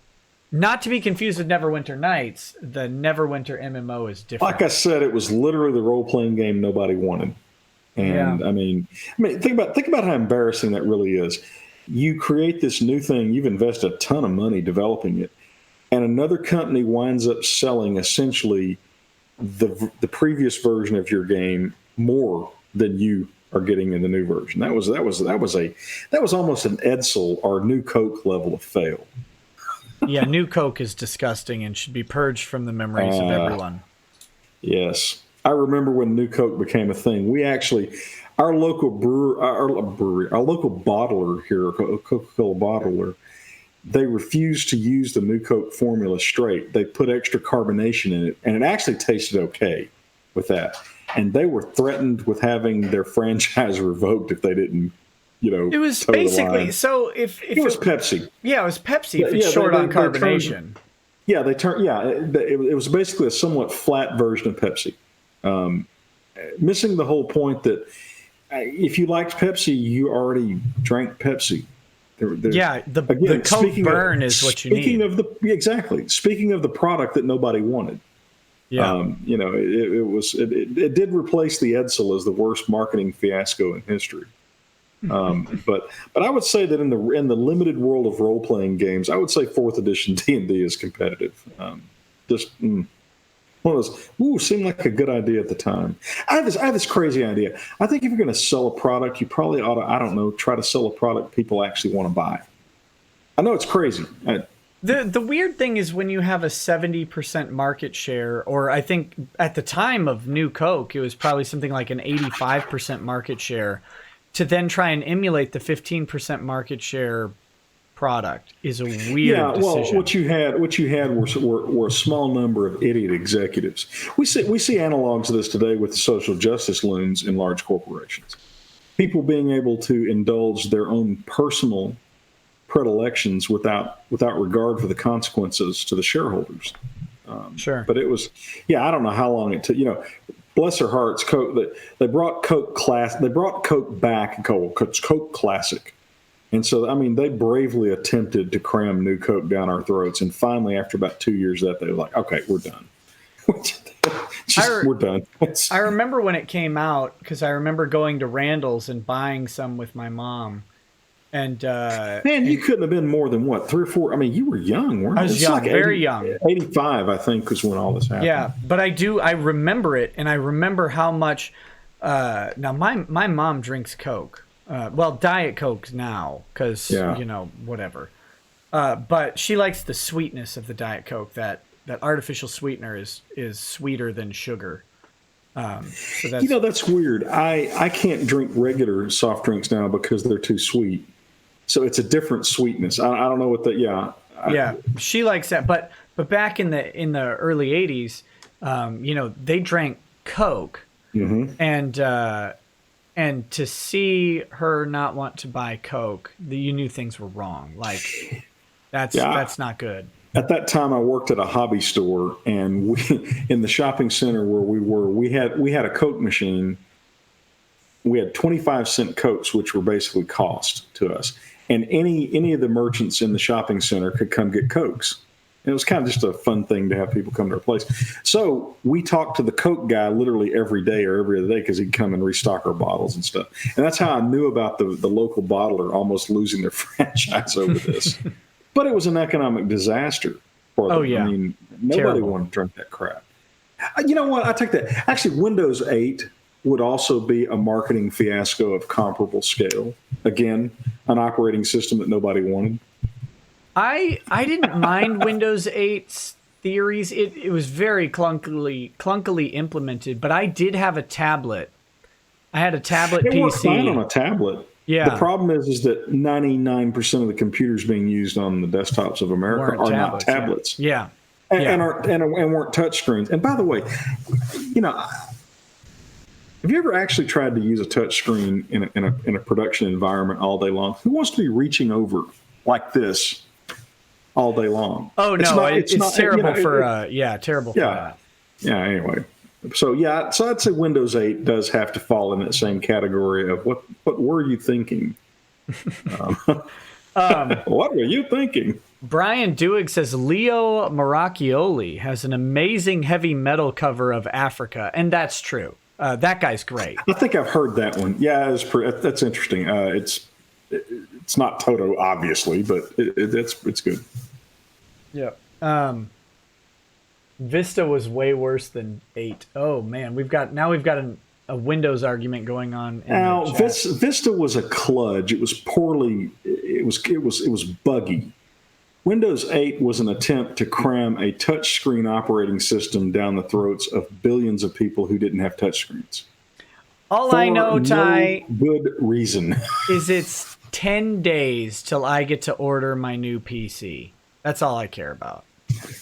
Not to be confused with Neverwinter Nights. The Neverwinter MMO is different. Like I said, it was literally the role-playing game nobody wanted. And I mean, think about how embarrassing that really is. You create this new thing, you've invested a ton of money developing it, and another company winds up selling essentially the previous version of your game more than you are getting in the new version. That was almost an Edsel or New Coke level of fail. Yeah, New Coke is disgusting and should be purged from the memories of everyone. Yes. I remember when New Coke became a thing. We actually, our local local bottler here, Coca-Cola bottler, they refused to use the New Coke formula straight. They put extra carbonation in it, and it actually tasted okay with that. And they were threatened with having their franchise revoked if they didn't, It was basically, so if it was Pepsi. Yeah, it was Pepsi if it's short on carbonation. It was basically a somewhat flat version of Pepsi. Missing the whole point that if you liked Pepsi, you already drank Pepsi. The Coke burn is what you need. Speaking of the product that nobody wanted. Yeah. It did replace the Edsel as the worst marketing fiasco in history. But I would say that in the limited world of role playing games, I would say 4th edition D&D is competitive. One of those, seemed like a good idea at the time. I have this crazy idea. I think if you're going to sell a product, you probably ought to, try to sell a product people actually want to buy. I know it's crazy. The weird thing is when you have a 70% market share, or I think at the time of New Coke, it was probably something like an 85% market share, to then try and emulate the 15% market share product is a weird decision. What you had were a small number of idiot executives. We see analogs of this today with the social justice loons in large corporations. People being able to indulge their own personal predilections without regard for the consequences to the shareholders. Sure. But it was, I don't know how long it took. Bless their hearts, Coke. They brought Coke They brought Coke back and called Coke Classic. And so, they bravely attempted to cram New Coke down our throats. And finally, after about 2 years of that, they were like, okay, we're done. We're done. I remember when it came out, because I remember going to Randall's and buying some with my mom. And man, you couldn't have been more than 3 or 4. You were young, weren't you? I was young, very young. 85, I think, was when all this happened. Yeah, but I remember it, and I remember how much Now my mom drinks Coke. Well, Diet Coke now, because whatever. But she likes the sweetness of the Diet Coke. That artificial sweetener is sweeter than sugar. So that's, that's weird. I can't drink regular soft drinks now because they're too sweet. So it's a different sweetness. I don't know what that. Yeah. She likes that. But back in the early '80s, they drank Coke, and to see her not want to buy Coke, you knew things were wrong. Like that's not good. At that time, I worked at a hobby store, and in the shopping center where we had a Coke machine. We had 25-cent Cokes, which were basically cost to us, and any of the merchants in the shopping center could come get Cokes. And it was kind of just a fun thing to have people come to our place. So we talked to the Coke guy literally every day or every other day because he'd come and restock our bottles and stuff. And that's how I knew about the local bottler almost losing their franchise over this. But it was an economic disaster for them. Yeah. I mean, nobody wanted to drink that crap. You know what? I take that. Actually, Windows 8 would also be a marketing fiasco of comparable scale. Again, an operating system that nobody wanted. I didn't mind Windows 8's theories. It was very clunkily implemented, but I did have a tablet. I had a tablet PC. It worked fine on a tablet. Yeah. The problem is that 99% of the computers being used on the desktops of America are not tablets. Yeah. And weren't touchscreens. And by the way, have you ever actually tried to use a touchscreen in a production environment all day long? Who wants to be reaching over like this all day long? Oh no, it's terrible for terrible for that. Yeah. Anyway. So I'd say Windows 8 does have to fall in that same category of what were you thinking? What were you thinking? Brian Dewig says Leo Maracchioli has an amazing heavy metal cover of Africa, and that's true. That guy's great. I think I've heard that one. Yeah, that's interesting. It's not Toto, obviously, but it's good. Yeah. Vista was way worse than 8. Oh man, we've got a Windows argument going on. Now Vista was a kludge. It was poorly. It was buggy. Windows 8 was an attempt to cram a touchscreen operating system down the throats of billions of people who didn't have touchscreens. All I know, Ty, good reason is it's 10 days till I get to order my new PC. That's all I care about.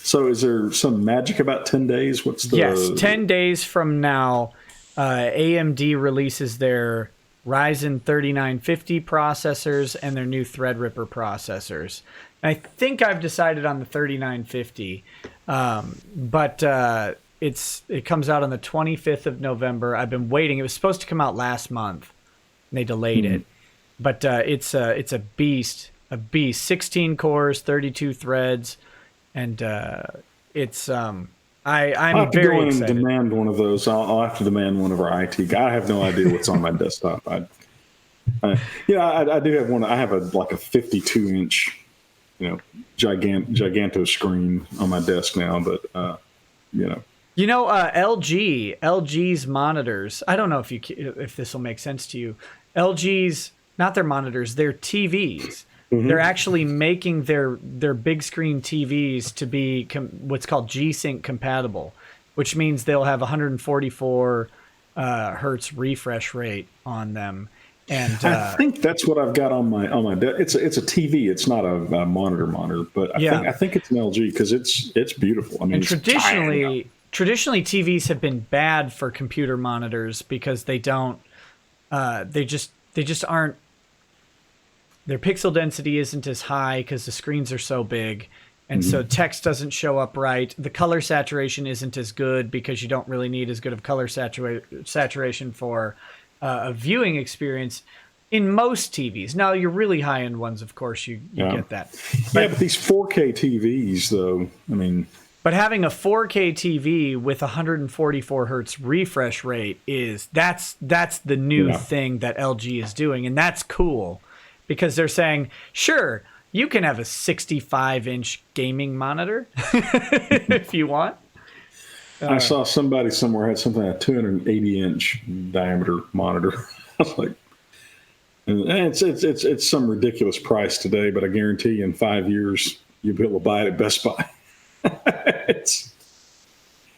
So is there some magic about 10 days? Yes, 10 days from now, AMD releases their Ryzen 3950 processors and their new Threadripper processors. And I think I've decided on the 3950, but it comes out on the 25th of November. I've been waiting. It was supposed to come out last month, and they delayed it. But it's a beast. 16 cores, 32 threads. And it's I'm very excited. And demand one of those. I'll have to demand one of our IT guys. I have no idea what's on my desktop. I do have one. I have a 52-inch, giganto screen on my desk now. But LG's monitors. I don't know if this will make sense to you. LG's, not their monitors, their TVs. Mm-hmm. They're actually making their big screen TVs to be what's called G-Sync compatible, which means they'll have 144 hertz refresh rate on them. And I think that's what I've got on my desk. It's a TV. It's not a monitor, but I think it's an LG because it's beautiful. I mean, and traditionally TVs have been bad for computer monitors because they don't they just aren't. Their pixel density isn't as high because the screens are so big, and so text doesn't show up right. The color saturation isn't as good because you don't really need as good of color saturation for a viewing experience in most TVs. Now, your really high-end ones, of course, you get that. But these 4K TVs, though, I mean... But having a 4K TV with 144 hertz refresh rate that's the new thing that LG is doing, and that's cool. Because they're saying, sure, you can have a 65-inch gaming monitor if you want. I saw somebody somewhere had something like a 280-inch diameter monitor. I was like, and it's some ridiculous price today, but I guarantee you in 5 years you'll be able to buy it at Best Buy.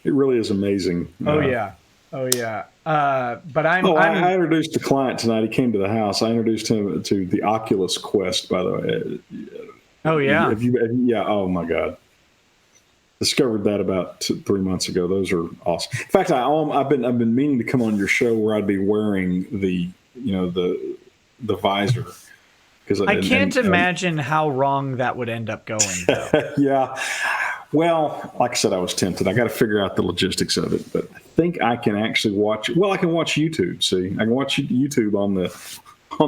It really is amazing. Oh yeah. But I introduced a client tonight. He came to the house. I introduced him to the Oculus Quest, by the way. Oh yeah. Yeah. Oh my God. Discovered that about 3 months ago. Those are awesome. In fact, I've been meaning to come on your show where I'd be wearing the visor, because I can't imagine how wrong that would end up going. Yeah. Well, like I said, I was tempted. I got to figure out the logistics of it, but I think I can actually watch. Well, I can watch YouTube. See, I can watch YouTube on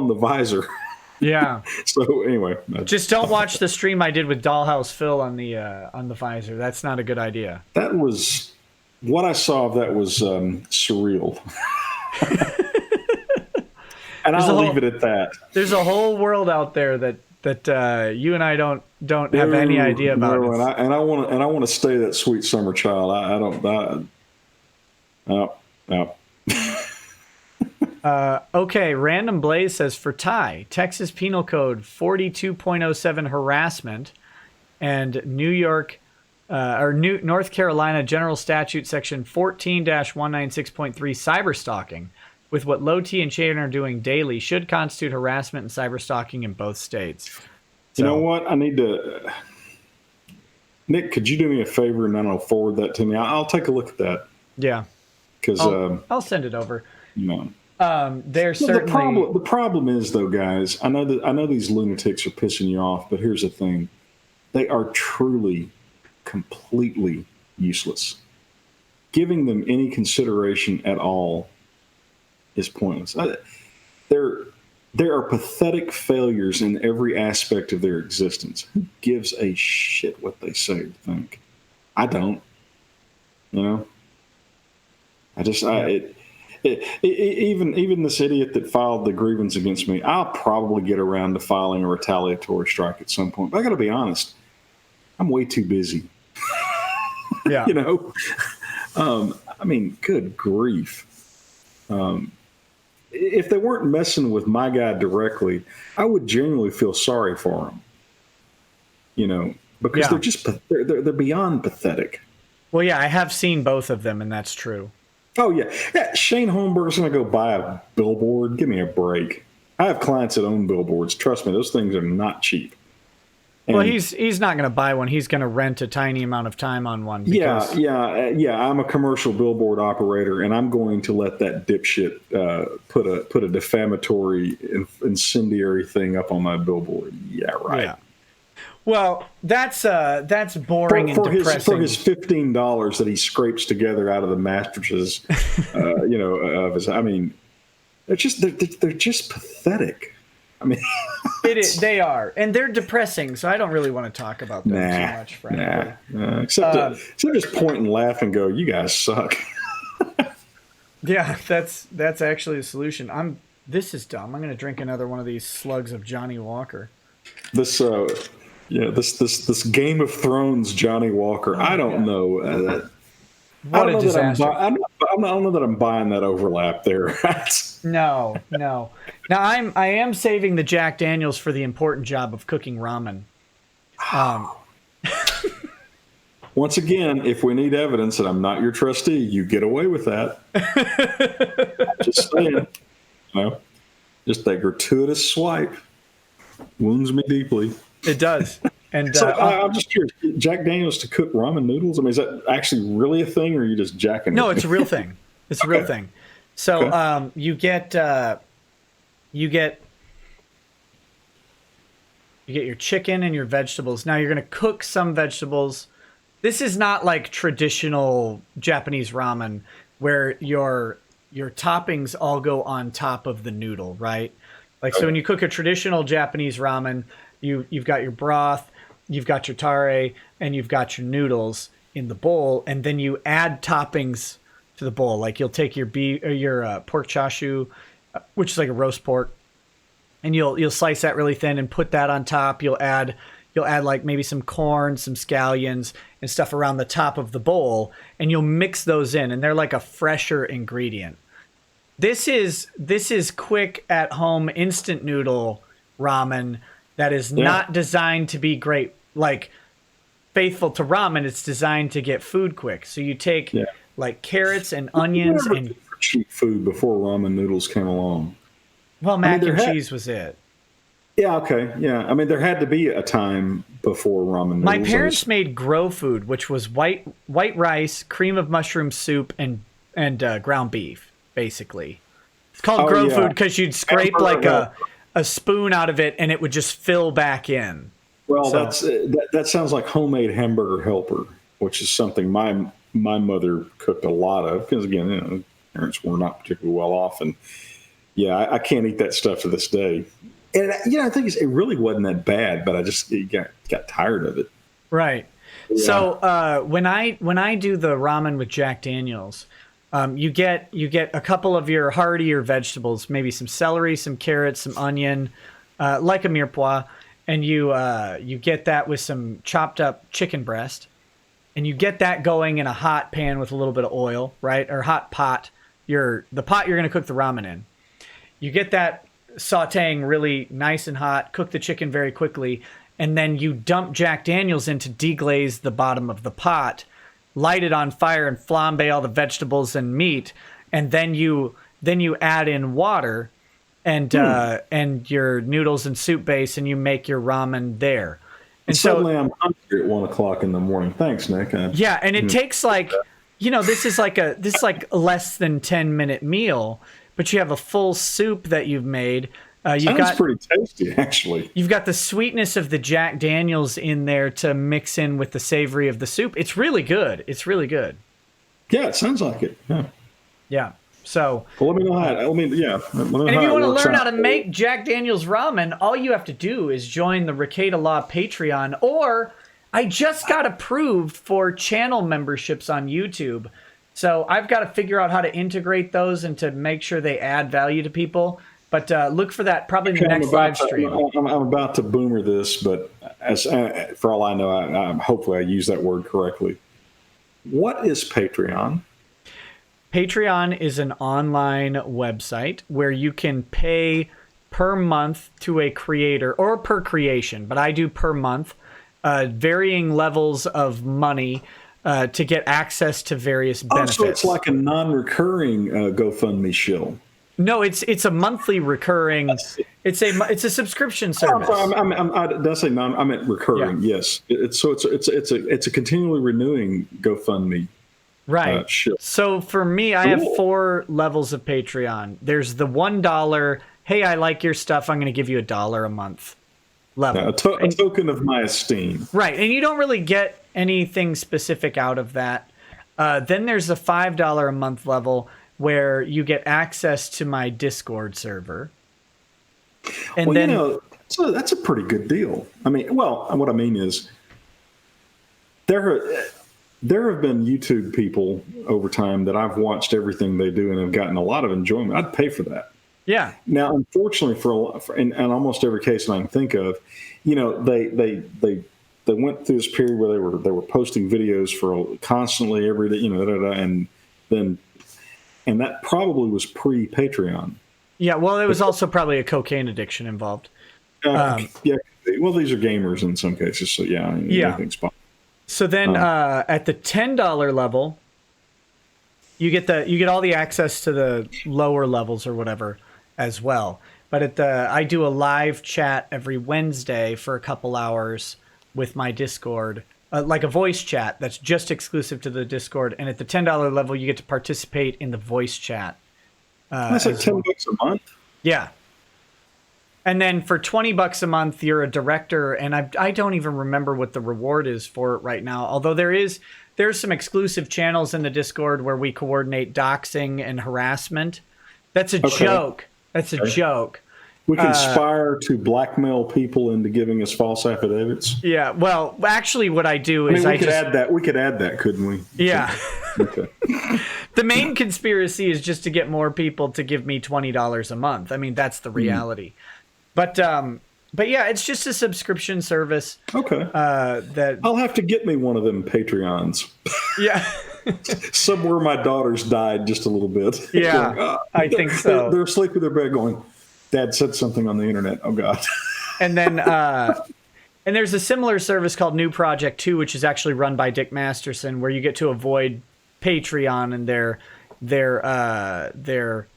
the visor. Yeah. So anyway, just don't watch the stream I did with Dollhouse Phil on the visor. That's not a good idea. That was what I saw of that was surreal. And I'll leave it at that. There's a whole world out there that you and I don't have any idea about. No, and I want to stay that sweet summer child. I don't. No. Okay, Random Blaze says for Ty, Texas Penal Code 42.07 harassment, and North Carolina General Statute Section 14-196.3 cyberstalking, with what Low T and Shaden are doing daily, should constitute harassment and cyberstalking in both states. So, you know what? I need to. Nick, could you do me a favor and then I'll forward that to me? I'll take a look at that. Yeah. Because I'll send it over. You know. There's certainly the problem is, though, guys. I know these lunatics are pissing you off, but here's the thing: they are truly, completely useless. Giving them any consideration at all is pointless. There are pathetic failures in every aspect of their existence. Who gives a shit what they say or think? I don't. You know. Even this idiot that filed the grievance against me, I'll probably get around to filing a retaliatory strike at some point. But I got to be honest, I'm way too busy. Yeah. You know, I mean, good grief. If they weren't messing with my guy directly, I would genuinely feel sorry for them. You know, because they're beyond pathetic. Well, yeah, I have seen both of them, and that's true. Oh, yeah. Shane Holmberg's going to go buy a billboard. Give me a break. I have clients that own billboards. Trust me, those things are not cheap. And well, he's not going to buy one. He's going to rent a tiny amount of time on one. Yeah. I'm a commercial billboard operator, and I'm going to let that dipshit put a defamatory, incendiary thing up on my billboard. Yeah, right. Yeah. Well, that's boring and depressing. For his $15 that he scrapes together out of the mattresses, of his. I mean, they're just pathetic. I mean, they are, and they're depressing. So I don't really want to talk about them too much, frankly. Except just point and laugh and go, "You guys suck." Yeah, that's actually a solution. This is dumb. I'm going to drink another one of these slugs of Johnny Walker. This Game of Thrones Johnny Walker. I don't know. What a disaster. I don't know that I'm buying that overlap there. No. Now I am saving the Jack Daniels for the important job of cooking ramen. Once again, if we need evidence that I'm not your trustee, you get away with that. Just saying. Just that gratuitous swipe wounds me deeply. It does. And so, I'm just curious, Jack Daniels to cook ramen noodles? I mean, is that actually really a thing, or are you just jacking? No, it's a real thing. It's a real thing. So you get your chicken and your vegetables. Now you're going to cook some vegetables. This is not like traditional Japanese ramen where your toppings all go on top of the noodle, right? Like, so when you cook a traditional Japanese ramen, you've got your broth, you've got your tare, and you've got your noodles in the bowl, and then you add toppings to the bowl. Like, you'll take your pork chashu, which is like a roast pork, and you'll slice that really thin and put that on top. You'll add you'll add like maybe some corn, some scallions, and stuff around the top of the bowl, and you'll mix those in, and they're like a fresher ingredient. This is quick at home instant noodle ramen that is not designed to be great, like faithful to ramen. It's designed to get food quick. So you take like carrots and onions and cheap food before ramen noodles came along. Well, mac and cheese was it. Yeah, okay. Yeah. I mean, there had to be a time before ramen noodles. My parents made grow food, which was white rice, cream of mushroom soup, and ground beef, basically. It's called grow food because you'd scrape like a spoon out of it and it would just fill back in. Well, that sounds like homemade hamburger helper, which is something my mother cooked a lot of because, again, parents were not particularly well off. And, I can't eat that stuff to this day. And, I think it really wasn't that bad, but I just got tired of it. Right. Yeah. So when I do the ramen with Jack Daniels, you get a couple of your heartier vegetables, maybe some celery, some carrots, some onion, like a mirepoix, and you get that with some chopped up chicken breast, and you get that going in a hot pan with a little bit of oil, right, or hot pot. The pot you're going to cook the ramen in. You get that sautéing really nice and hot, cook the chicken very quickly, and then you dump Jack Daniels in to deglaze the bottom of the pot, light it on fire and flambe all the vegetables and meat, and then you add in water and your noodles and soup base, and you make your ramen there. And suddenly I'm hungry at 1 o'clock in the morning. Thanks, Nick. And it takes like, this is like less than 10-minute meal, but you have a full soup that you've made. Sounds pretty tasty, actually. You've got the sweetness of the Jack Daniels in there to mix in with the savory of the soup. It's really good. Yeah, it sounds like it. Yeah. So. Well, let me know how. And if you want to learn how to make Jack Daniels ramen, all you have to do is join the Rekieta Law Patreon, or I just got approved for channel memberships on YouTube. So I've got to figure out how to integrate those and to make sure they add value to people. But look for that probably in the next live stream. I'm about to boomer this, but for all I know, hopefully I use that word correctly. What is Patreon? Patreon is an online website where you can pay per month to a creator or per creation, but I do per month, varying levels of money to get access to various benefits. So it's like a non-recurring GoFundMe shill. No, it's a monthly recurring. It's a subscription service. Did I say non? I meant recurring. Yeah. Yes, it's a continually renewing GoFundMe. Right. So for me, I have 4 levels of Patreon. There's the $1. Hey, I like your stuff. I'm going to give you $1 a month. Level. A token of my esteem. Right, and you don't really get anything specific out of that. Then there's the $5 a month level, where you get access to my Discord server. And so that's a pretty good deal. I mean, what I mean is there have been YouTube people over time that I've watched everything they do and have gotten a lot of enjoyment. I'd pay for that. Yeah. Now, unfortunately, in almost every case I can think of, they went through this period where they were posting videos for constantly every day, and that probably was pre-Patreon. Yeah, well, it was also probably a cocaine addiction involved. Well, these are gamers in some cases, so anything's possible. So then, at the $10 level, you get all the access to the lower levels or whatever as well. But I do a live chat every Wednesday for a couple hours with my Discord. Like a voice chat that's just exclusive to the Discord, and at the $10 level, you get to participate in the voice chat. That's like $10 a month. Yeah, and then for $20 a month, you're a director, and I don't even remember what the reward is for it right now. Although there's some exclusive channels in the Discord where we coordinate doxing and harassment. That's a joke. That's a joke. We conspire to blackmail people into giving us false affidavits. Yeah, well, actually, what I do is we could add that, couldn't we? Yeah. Okay. The main conspiracy is just to get more people to give me $20 a month. I mean, that's the reality. But but yeah, it's just a subscription service. Okay. That I'll have to get me one of them Patreons. Yeah. Somewhere my daughters died just a little bit. Yeah, Going, I think so. They're asleep in their bed going, Dad said something on the internet. Oh, God. And then and there's a similar service called New Project 2, which is actually run by Dick Masterson, where you get to avoid Patreon and their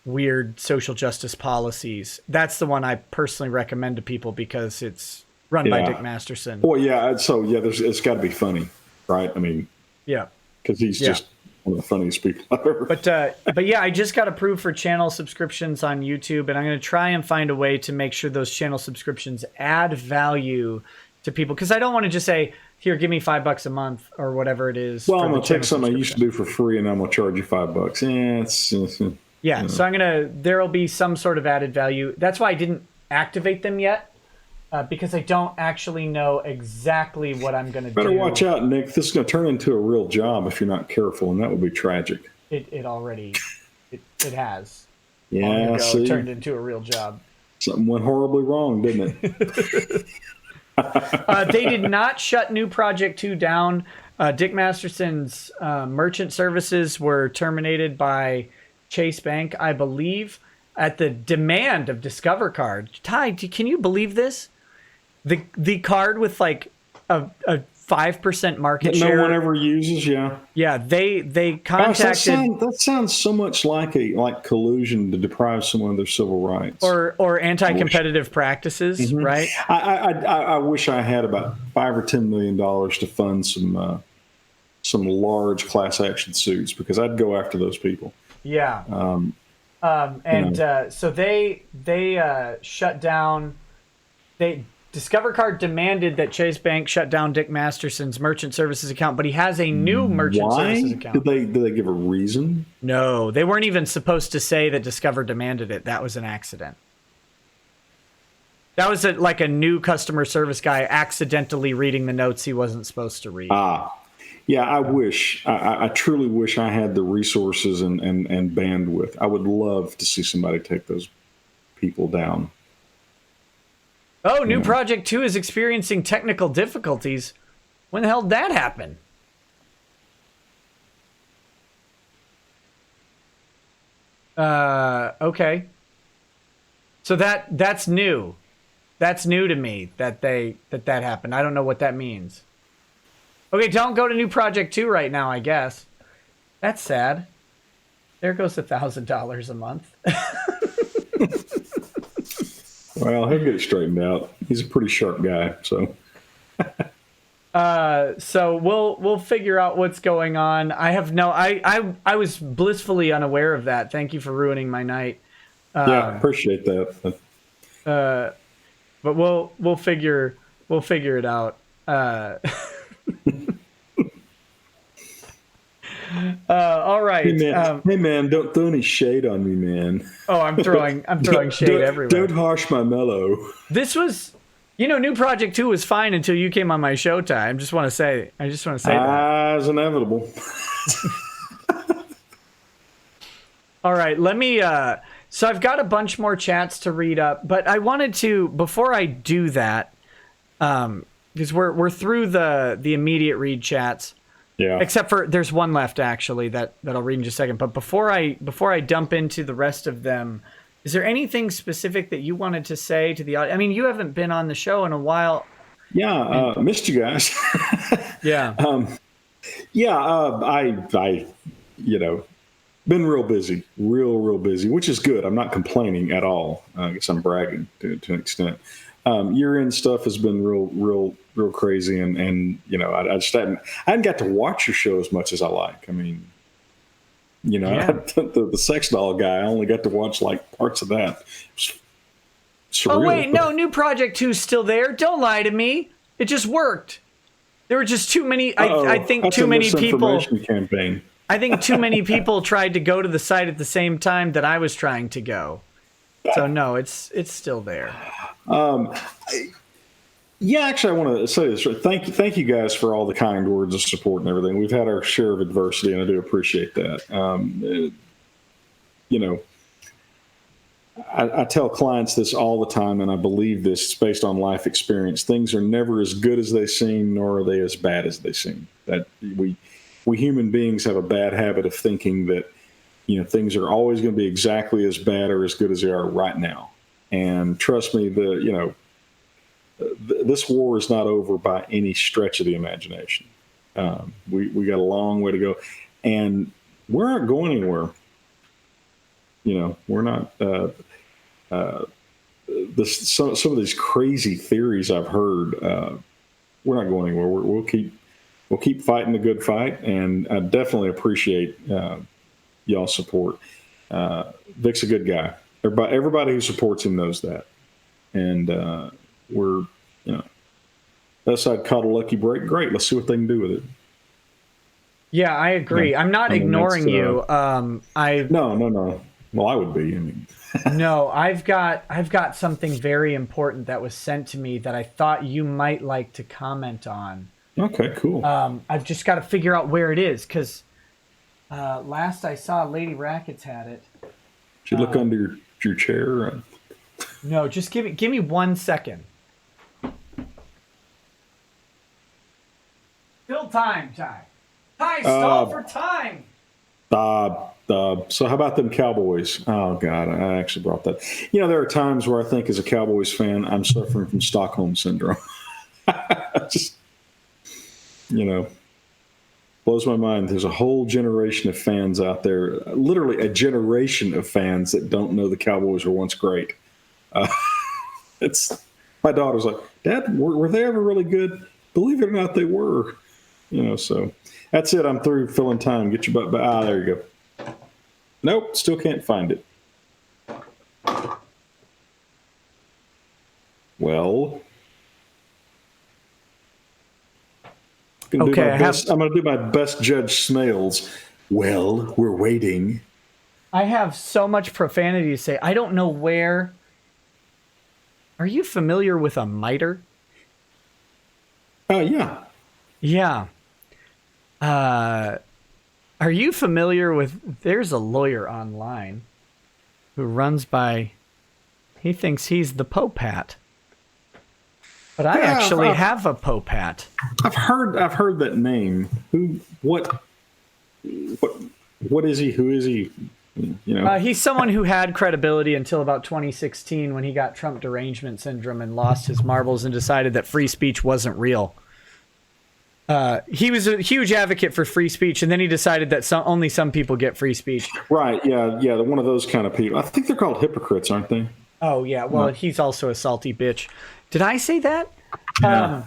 weird social justice policies. That's the one I personally recommend to people because it's run by Dick Masterson. Well, yeah. So, yeah, it's got to be funny, right? I mean, yeah. Because he's just one of the funniest people I've ever. But yeah, I just got approved for channel subscriptions on YouTube, and I'm going to try and find a way to make sure those channel subscriptions add value to people. Because I don't want to just say, here, give me $5 a month or whatever it is. Well, I'm going to take something I used to do for free, and I'm going to charge you $5. Yeah, so there'll be some sort of added value. That's why I didn't activate them yet. Because I don't actually know exactly what I'm going to do. Better watch out, Nick. This is going to turn into a real job if you're not careful, and that would be tragic. It already has. Yeah, long ago, see? turned into a real job. Something went horribly wrong, didn't it? They did not shut New Project 2 down. Dick Masterson's merchant services were terminated by Chase Bank, I believe, at the demand of Discover Card. Ty, can you believe this? The card with like a 5% market that share. No one ever uses, yeah. Yeah, they contacted. That sounds so much like collusion to deprive someone of their civil rights or anti-competitive practices, right? I wish I had about $5 or $10 million to fund some large class action suits because I'd go after those people. Yeah. So they shut down. Discover Card demanded that Chase Bank shut down Dick Masterson's merchant services account, but he has a new merchant services account. Did they give a reason? No, they weren't even supposed to say that Discover demanded it. That was an accident. That was like a new customer service guy accidentally reading the notes he wasn't supposed to read. Yeah, I truly wish I had the resources and bandwidth. I would love to see somebody take those people down. Oh, New Project 2 is experiencing technical difficulties. When the hell did that happen? Okay. So that's new. That's new to me that happened. I don't know what that means. Okay, don't go to New Project 2 right now, I guess. That's sad. There goes $1,000 a month. Well, he'll get it straightened out. He's a pretty sharp guy, so. So we'll figure out what's going on. I was blissfully unaware of that. Thank you for ruining my night. Yeah, I appreciate that. But we'll figure it out. All right. Hey man, don't throw any shade on me, man. Oh, I'm throwing shade everywhere. Don't harsh my mellow. This was, New Project 2 was fine until you came on my show time. I just want to say that. It's inevitable. All right, let me. So I've got a bunch more chats to read up, but I wanted to before I do that, because we're through the immediate read chats. Yeah. Except for there's one left actually that I'll read in just a second. But before I dump into the rest of them, is there anything specific that you wanted to say to the audience? I mean, you haven't been on the show in a while. Yeah, missed you guys. Yeah. I been real busy, real busy, which is good. I'm not complaining at all. I guess I'm bragging to an extent. Year-end stuff has been real crazy, and I just hadn't got to watch your show as much as I like. I mean, the sex doll guy, I only got to watch like parts of that. Surreal, oh wait, no, New Project 2's still there. Don't lie to me. It just worked. There were just too many. I think too many people. Campaign. I think too many people tried to go to the site at the same time that I was trying to go. So no, it's still there. Actually, I want to say this. Thank you guys for all the kind words of support and everything. We've had our share of adversity, and I do appreciate that. I tell clients this all the time, and I believe this. It's based on life experience. Things are never as good as they seem, nor are they as bad as they seem. That we human beings have a bad habit of thinking that, things are always going to be exactly as bad or as good as they are right now. And trust me, this war is not over by any stretch of the imagination. We got a long way to go, and we aren't going anywhere. We're not. Some of these crazy theories I've heard, we're not going anywhere. We'll keep fighting the good fight, and I definitely appreciate y'all's support. Vic's a good guy. Everybody who supports him knows that, and we're that side caught a lucky break. Great, let's see what they can do with it. Yeah, I agree. Yeah. I'm not ignoring you. No. Well, I would be. No, I've got something very important that was sent to me that I thought you might like to comment on. Okay, cool. I've just got to figure out where it is, because last I saw, Lady Rackets had it. Did you look under your chair? No, just give me 1 second. Still time. Ty, stall for time. So how about them Cowboys? Oh, God, I actually brought that. There are times where I think as a Cowboys fan, I'm suffering from Stockholm Syndrome. Just, blows my mind. There's a whole generation of fans out there, literally a generation of fans that don't know the Cowboys were once great. My daughter's like, Dad, were they ever really good? Believe it or not, they were. So that's it. I'm through filling time. Get your butt back. There you go. Nope, still can't find it. Well, I'm going to do my best Judge Smales. Well, we're waiting. I have so much profanity to say. I don't know where. Are you familiar with a miter? Yeah. Yeah. Are you familiar with, there's a lawyer online who runs by, he thinks he's the Pope hat. But I actually have a Pope hat. I've heard that name. What is he? Who is he? He's someone who had credibility until about 2016 when he got Trump derangement syndrome and lost his marbles and decided that free speech wasn't real. He was a huge advocate for free speech, and then he decided that only some people get free speech. Right, yeah, one of those kind of people. I think they're called hypocrites, aren't they? Oh, yeah, well, he's also a salty bitch. Did I say that? Yeah.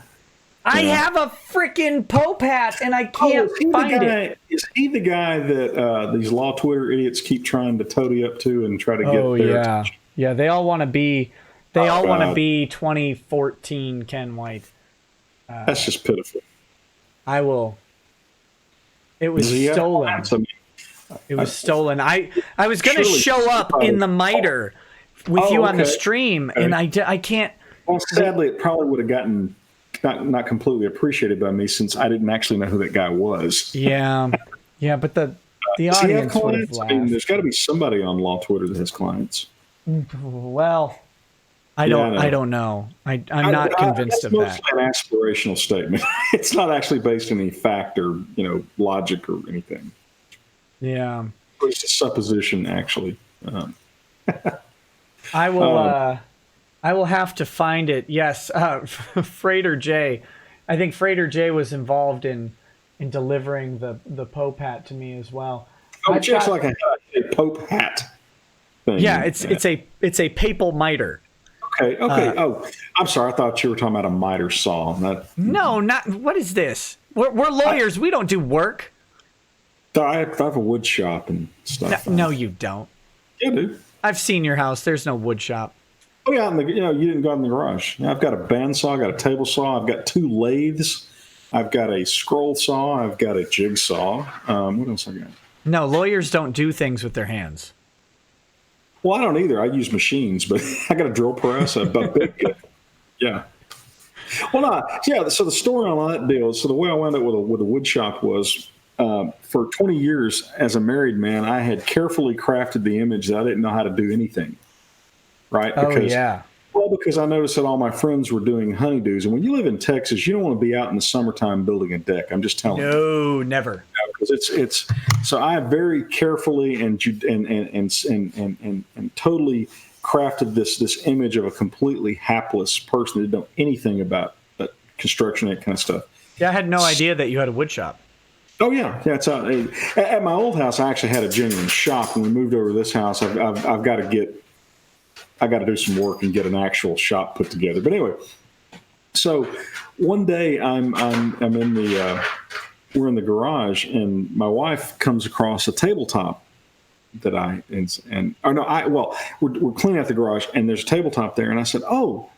I have a freaking Pope hat, and I can't find it. Is he the guy that these law Twitter idiots keep trying to toady up to and try to get their attention? Yeah, they all want to be, want to be 2014 Ken White. That's just pitiful. I will. It was stolen. It was stolen. I was going to show up in the miter with you on the stream, and I can't. Well, sadly, it probably would have gotten not completely appreciated by me since I didn't actually know who that guy was. Yeah, but the audience would have laughed. There's got to be somebody on law Twitter that has clients. Well, I don't know. I'm not convinced of that. It's mostly an aspirational statement. It's not actually based on any fact or logic or anything. Yeah, it's a supposition, actually. I will have to find it. Yes, Freighter J. I think Freighter J was involved in delivering the Pope hat to me as well. Oh, just like a Pope hat thing. Yeah, it's a papal miter. Okay. I'm sorry. I thought you were talking about a miter saw. No, not. What is this? We're lawyers. We don't do work. I have a wood shop and stuff. No, you don't. Yeah, dude. I've seen your house. There's no wood shop. Oh yeah, you didn't go out in the garage. I've got a bandsaw. I've got a table saw. I've got 2 lathes. I've got a scroll saw. I've got a jigsaw. What else I got? No, lawyers don't do things with their hands. Well, I don't either. I use machines, but I got a drill press. Yeah. Well, no. Yeah. So the story on that deal. So the way I wound up with a wood shop was for 20 years as a married man, I had carefully crafted the image that I didn't know how to do anything. right? Oh, Because yeah. well, because I noticed that all my friends were doing honeydews, and when you live in Texas, you don't want to be out in the summertime building a deck. I'm just telling you. No, never. Because it's so I have very carefully and totally crafted this image of a completely hapless person that didn't know anything about construction, that kind of stuff. Yeah, I had no idea that you had a wood shop. Oh yeah, yeah. It's at my old house. I actually had a genuine shop. When we moved over to this house, I've got to do some work and get an actual shop put together. But anyway, so one day we're in the garage, and my wife comes across a tabletop that we're cleaning out the garage, and there's a tabletop there, and I said, "Oh,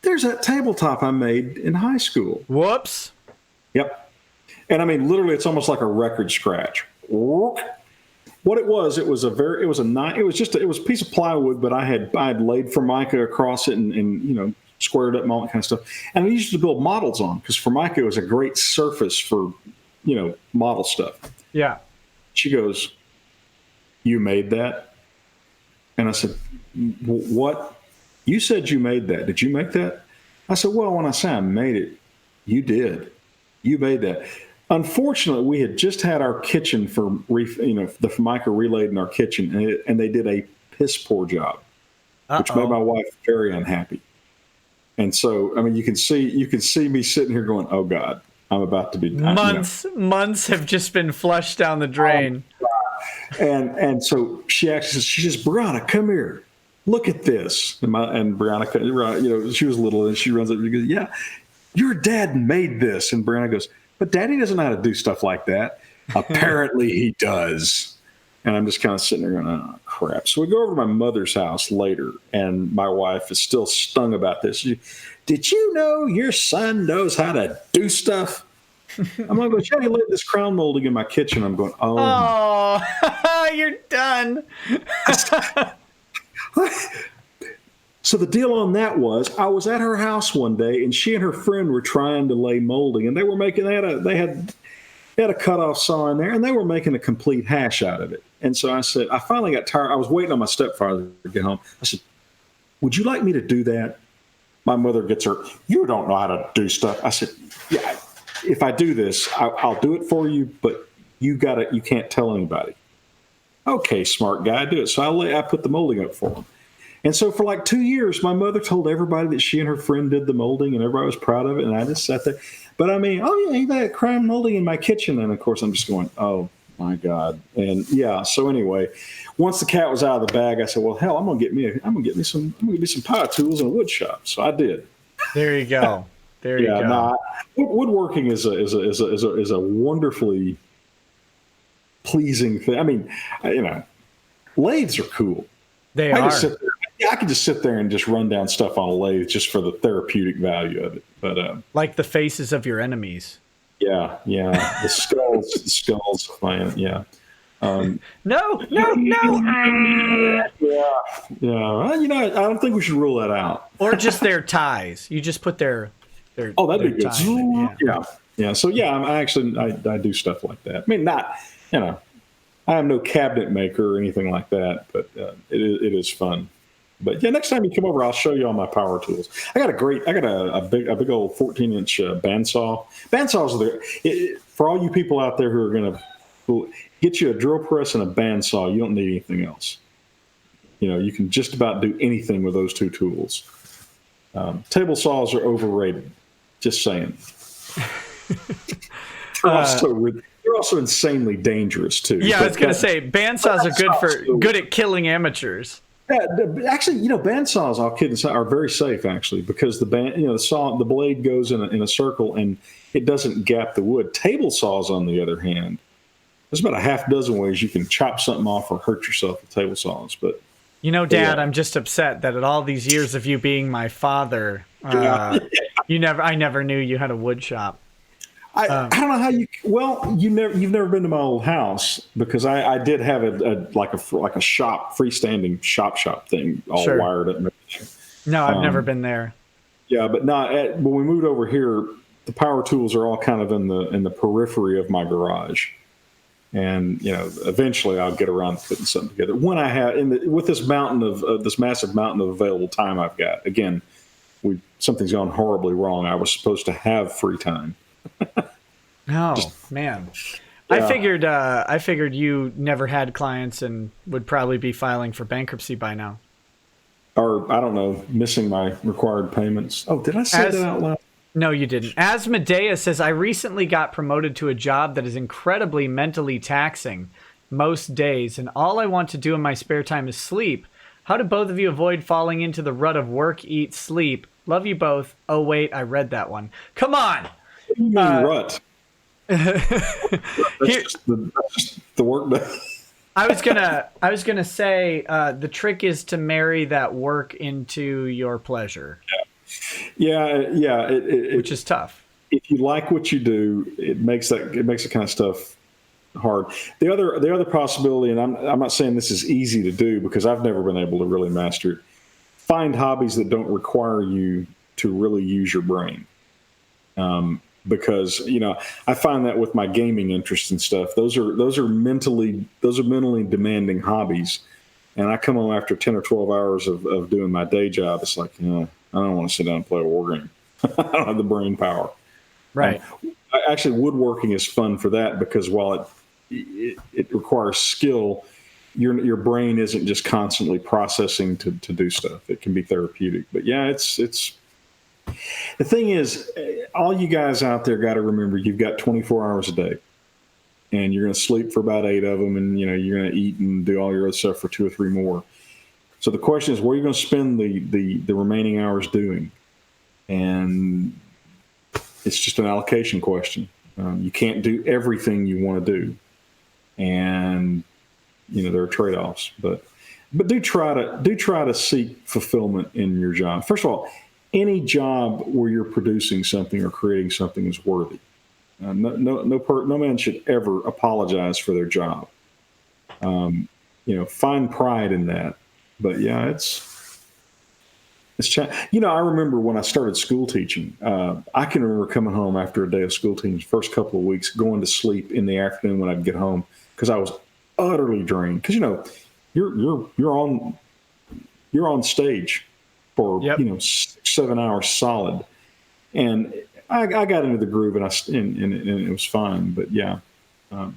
there's that tabletop I made in high school." Whoops. Yep. And I mean, literally, it's almost like a record scratch. What it was a piece of plywood, but I had laid Formica across it and squared up and all that kind of stuff. And I used to build models on, because Formica was a great surface for model stuff. Yeah. She goes, "You made that?" And I said, "What? You said you made that. Did you make that?" I said, "Well, when I say I made it, you did. You made that." Unfortunately, we had just had our kitchen the Formica relayed in our kitchen, and they did a piss poor job, which made my wife very unhappy. And so, I mean, you can see me sitting here going, "Oh God, I'm about to be." Months have just been flushed down the drain. And so she says, "Brianna, come here. Look at this." And Brianna, she was little, and she runs up and goes, "Yeah, your dad made this." And Brianna goes, "But Daddy doesn't know how to do stuff like that." "Apparently he does." And I'm just kind of sitting there going, "Oh, crap." So we go over to my mother's house later, and my wife is still stung about this. "Did you know your son knows how to do stuff?" I'm going to go, "Jenny laid this crown molding in my kitchen." I'm going, "Oh, you're done." So the deal on that was, I was at her house one day, and she and her friend were trying to lay molding, and they had a cutoff saw in there, and they were making a complete hash out of it. And so I said, I finally got tired. I was waiting on my stepfather to get home. I said, "Would you like me to do that?" My mother gets her, "You don't know how to do stuff." I said, "Yeah, if I do this, I'll do it for you, but you can't tell anybody." "Okay, smart guy, do it." So I put the molding up for him. And so for like 2 years, my mother told everybody that she and her friend did the molding, and everybody was proud of it. And I just sat there. But I mean, "Oh yeah, you got crown molding in my kitchen." And of course, I'm just going, "Oh my God." And yeah. So anyway, once the cat was out of the bag, I said, "Well, hell, I'm gonna get me some power tools and a wood shop." So I did. There you go. There you go. Woodworking is a wonderfully pleasing thing. I mean, lathes are cool. They are. I could just sit there and just run down stuff on a lathe just for the therapeutic value of it. But like the faces of your enemies. Yeah, the skulls, man. Yeah. No. Yeah. Well, I don't think we should rule that out. Or just their ties. You just put their. Oh, that'd be good. Yeah. Yeah. So yeah, I do stuff like that. I mean, not I am no cabinet maker or anything like that, but it is fun. But yeah, next time you come over, I'll show you all my power tools. I got a big old 14-inch bandsaw. Bandsaws are for all you people out there who are going to get you a drill press and a bandsaw. You don't need anything else. You can just about do anything with those two tools. Table saws are overrated. Just saying. They're also insanely dangerous too. Yeah, I was going to say bandsaws are good at killing amateurs. Yeah, actually, bandsaws, all kidding aside, are very safe actually, because the blade goes in a circle and it doesn't gap the wood. Table saws, on the other hand, there's about a half dozen ways you can chop something off or hurt yourself with table saws. But Dad, yeah. I'm just upset that at all these years of you being my father, I never knew you had a wood shop. I don't know how you've never been to my old house, because I did have a shop, freestanding shop thing all wired up. No, I've never been there. Yeah, but when we moved over here, the power tools are all kind of in the periphery of my garage. And eventually I'll get around to putting something together when I have with this mountain of this massive mountain of available time I've got. Again, something's gone horribly wrong. I was supposed to have free time. Oh, man. Yeah. I figured you never had clients and would probably be filing for bankruptcy by now. Or, I don't know, missing my required payments. Oh, did I say that out loud? No, you didn't. As Medea says, I recently got promoted to a job that is incredibly mentally taxing most days, and all I want to do in my spare time is sleep. How do both of you avoid falling into the rut of work, eat, sleep? Love you both. Oh, wait, I read that one. Come on! Rut. That's just the work day. I was gonna say the trick is to marry that work into your pleasure. Yeah. Which is tough. If you like what you do, it makes that kind of stuff hard. The other possibility, and I'm not saying this is easy to do because I've never been able to really master it. Find hobbies that don't require you to really use your brain. Because I find that with my gaming interests and stuff, those are mentally demanding hobbies, and I come home after 10 or 12 hours of doing my day job. It's like, I don't want to sit down and play a war game. I don't have the brain power. Right. Actually, woodworking is fun for that because while it requires skill, your brain isn't just constantly processing to do stuff. It can be therapeutic. But yeah, it's the thing is, all you guys out there got to remember you've got 24 hours a day, and you're going to sleep for about 8 of them, and you're going to eat and do all your other stuff for 2 or 3 more. So the question is, what are you going to spend the remaining hours doing? And it's just an allocation question. You can't do everything you want to do, and there are trade-offs. But do try to seek fulfillment in your job. First of all, any job where you're producing something or creating something is worthy. No man should ever apologize for their job. Find pride in that. But yeah, it's I remember when I started school teaching, I can remember coming home after a day of school teaching, first couple of weeks, going to sleep in the afternoon when I'd get home because I was utterly drained. Because you're on stage for 6-7 hours solid, and I got into the groove and it was fine. But yeah, on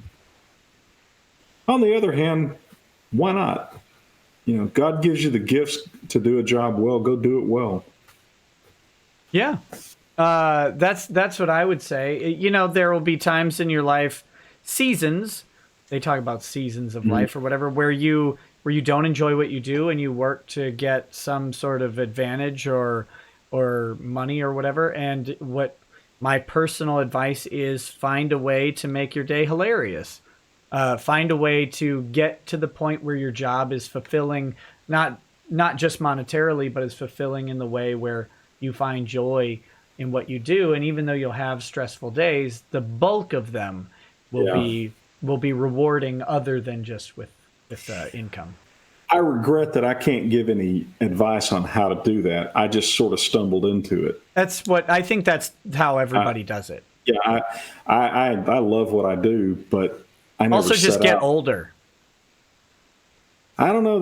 the other hand, why not? God gives you the gifts to do a job well. Go do it well. Yeah, that's what I would say. There will be times in your life, seasons. They talk about seasons of life or whatever, where you don't enjoy what you do and you work to get some sort of advantage or money or whatever. And what my personal advice is, find a way to make your day hilarious. Find a way to get to the point where your job is fulfilling, not just monetarily, but is fulfilling in the way where you find joy in what you do. And even though you'll have stressful days, the bulk of them will be rewarding, other than just with income. I regret that I can't give any advice on how to do that. I just sort of stumbled into it. I think that's how everybody does it. Yeah, I love what I do, but I never also just get older. I don't know.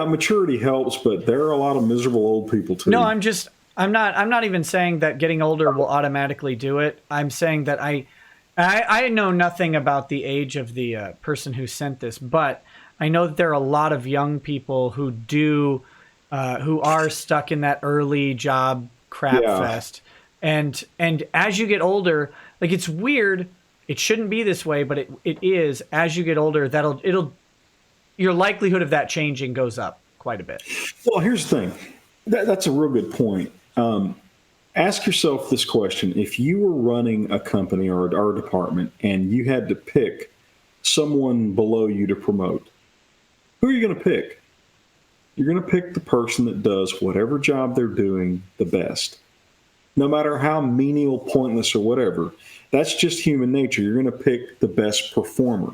Maturity helps, but there are a lot of miserable old people too. No, I'm not even saying that getting older will automatically do it. I'm saying that I know nothing about the age of the person who sent this, but I know that there are a lot of young people who are stuck in that early job crap fest. And as you get older, like, it's weird. It shouldn't be this way, but it is. As you get older, your likelihood of that changing goes up quite a bit. Well, here's the thing. That's a real good point. Ask yourself this question. If you were running a company or a department and you had to pick someone below you to promote, who are you going to pick? You're going to pick the person that does whatever job they're doing the best. No matter how menial, pointless, or whatever. That's just human nature. You're going to pick the best performer.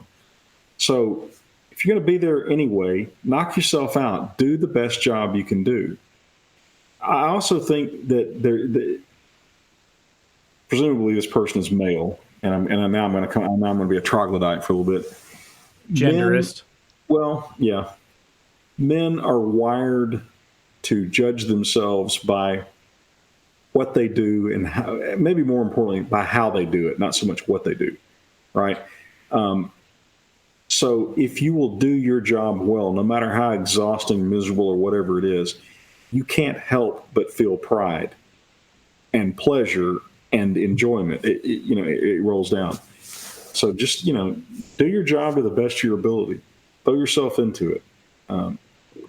So if you're going to be there anyway, knock yourself out. Do the best job you can do. I also think that presumably this person is male, now I'm going to be a troglodyte for a little bit. Genderist. Well, yeah. Men are wired to judge themselves by what they do and how, maybe more importantly, by how they do it, not so much what they do, right? So if you will do your job well, no matter how exhausting, miserable, or whatever it is, you can't help but feel pride and pleasure and enjoyment. It rolls down. So just, do your job to the best of your ability. Throw yourself into it.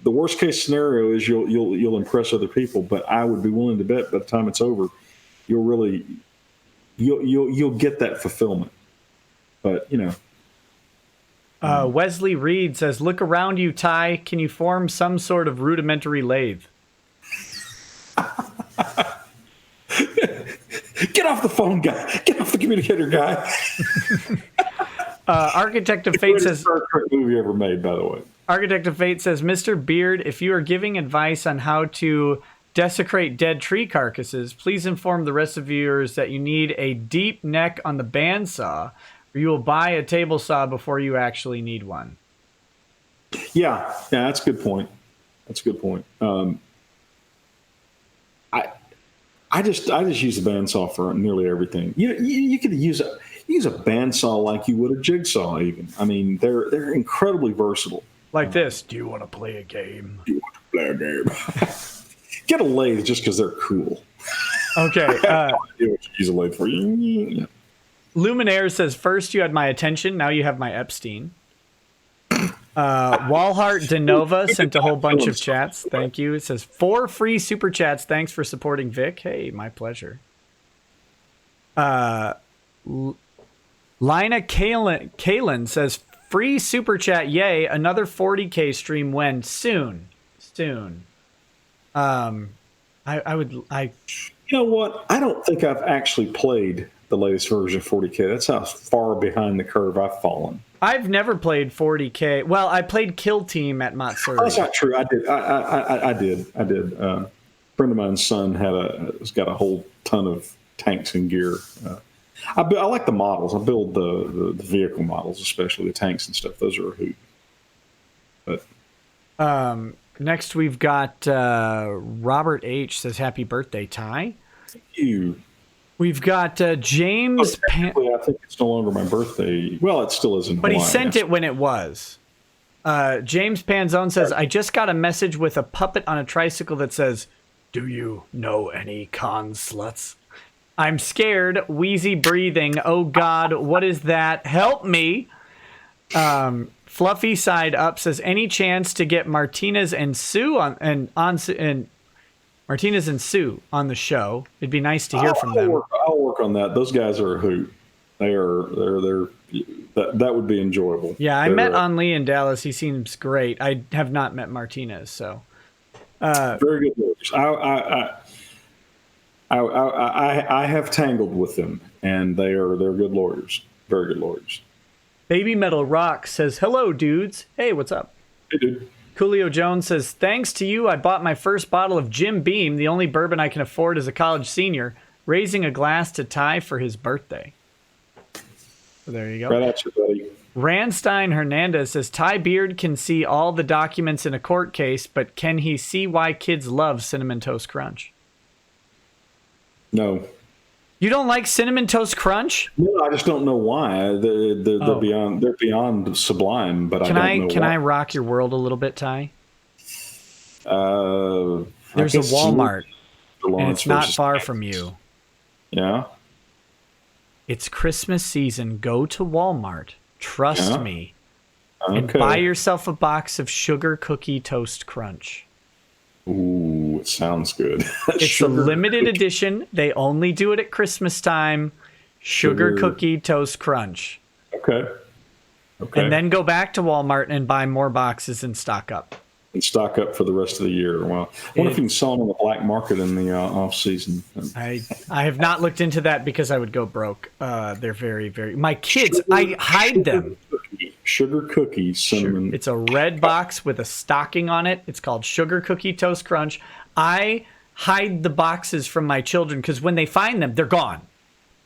The worst case scenario is you'll impress other people, but I would be willing to bet by the time it's over, you'll get that fulfillment. But Wesley Reed says, "Look around you, Ty. Can you form some sort of rudimentary lathe?" Get off the phone, guy. Get off the communicator, guy. Architect of Fate says, Star Trek movie ever made, by the way. Architect of Fate says, "Mr. Beard, if you are giving advice on how to desecrate dead tree carcasses, please inform the rest of viewers that you need a deep neck on the bandsaw, or you will buy a table saw before you actually need one." Yeah, that's a good point. I just use the bandsaw for nearly everything. You could use a bandsaw like you would a jigsaw even. I mean, they're incredibly versatile. Like this. Do you want to play a game? Get a lathe just because they're cool. Okay. Use a lathe for you. Luminaire says, "First you had my attention, now you have my Epstein." Walhart De Nova sent a whole bunch of chats. Thank you. It says 4 free super chats. Thanks for supporting Vic. Hey, my pleasure. Lina Kalen says, "Free super chat. Yay. Another 40K stream when? Soon. You know what? I don't think I've actually played the latest version of 40K. That's how far behind the curve I've fallen. I've never played 40K. Well, I played Kill Team at Matsuri. That's not true. I did. I did. A friend of mine's son has got a whole ton of tanks and gear. I like the models. I build the vehicle models, especially the tanks and stuff. Those are a hoot. But next we've got Robert H. says, "Happy birthday, Ty." Thank you. We've got James. I think it's no longer my birthday. Well, it still isn't. But he sent it when it was. James Panzone says, "I just got a message with a puppet on a tricycle that says, 'Do you know any con sluts?' I'm scared, wheezy breathing. Oh God, what is that? Help me." Fluffy Side Up says, "Any chance to get Martinez and Sue Martinez and Sue on the show? It'd be nice to hear from them." I'll work on that. Those guys are a hoot. They're that would be enjoyable. Yeah, I met Anli in Dallas. He seems great. I have not met Martinez, so very good lawyers. I have tangled with them, and they're good lawyers. Very good lawyers. Baby Metal Rock says, "Hello, dudes." Hey, what's up? Hey, dude. Coolio Jones says, "Thanks to you, I bought my first bottle of Jim Beam, the only bourbon I can afford as a college senior, raising a glass to Ty for his birthday." So there you go. Right at you, buddy. Randstein Hernandez says, "Ty Beard can see all the documents in a court case, but can he see why kids love Cinnamon Toast Crunch?" No. You don't like Cinnamon Toast Crunch? No, I just don't know why. They're beyond sublime, but I don't know why. Can I rock your world a little bit, Ty? There's a Walmart, and it's not far from you. Yeah. It's Christmas season. Go to Walmart. Trust me. Okay. And buy yourself a box of Sugar Cookie Toast Crunch. Ooh, it sounds good. It's a limited edition. They only do it at Christmas time. Sugar Cookie Toast Crunch. Okay. And then go back to Walmart and buy more boxes and stock up. And stock up for the rest of the year. Well, I wonder if you can sell them on the black market in the off season. I have not looked into that because I would go broke. They're very, very... My kids, I hide them. Sugar cookie cinnamon. It's a red box with a stocking on it. It's called Sugar Cookie Toast Crunch. I hide the boxes from my children because when they find them, they're gone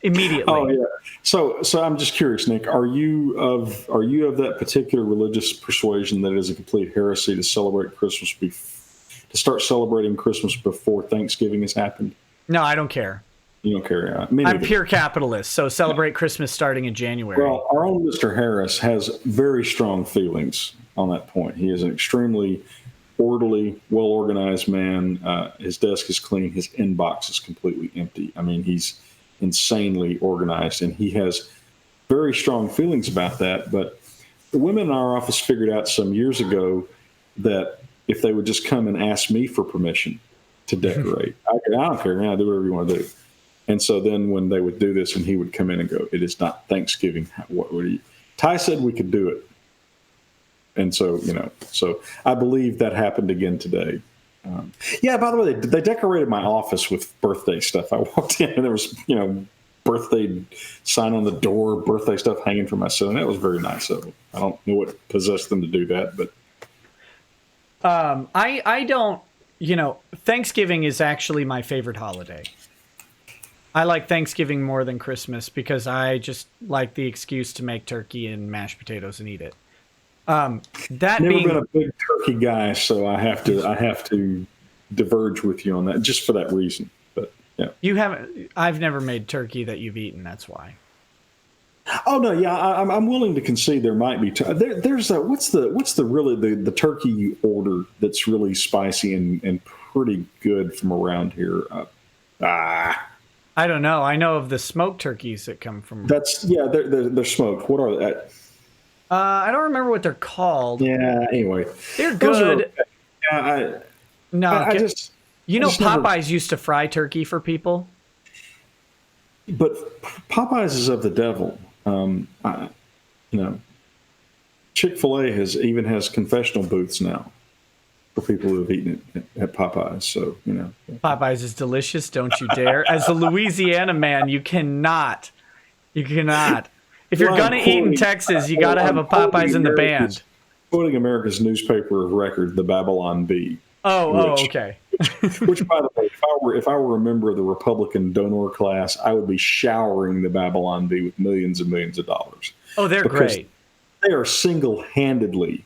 immediately. Oh, yeah. So I'm just curious, Nick. Are you of that particular religious persuasion that it is a complete heresy to celebrate Christmas to start celebrating Christmas before Thanksgiving has happened? No, I don't care. You don't care. I'm pure capitalist, so celebrate Christmas starting in January. Well, our own Mr. Harris has very strong feelings on that point. He is an extremely orderly, well-organized man. His desk is clean. His inbox is completely empty. I mean, he's insanely organized, and he has very strong feelings about that. But the women in our office figured out some years ago that if they would just come and ask me for permission to decorate, I don't care. Yeah, do whatever you want to do. And so then when they would do this and he would come in and go, it is not Thanksgiving. What would he? Ty said we could do it. And so, so I believe that happened again today. Yeah, by the way, they decorated my office with birthday stuff. I walked in and there was, birthday sign on the door, birthday stuff hanging from my ceiling. That was very nice of them. I don't know what possessed them to do that, but. I don't, Thanksgiving is actually my favorite holiday. I like Thanksgiving more than Christmas because I just like the excuse to make turkey and mashed potatoes and eat it. Never been a big turkey guy, so I have to diverge with you on that just for that reason. But yeah, you haven't. I've never made turkey that you've eaten. That's why. Oh no, yeah, I'm willing to concede there might be. There's what's the turkey you order that's really spicy and pretty good from around here. I don't know. I know of the smoked turkeys that come from. They're smoked. What are they? I don't remember what they're called. Yeah. Anyway, they're good. Yeah. Popeyes used to fry turkey for people. But Popeyes is of the devil. Chick-fil-A has confessional booths now for people who have eaten it at Popeyes. So, Popeyes is delicious. Don't you dare. As a Louisiana man, you cannot. If you're going to eat in Texas, you got to have a Popeyes in the band. Quoting America's newspaper of record, the Babylon Bee. Okay. Which, by the way, if I were a member of the Republican donor class, I would be showering the Babylon Bee with millions and millions of dollars. Oh, they're great. They are single-handedly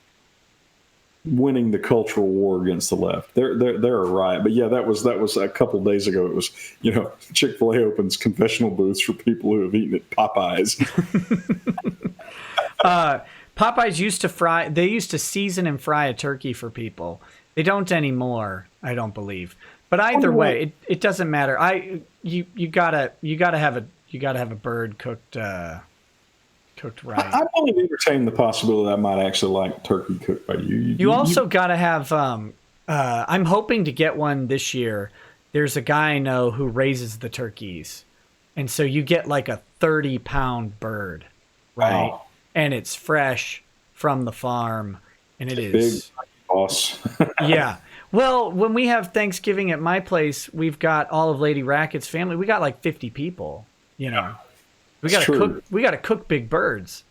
winning the cultural war against the left. They're a riot. But yeah, that was a couple of days ago. It was, Chick-fil-A opens confessional booths for people who have eaten at Popeyes. Popeyes used to season and fry a turkey for people. They don't anymore, I don't believe. But either way, it doesn't matter. You gotta have a bird cooked right. I'm only entertaining the possibility that I might actually like turkey cooked by you. You also gotta have. I'm hoping to get one this year. There's a guy I know who raises the turkeys, and so you get like a 30-pound bird, right? Wow. And it's fresh from the farm, and it is big boss. Yeah. Well, when we have Thanksgiving at my place, we've got all of Lady Racket's family. We got like 50 people. We got to cook big birds.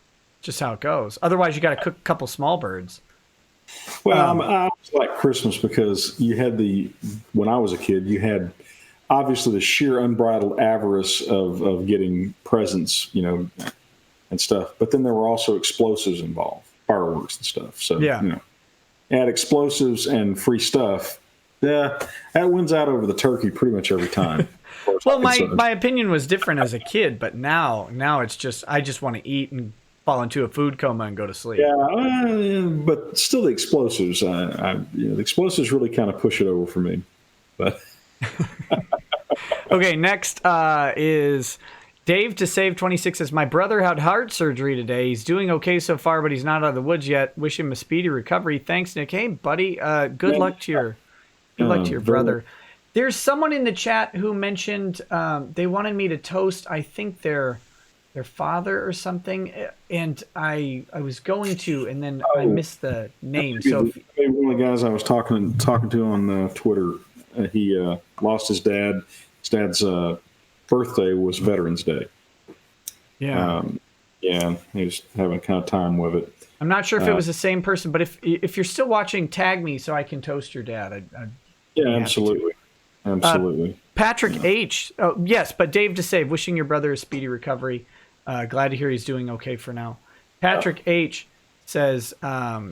Just how it goes. Otherwise, you got to cook a couple small birds. Well, I like Christmas because when I was a kid, you had obviously the sheer unbridled avarice of getting presents, and stuff. But then there were also explosives involved, fireworks and stuff. So, add explosives and free stuff. Yeah, that wins out over the turkey pretty much every time. Well, my opinion was different as a kid, but now it's just I just want to eat and fall into a food coma and go to sleep. Yeah, but still the explosives. The explosives really kind of push it over for me. But okay, next is Dave to Save 26 says, my brother had heart surgery today. He's doing okay so far, but he's not out of the woods yet. Wish him a speedy recovery. Thanks, Nick. Hey, buddy. Good luck to your brother. There's someone in the chat who mentioned they wanted me to toast, I think, their father or something, and I was going to, and then I missed the name. So one of the guys I was talking to on Twitter, he lost his dad. His dad's birthday was Veterans Day. Yeah. He was having kind of time with it. I'm not sure if it was the same person, but if you're still watching, tag me so I can toast your dad. Absolutely. Absolutely. Patrick H. Oh, yes, but Dave to Save, wishing your brother a speedy recovery. Glad to hear he's doing okay for now. Patrick H says,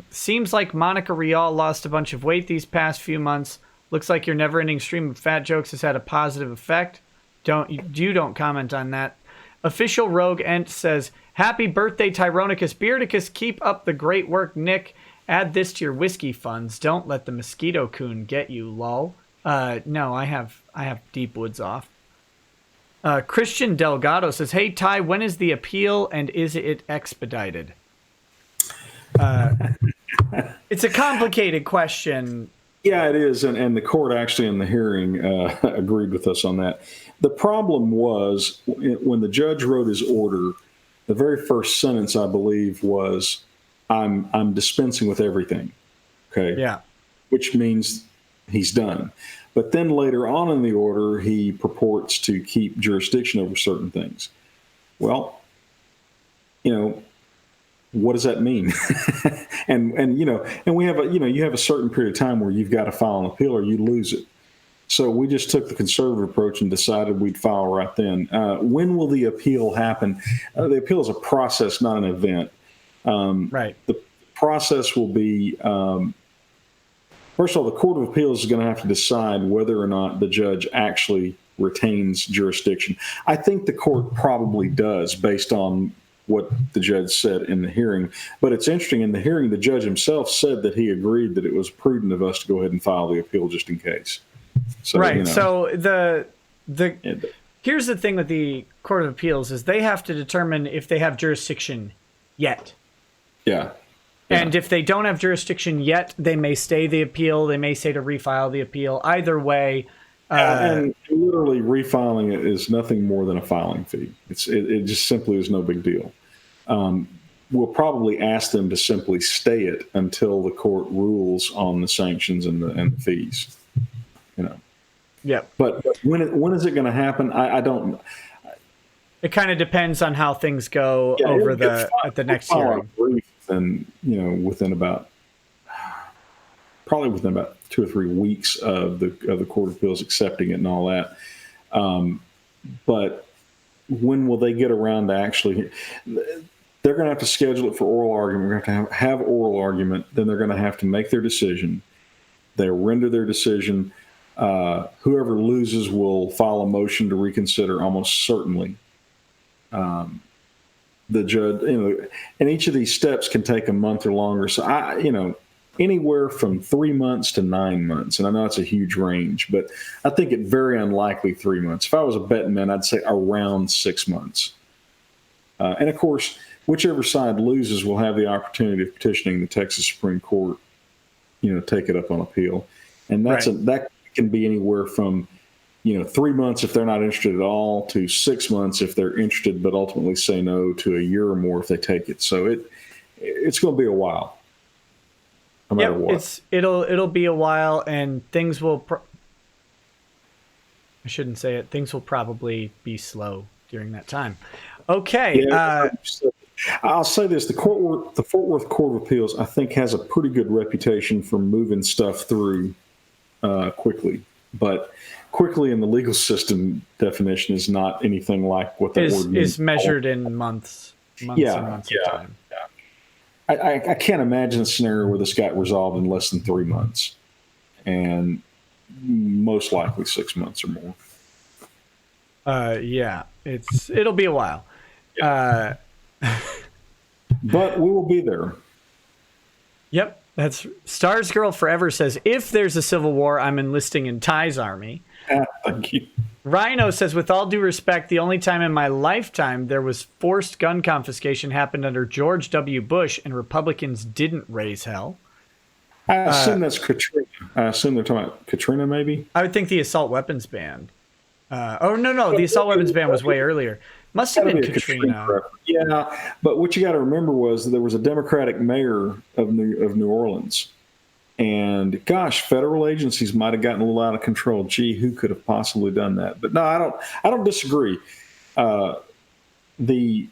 seems like Monica Rial lost a bunch of weight these past few months. Looks like your never-ending stream of fat jokes has had a positive effect. Don't comment on that. Official Rogue Ent says, happy birthday, Tyronicus Beardicus. Keep up the great work, Nick. Add this to your whiskey funds. Don't let the mosquito coon get you, lol. No, I have Deep Woods off. Christian Delgado says, hey, Ty, when is the appeal and is it expedited? It's a complicated question. Yeah, it is. And the court actually in the hearing agreed with us on that. The problem was when the judge wrote his order, the very first sentence, I believe, was, I'm dispensing with everything. Okay. Yeah. Which means he's done. But then later on in the order, he purports to keep jurisdiction over certain things. Well, what does that mean? and we have you have a certain period of time where you've got to file an appeal or you lose it. So we just took the conservative approach and decided we'd file right then. When will the appeal happen? The appeal is a process, not an event. Right. The process will be, first of all, the Court of Appeals is going to have to decide whether or not the judge actually retains jurisdiction. I think the court probably does based on what the judge said in the hearing. But it's interesting, in the hearing, the judge himself said that he agreed that it was prudent of us to go ahead and file the appeal just in case. So, right. So here's the thing with the Court of Appeals is they have to determine if they have jurisdiction yet. Yeah. And if they don't have jurisdiction yet, they may stay the appeal. They may say to refile the appeal. Either way. And literally refiling it is nothing more than a filing fee. It just simply is no big deal. We'll probably ask them to simply stay it until the court rules on the sanctions and the fees. Yeah. But when is it going to happen? I don't. It kind of depends on how things go over at the next hearing. And within about 2 or 3 weeks of the Court of Appeals accepting it and all that. But when will they get around to actually? They're going to have to schedule it for oral argument. We're going to have oral argument. Then they're going to have to make their decision. They render their decision. Whoever loses will file a motion to reconsider almost certainly. The judge, and each of these steps can take a month or longer. So anywhere from 3 months to 9 months. And I know it's a huge range, but I think it very unlikely 3 months. If I was a betting man, I'd say around 6 months. And of course, whichever side loses will have the opportunity of petitioning the Texas Supreme Court, take it up on appeal. And that can be anywhere from 3 months if they're not interested at all to 6 months if they're interested but ultimately say no, to a year or more if they take it. So it's going to be a while, no matter what. It'll be a while, and things will. I shouldn't say it. Things will probably be slow during that time. Okay. Yeah, I'll say this: the Fort Worth Court of Appeals, I think, has a pretty good reputation for moving stuff through quickly, but. Quickly in the legal system definition is not anything like what the ordinance is measured in months and months of time. Yeah. I can't imagine a scenario where this got resolved in less than 3 months, and most likely 6 months or more. It'll be a while. Yeah. But we will be there. Yep. That's Stars Girl Forever says, if there's a civil war, I'm enlisting in Ty's army. Thank you. Rhino says, with all due respect, the only time in my lifetime there was forced gun confiscation happened under George W. Bush, and Republicans didn't raise hell. I assume that's Katrina. I assume they're talking about Katrina, maybe? I would think the assault weapons ban. No. The assault weapons ban was way earlier. Must have been Katrina. Yeah, but what you got to remember was there was a Democratic mayor of New Orleans. And gosh, federal agencies might have gotten a little out of control. Gee, who could have possibly done that? But no, I don't disagree. The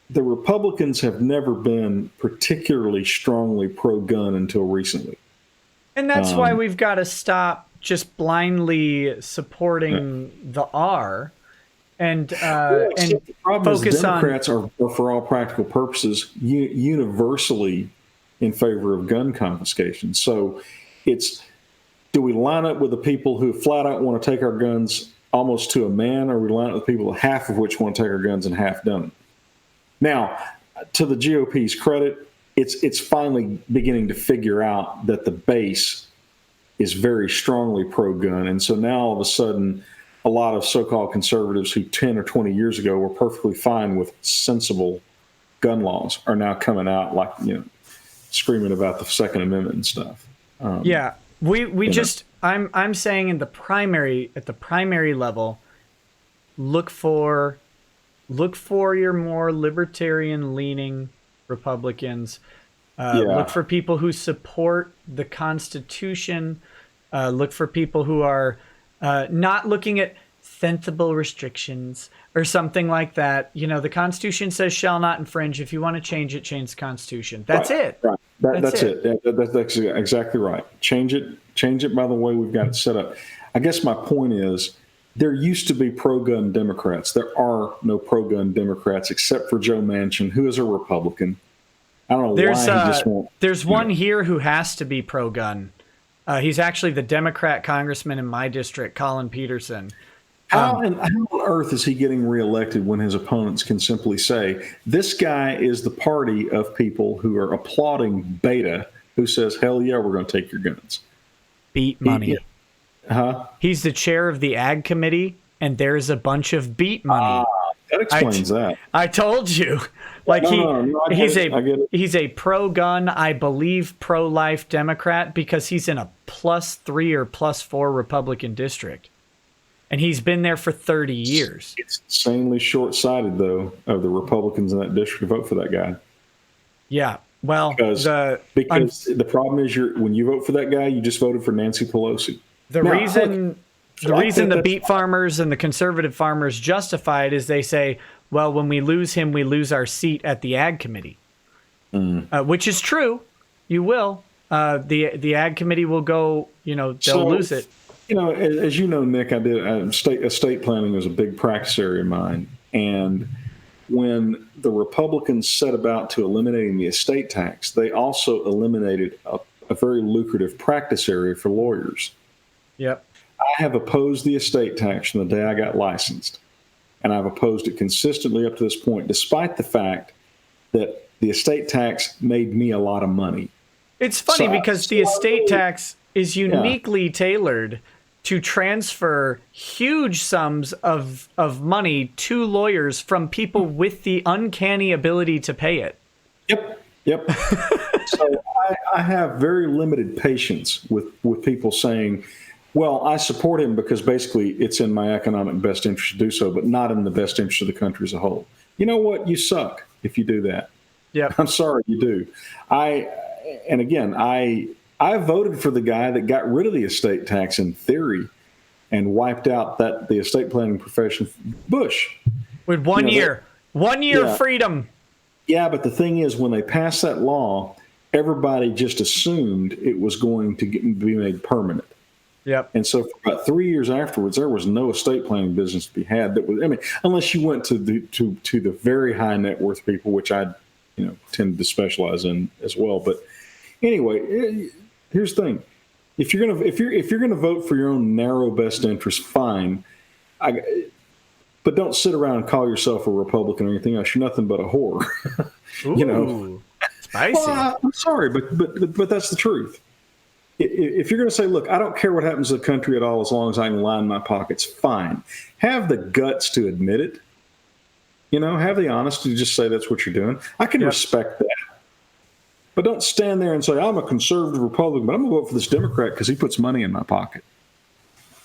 Republicans have never been particularly strongly pro-gun until recently. And that's why we've got to stop just blindly supporting the R and Except the problem is focus on. Democrats are, for all practical purposes, universally in favor of gun confiscation. So it's, do we line up with the people who flat out want to take our guns almost to a man, or we line up with people, half of which want to take our guns and half don't? Now, to the GOP's credit, it's finally beginning to figure out that the base is very strongly pro-gun. And so now all of a sudden, a lot of so-called conservatives who 10 or 20 years ago were perfectly fine with sensible gun laws are now coming out like, screaming about the Second Amendment and stuff. Yeah, we just, I'm saying at the primary level, look for your more libertarian leaning Republicans. Look for people who support the Constitution. Look for people who are not looking at sensible restrictions or something like that. The Constitution says shall not infringe. If you want to change it, change the Constitution. That's it. Right. That's it. That's exactly right. Change it by the way we've got it set up. I guess my point is, there used to be pro-gun Democrats. There are no pro-gun Democrats except for Joe Manchin, who is a Republican. I don't know why he just won't. There's one here who has to be pro-gun. He's actually the Democrat congressman in my district, Colin Peterson. How on earth is he getting reelected when his opponents can simply say, this guy is the party of people who are applauding Beta, who says, hell yeah, we're going to take your guns? Beat money. Huh? He's the chair of the Ag Committee, and there's a bunch of beat money. That explains that. I told you. He's a pro-gun, I believe pro-life Democrat, because he's in a +3 or +4 Republican district. And he's been there for 30 years. It's insanely short-sighted, though, of the Republicans in that district to vote for that guy. Yeah. Well, because the problem is, when you vote for that guy, you just voted for Nancy Pelosi. The reason the beet farmers and the conservative farmers justify it is they say, well, when we lose him, we lose our seat at the Ag Committee, which is true. You will. The Ag Committee will go, they'll lose it. As you know, Nick, I did estate planning was a big practice area of mine. And when the Republicans set about to eliminating the estate tax, they also eliminated a very lucrative practice area for lawyers. Yep. I have opposed the estate tax from the day I got licensed. And I've opposed it consistently up to this point, despite the fact that the estate tax made me a lot of money. It's funny because the estate tax is uniquely tailored to transfer huge sums of money to lawyers from people with the uncanny ability to pay it. Yep. So I have very limited patience with people saying, well, I support him because basically it's in my economic best interest to do so, but not in the best interest of the country as a whole. You know what? You suck if you do that. Yeah, I'm sorry, you do. I voted for the guy that got rid of the estate tax in theory and wiped out the estate planning profession, Bush. With 1 year. 1 year of freedom. Yeah, but the thing is, when they passed that law, everybody just assumed it was going to be made permanent. Yep. And so for about 3 years afterwards, there was no estate planning business to be had. Unless you went to the very high net worth people, which I tend to specialize in as well. But anyway, here's the thing: if you're gonna vote for your own narrow best interest, fine. But don't sit around and call yourself a Republican or anything else. You're nothing but a whore. Ooh, spicy. Well, I'm sorry, but that's the truth. If you're going to say, look, I don't care what happens to the country at all as long as I can line my pockets, fine. Have the guts to admit it. Have the honesty to just say that's what you're doing. I can respect that. But don't stand there and say, I'm a conservative Republican, but I'm going to vote for this Democrat because he puts money in my pocket.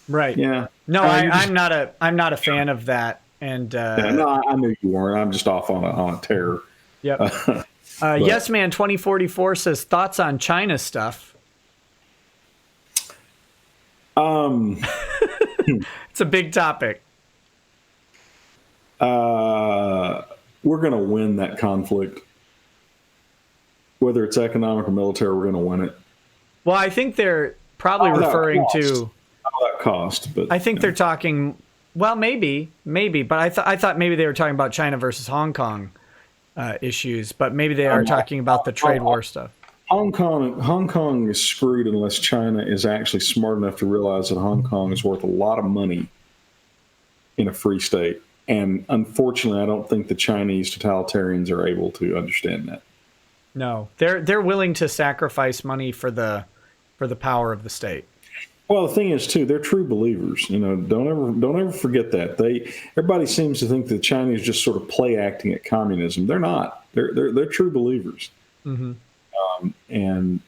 Right. Yeah. No, I'm not a fan of that. And no, I knew you weren't. I'm just off on a tear. Yep. Yes Man 2044 says thoughts on China stuff. It's a big topic. We're going to win that conflict. Whether it's economic or military, we're going to win it. Well, I think they're probably referring to that cost, but I think they're talking Well, maybe, but I thought maybe they were talking about China versus Hong Kong issues, but maybe they are talking about the trade war stuff. Hong Kong is screwed unless China is actually smart enough to realize that Hong Kong is worth a lot of money in a free state. And unfortunately, I don't think the Chinese totalitarians are able to understand that. No, they're willing to sacrifice money for the power of the state. Well, the thing is, too, they're true believers. Don't ever forget that. Everybody seems to think the Chinese just sort of play acting at communism. They're not. They're true believers. Mm-hmm. And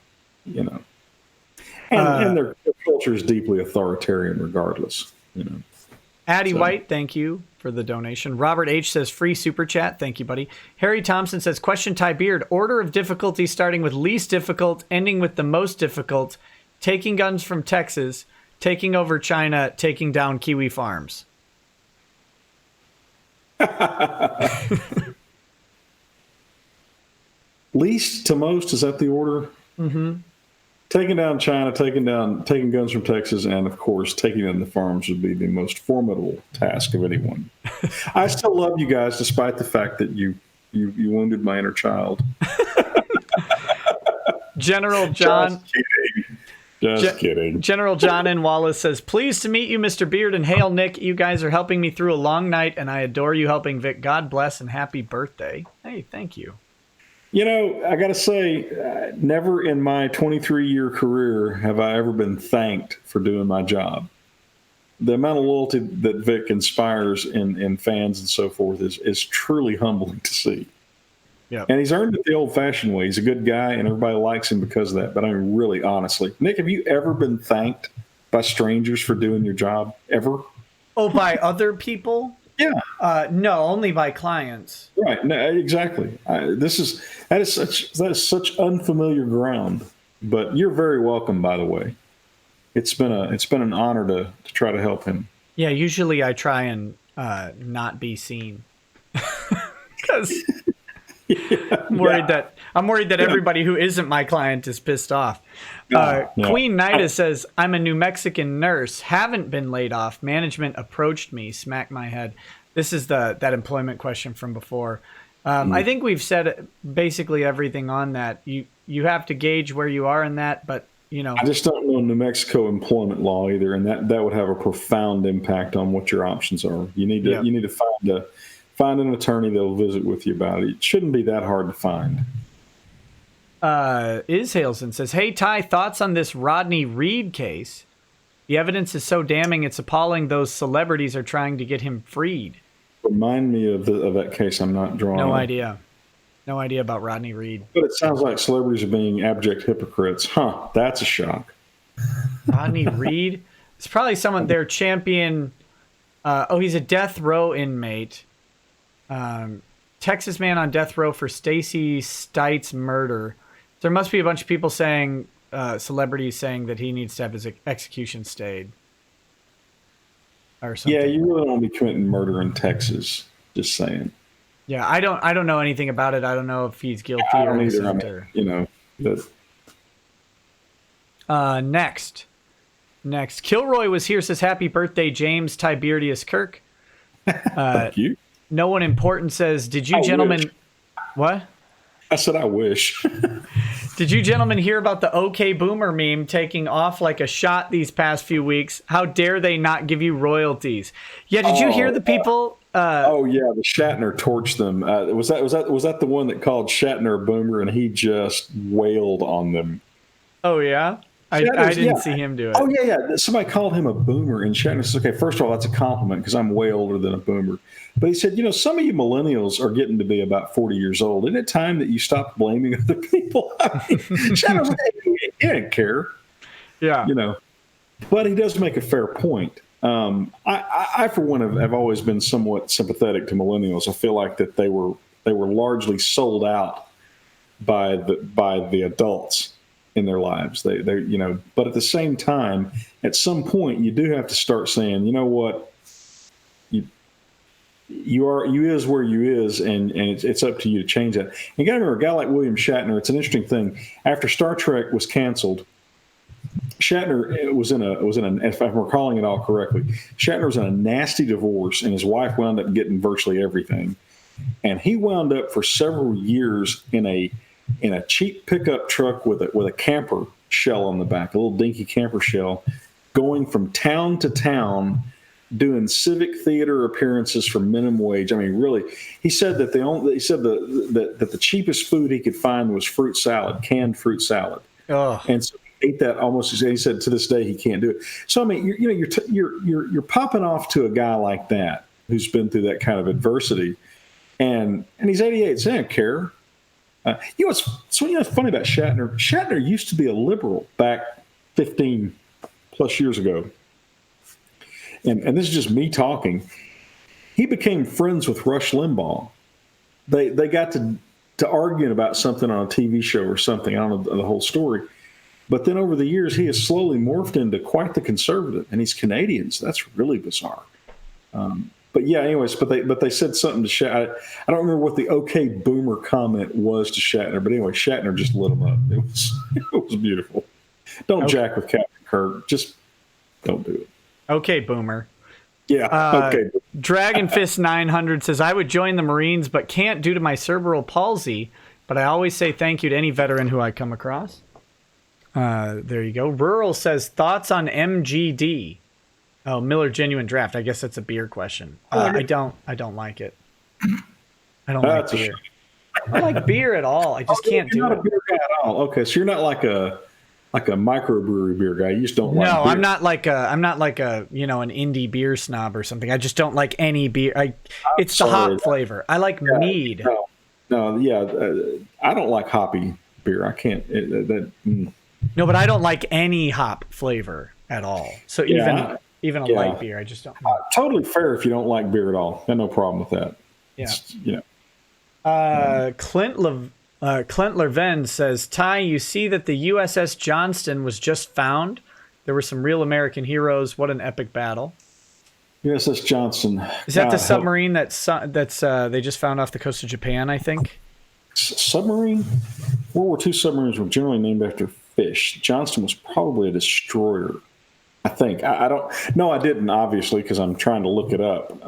their culture is deeply authoritarian, regardless. Addie White, thank you for the donation. Robert H says free super chat. Thank you, buddy. Harry Thompson says question Ty Beard. Order of difficulty starting with least difficult, ending with the most difficult. Taking guns from Texas, taking over China, taking down Kiwi farms. Least to most, is that the order? Mm-hmm. Taking down China, taking guns from Texas, and of course, taking down the farms would be the most formidable task of anyone. I still love you guys, despite the fact that you wounded my inner child. General John. Just kidding. General John N. Wallace says, pleased to meet you, Mr. Beard, and hail, Nick. You guys are helping me through a long night, and I adore you helping Vic. God bless and happy birthday. Hey, thank you. I got to say, never in my 23-year career have I ever been thanked for doing my job. The amount of loyalty that Vic inspires in fans and so forth is truly humbling to see. Yep. And he's earned it the old-fashioned way. He's a good guy, and everybody likes him because of that. But I mean, really, honestly, Nick, have you ever been thanked by strangers for doing your job? Ever? Oh, by other people? Yeah. No, only by clients. Right. No, exactly. That is such unfamiliar ground. But you're very welcome, by the way. It's been an honor to try to help him. Yeah. Usually, I try and not be seen because. I'm worried that everybody who isn't my client is pissed off. Queen Nida says, I'm a New Mexican nurse. Haven't been laid off. Management approached me. Smack my head. This is that employment question from before. I think we've said basically everything on that. You have to gauge where you are in that, but I just don't know New Mexico employment law either, and that would have a profound impact on what your options are. You need to find an attorney that will visit with you about it. It shouldn't be that hard to find. Ishailson says, hey, Ty, thoughts on this Rodney Reed case? The evidence is so damning, it's appalling those celebrities are trying to get him freed. Remind me of that case. I'm not drawing. No idea. No idea about Rodney Reed. But it sounds like celebrities are being abject hypocrites. Huh, that's a shock. Rodney Reed? It's probably someone, their champion. He's a death row inmate. Texas man on death row for Stacey Stites murder. There must be a bunch of people saying, celebrities saying that he needs to have his execution stayed. Or something. Yeah, you really don't be committing murder in Texas. Just saying. Yeah, I don't know anything about it. I don't know if he's guilty or innocent. Next. Kilroy was here, says happy birthday, James Tiberius Kirk. Thank you. No one important says, did you gentlemen... Wish. What? I said I wish. Did you gentlemen hear about the OK Boomer meme taking off like a shot these past few weeks? How dare they not give you royalties? Yeah, did you hear the people... the Shatner torched them. Was that the one that called Shatner a boomer and he just wailed on them? Oh, yeah? I didn't see him do it. Oh, yeah. Somebody called him a boomer, and Shatner says, okay, first of all, that's a compliment because I'm way older than a boomer. But he said, some of you millennials are getting to be about 40 years old. Isn't it time that you stop blaming other people? Shatner's like, he didn't care. Yeah. But he does make a fair point. I for one, have always been somewhat sympathetic to millennials. I feel like that they were largely sold out by the adults in their lives. They but at the same time, at some point, you do have to start saying, you know what, you is where you is, and it's up to you to change that. You got to remember, a guy like William Shatner. It's an interesting thing. After Star Trek was canceled, Shatner was in a, if I'm recalling it all correctly, Shatner was in a nasty divorce, and his wife wound up getting virtually everything. And he wound up for several years in a cheap pickup truck with a camper shell on the back, a little dinky camper shell, going from town to town, doing civic theater appearances for minimum wage. I mean, really, he said that that the cheapest food he could find was fruit salad, canned fruit salad, and so he ate that almost. He said to this day he can't do it. So I mean, you're popping off to a guy like that who's been through that kind of adversity. And he's 88, so I don't care. What's funny about Shatner? Shatner used to be a liberal back 15 plus years ago. And this is just me talking. He became friends with Rush Limbaugh. They got to arguing about something on a TV show or something. I don't know the whole story. But then over the years, he has slowly morphed into quite the conservative, and he's Canadian, so that's really bizarre. But yeah, anyways, but they said something to Shatner. I don't remember what the "okay boomer" comment was to Shatner, but anyway, Shatner just lit him up. It was beautiful. Don't jack with Captain Kirk. Just don't do it. Okay, boomer. Yeah. Okay. Dragon Fist 900 says, I would join the Marines, but can't due to my cerebral palsy. But I always say thank you to any veteran who I come across. There you go. Rural says, thoughts on MGD. Oh, Miller Genuine Draft. I guess that's a beer question. I don't like it. I don't like beer. I don't like beer at all. I just can't do it. You're not a beer guy at all. Okay, so you're not like a microbrewery beer guy. You just don't like beer. No, I'm not like a an indie beer snob or something. I just don't like any beer. It's the hop flavor. I like mead. I don't like hoppy beer. I can't. No, but I don't like any hop flavor at all. So even a light beer, I just don't. Totally fair if you don't like beer at all. Got no problem with that. Yeah. Clint Lerven says, Ty, you see that the USS Johnston was just found. There were some real American heroes. What an epic battle. USS Johnston. Is that the submarine that's they just found off the coast of Japan, I think? Submarine? World War II submarines were generally named after fish. Johnston was probably a destroyer, I think. I don't. No, I didn't, obviously, because I'm trying to look it up.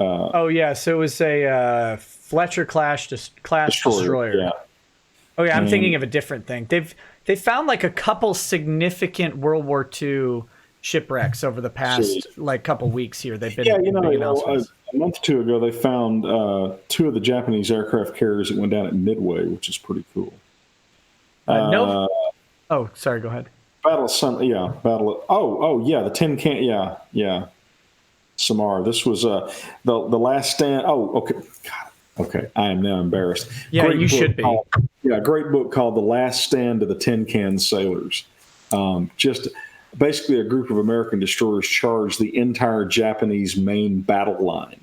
So it was a Fletcher class destroyer. Yeah. Oh yeah, I'm thinking of a different thing. They've found like a couple significant World War II shipwrecks over the past couple weeks here. They've been a month or two ago they found two of the Japanese aircraft carriers that went down at Midway, which is pretty cool. Oh, sorry. Go ahead. Battle of Sun. Yeah, the tin can. Yeah. Samar. This was the last stand. Oh, okay. God. Okay, I am now embarrassed. Yeah, you should be. Great book called The Last Stand of the Tin Can Sailors. Just basically a group of American destroyers charged the entire Japanese main battle line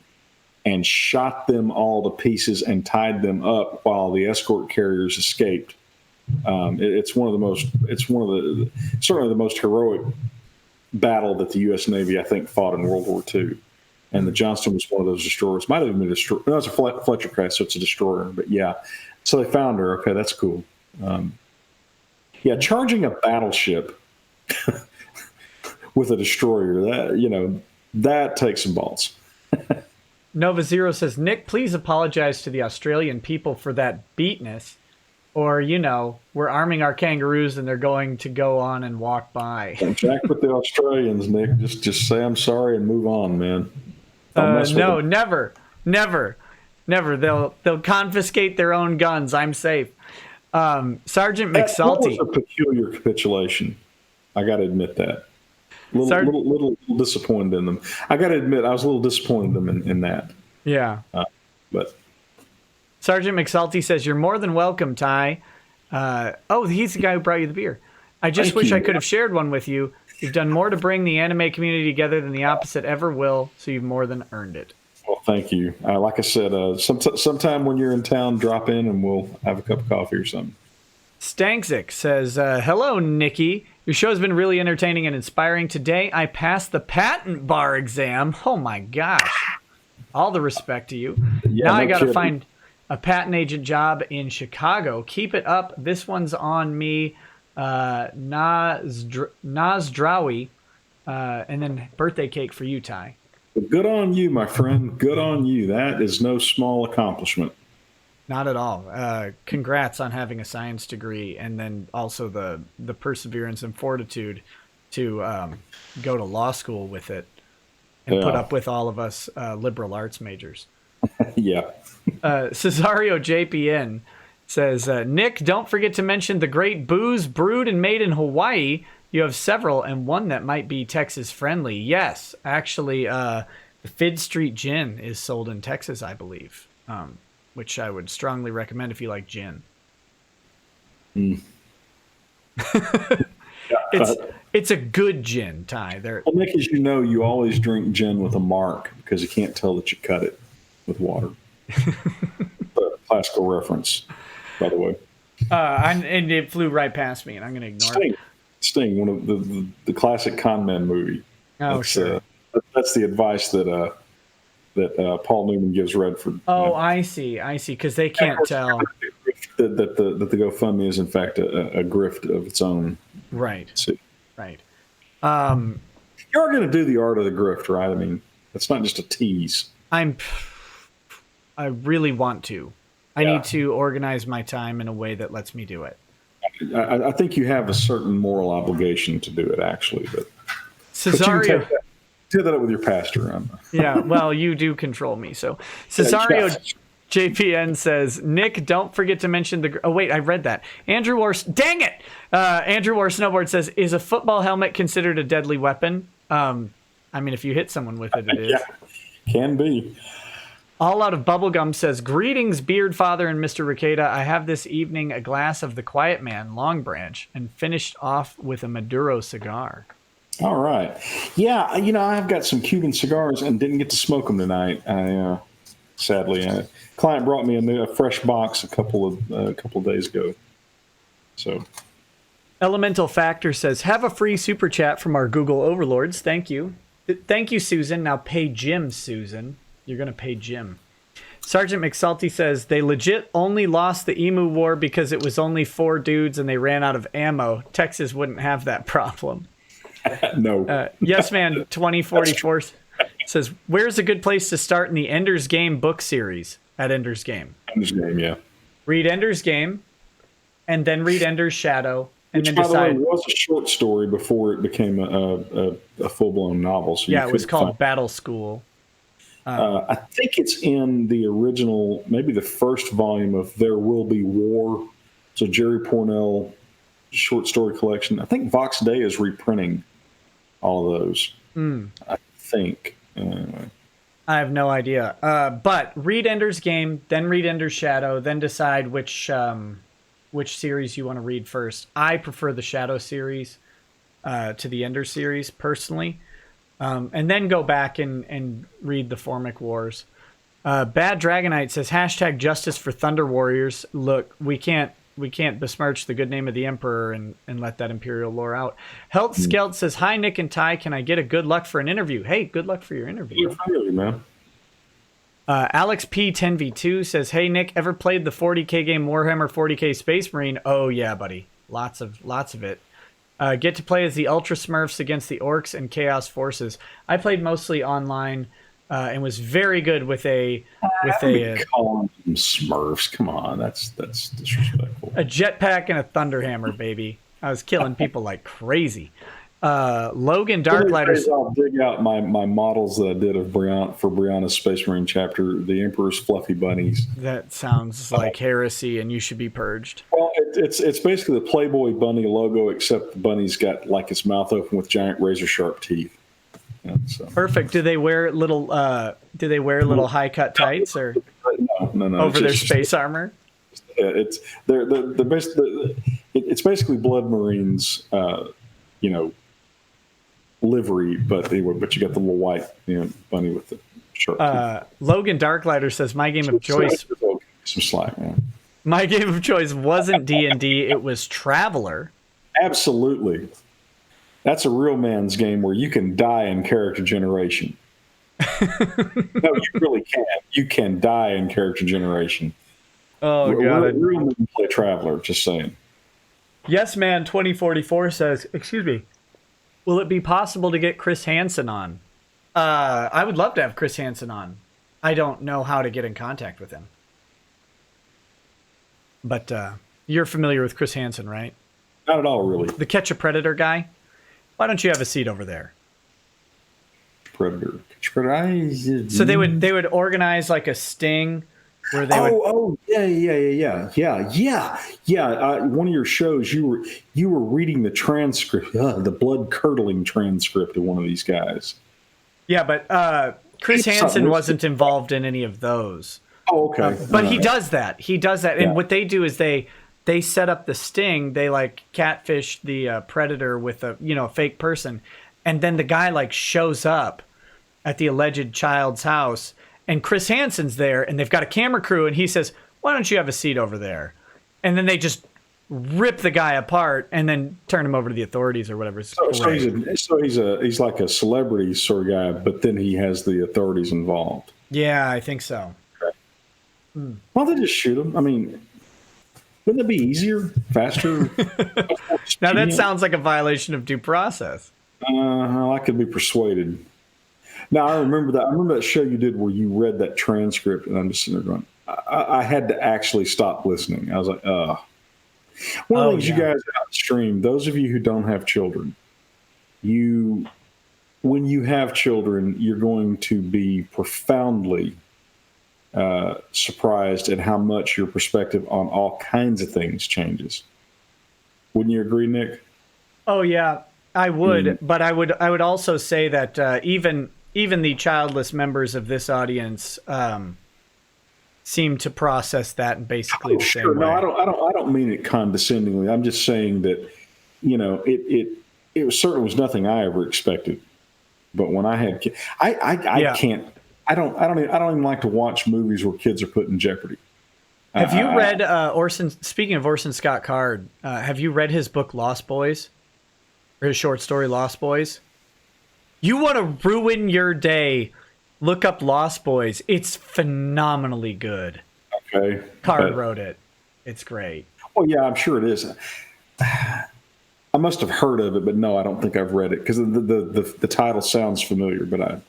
and shot them all to pieces and tied them up while the escort carriers escaped. It's certainly the most heroic battle that the U.S. Navy, I think, fought in World War II. And the Johnston was one of those destroyers. Might have been a destroyer. No, it's a Fletcher class, so it's a destroyer. But yeah, so they found her. Okay, that's cool. Charging a battleship with a destroyer, that takes some balls. Nova Zero says, Nick, please apologize to the Australian people for that beatness. Or, we're arming our kangaroos and they're going to go on and walk by. Jack with the Australians, Nick. Just say I'm sorry and move on, man. No, never. They'll confiscate their own guns. I'm safe. Sergeant McSalty. That was a peculiar capitulation. I got to admit that. Little disappointed in them. I got to admit, I was a little disappointed in them in that. Yeah. But Sergeant McSalty says, you're more than welcome, Ty. He's the guy who brought you the beer. I just wish I could have shared one with you. You've done more to bring the anime community together than the opposite ever will, so you've more than earned it. Well, thank you. Like I said, sometime when you're in town, drop in and we'll have a cup of coffee or something. Stankzik says, hello, Nikki. Your show has been really entertaining and inspiring. Today, I passed the patent bar exam. Oh, my gosh. All the respect to you. Now I got to find a patent agent job in Chicago. Keep it up. This one's on me. Nasdrawi, and then birthday cake for you, Ty. Good on you, my friend. Good on you. That is no small accomplishment. Not at all. Congrats on having a science degree, and then also the perseverance and fortitude to go to law school with it and put up with all of us liberal arts majors. Yeah. Cesario JPN says, Nick, don't forget to mention the great booze brewed and made in Hawaii. You have several, and one that might be Texas friendly. Yes, actually, the Fid Street Gin is sold in Texas, I believe, which I would strongly recommend if you like gin. It's a good gin, Ty. Well, Nick, as you know, you always drink gin with a mark because you can't tell that you cut it with water. Classical reference, by the way. And it flew right past me, and I'm going to ignore it. Sting, one of the classic con man movie. Oh, sure. That's the advice that Paul Newman gives Redford. Oh, I see, because they can't tell that the GoFundMe is in fact a grift of its own. Right. See. Right. You are going to do the art of the grift, right? I mean, it's not just a tease. I really want to. I need to organize my time in a way that lets me do it. I think you have a certain moral obligation to do it, actually. But Cesario, do that up with your pastor. Yeah, well, you do control me. So Cesario JPN says, Nick, don't forget to mention the... Oh, wait, I read that. Andrew War... Dang it! Andrew War Snowboard says, is a football helmet considered a deadly weapon? I mean, if you hit someone with it, it is. Yeah, can be. All Out of Bubblegum says, greetings, Beard Father and Mr. Rekieta. I have this evening a glass of the Quiet Man, Long Branch, and finished off with a Maduro cigar. All right. Yeah, I've got some Cuban cigars and didn't get to smoke them tonight. Sadly, a client brought me a fresh box a couple of days ago. So, Elemental Factor says, have a free super chat from our Google overlords. Thank you. Thank you, Susan. Now pay Jim, Susan. You're going to pay Jim. Sergeant McSalty says, they legit only lost the Emu War because it was only 4 dudes and they ran out of ammo. Texas wouldn't have that problem. No. Yes Man 2044 says, where's a good place to start in the Ender's Game book series? At Ender's Game. Ender's Game, yeah. Read Ender's Game, and then read Ender's Shadow, and Which, then by decide. the way, was a short story before it became a full-blown novel. So yeah, it was called Battle School. I think it's in the original, maybe the first volume of There Will Be War. So Jerry Pournelle short story collection. I think Vox Day is reprinting all of those. I think. I have no idea. But read Ender's Game, then read Ender's Shadow, then decide which series you want to read first. I prefer the Shadow series to the Ender series, personally. And then go back and read the Formic Wars. Bad Dragonite says, hashtag justice for Thunder Warriors. Look, we can't besmirch the good name of the Emperor and let that Imperial lore out. Health Skeld says, hi, Nick and Ty. Can I get a good luck for an interview? Hey, good luck for your interview. Yeah, really, man. Alex P 10v2 says, hey, Nick, ever played the 40k game Warhammer 40k Space Marine? Oh, yeah, buddy. Lots of it. Get to play as the Ultra Smurfs against the Orcs and Chaos Forces. I played mostly online and was very good with a calling them Smurfs. Come on, that's disrespectful. A jetpack and a thunderhammer, baby. I was killing people like crazy. Logan Darklighter. I'll dig out my models that I did of Brianna's Space Marine chapter, the Emperor's Fluffy Bunnies. That sounds like heresy, and you should be purged. Well, it's basically the Playboy bunny logo, except the bunny's got like its mouth open with giant razor sharp teeth. Yeah, so. Perfect. Do they wear little high cut tights or no over their space armor? It's it's basically Blood Marines, livery, but you got the little white bunny with the sharp teeth. Logan Darklighter says, my game of choice. Some slack, man. My game of choice wasn't D&D, it was Traveler. Absolutely. That's a real man's game where you can die in character generation. No, you really can. You can die in character generation. Oh, God. Real men play Traveler, just saying. Yes Man 2044 says, excuse me, will it be possible to get Chris Hansen on? I would love to have Chris Hansen on. I don't know how to get in contact with him. But you're familiar with Chris Hansen, right? Not at all, really. The Catch a Predator guy? Why don't you have a seat over there? Predator. So they would organize like a sting where they would. Yeah. One of your shows, you were reading the transcript, the blood curdling transcript of one of these guys. Yeah, but Chris Hansen wasn't involved in any of those. Oh, okay. But he does that. He does that, Yeah. and what they do is they set up the sting. They like catfish the predator with a fake person, and then the guy like shows up at the alleged child's house, and Chris Hansen's there, and they've got a camera crew, and he says, "Why don't you have a seat over there?" And then they just rip the guy apart and then turn him over to the authorities or whatever. So he's like a celebrity sort of guy, but then he has the authorities involved. Yeah, I think so. Okay. Why don't they just shoot him? I mean, wouldn't that be easier, faster? Now that sounds like a violation of due process. I could be persuaded. Now I remember that. I remember that show you did where you read that transcript, and I'm just sitting there going, I had to actually stop listening. I was like, One of the things you guys outstream, those of you who don't have children, when you have children, you're going to be profoundly surprised at how much your perspective on all kinds of things changes. Wouldn't you agree, Nick? Oh yeah, I would, but I would also say that even the childless members of this audience seem to process that in basically the same way. No, I don't mean it condescendingly. I'm just saying that it certainly was nothing I ever expected. But when I had kids, I can't. I don't even like to watch movies where kids are put in jeopardy. Have you read Orson? Speaking of Orson Scott Card, have you read his book Lost Boys, or his short story Lost Boys? You want to ruin your day? Look up Lost Boys. It's phenomenally good. Okay, Card wrote it. It's great. Oh yeah, I'm sure it is. I must have heard of it, but no, I don't think I've read it because the title sounds familiar. But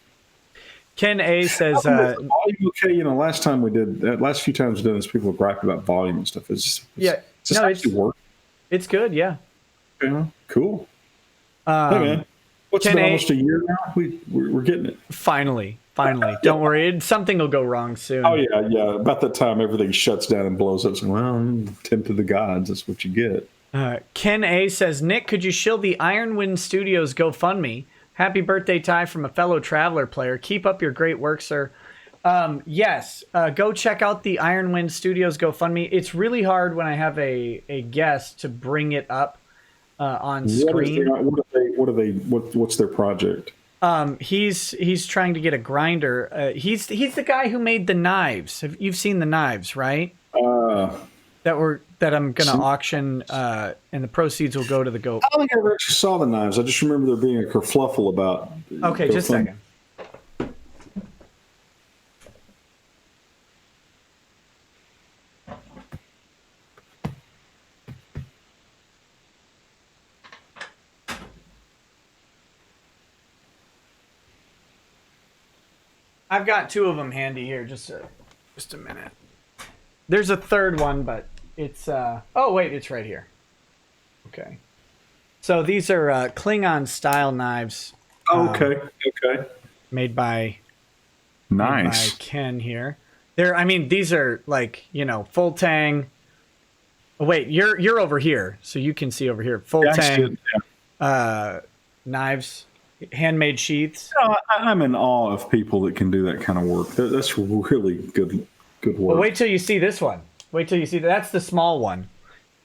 Ken A says, volume okay. Last time we did, last few times we've done this, people have griped about volume and stuff. It's actually work. It's good, yeah. Yeah, cool. Hey man, what's been almost a year now? We're getting it. Finally. Don't worry, something will go wrong soon. Oh yeah. About that time, everything shuts down and blows up. So, well, tempted the gods. That's what you get. Ken A says, Nick, could you shill the Ironwind Studios GoFundMe? Happy birthday, Ty, from a fellow Traveler player. Keep up your great work, sir. Yes, go check out the Ironwind Studios GoFundMe. It's really hard when I have a guest to bring it up on screen. What's their project? He's trying to get a grinder. He's the guy who made the knives. You've seen the knives, right? That I'm going to auction, and the proceeds will go to the Go. I don't think I ever actually saw the knives. I just remember there being a kerfluffle about. Okay, just a second. I've got two of them handy here. Just a minute. There's a third one, but it's oh wait, it's right here. Okay. So these are Klingon style knives. Okay. Made by Ken here. These are like, full tang. Oh, wait, you're over here, so you can see over here. Full tang knives. Handmade sheaths. I'm in awe of people that can do that kind of work. That's really good work. Well, wait till you see this one. Wait till you see that's the small one.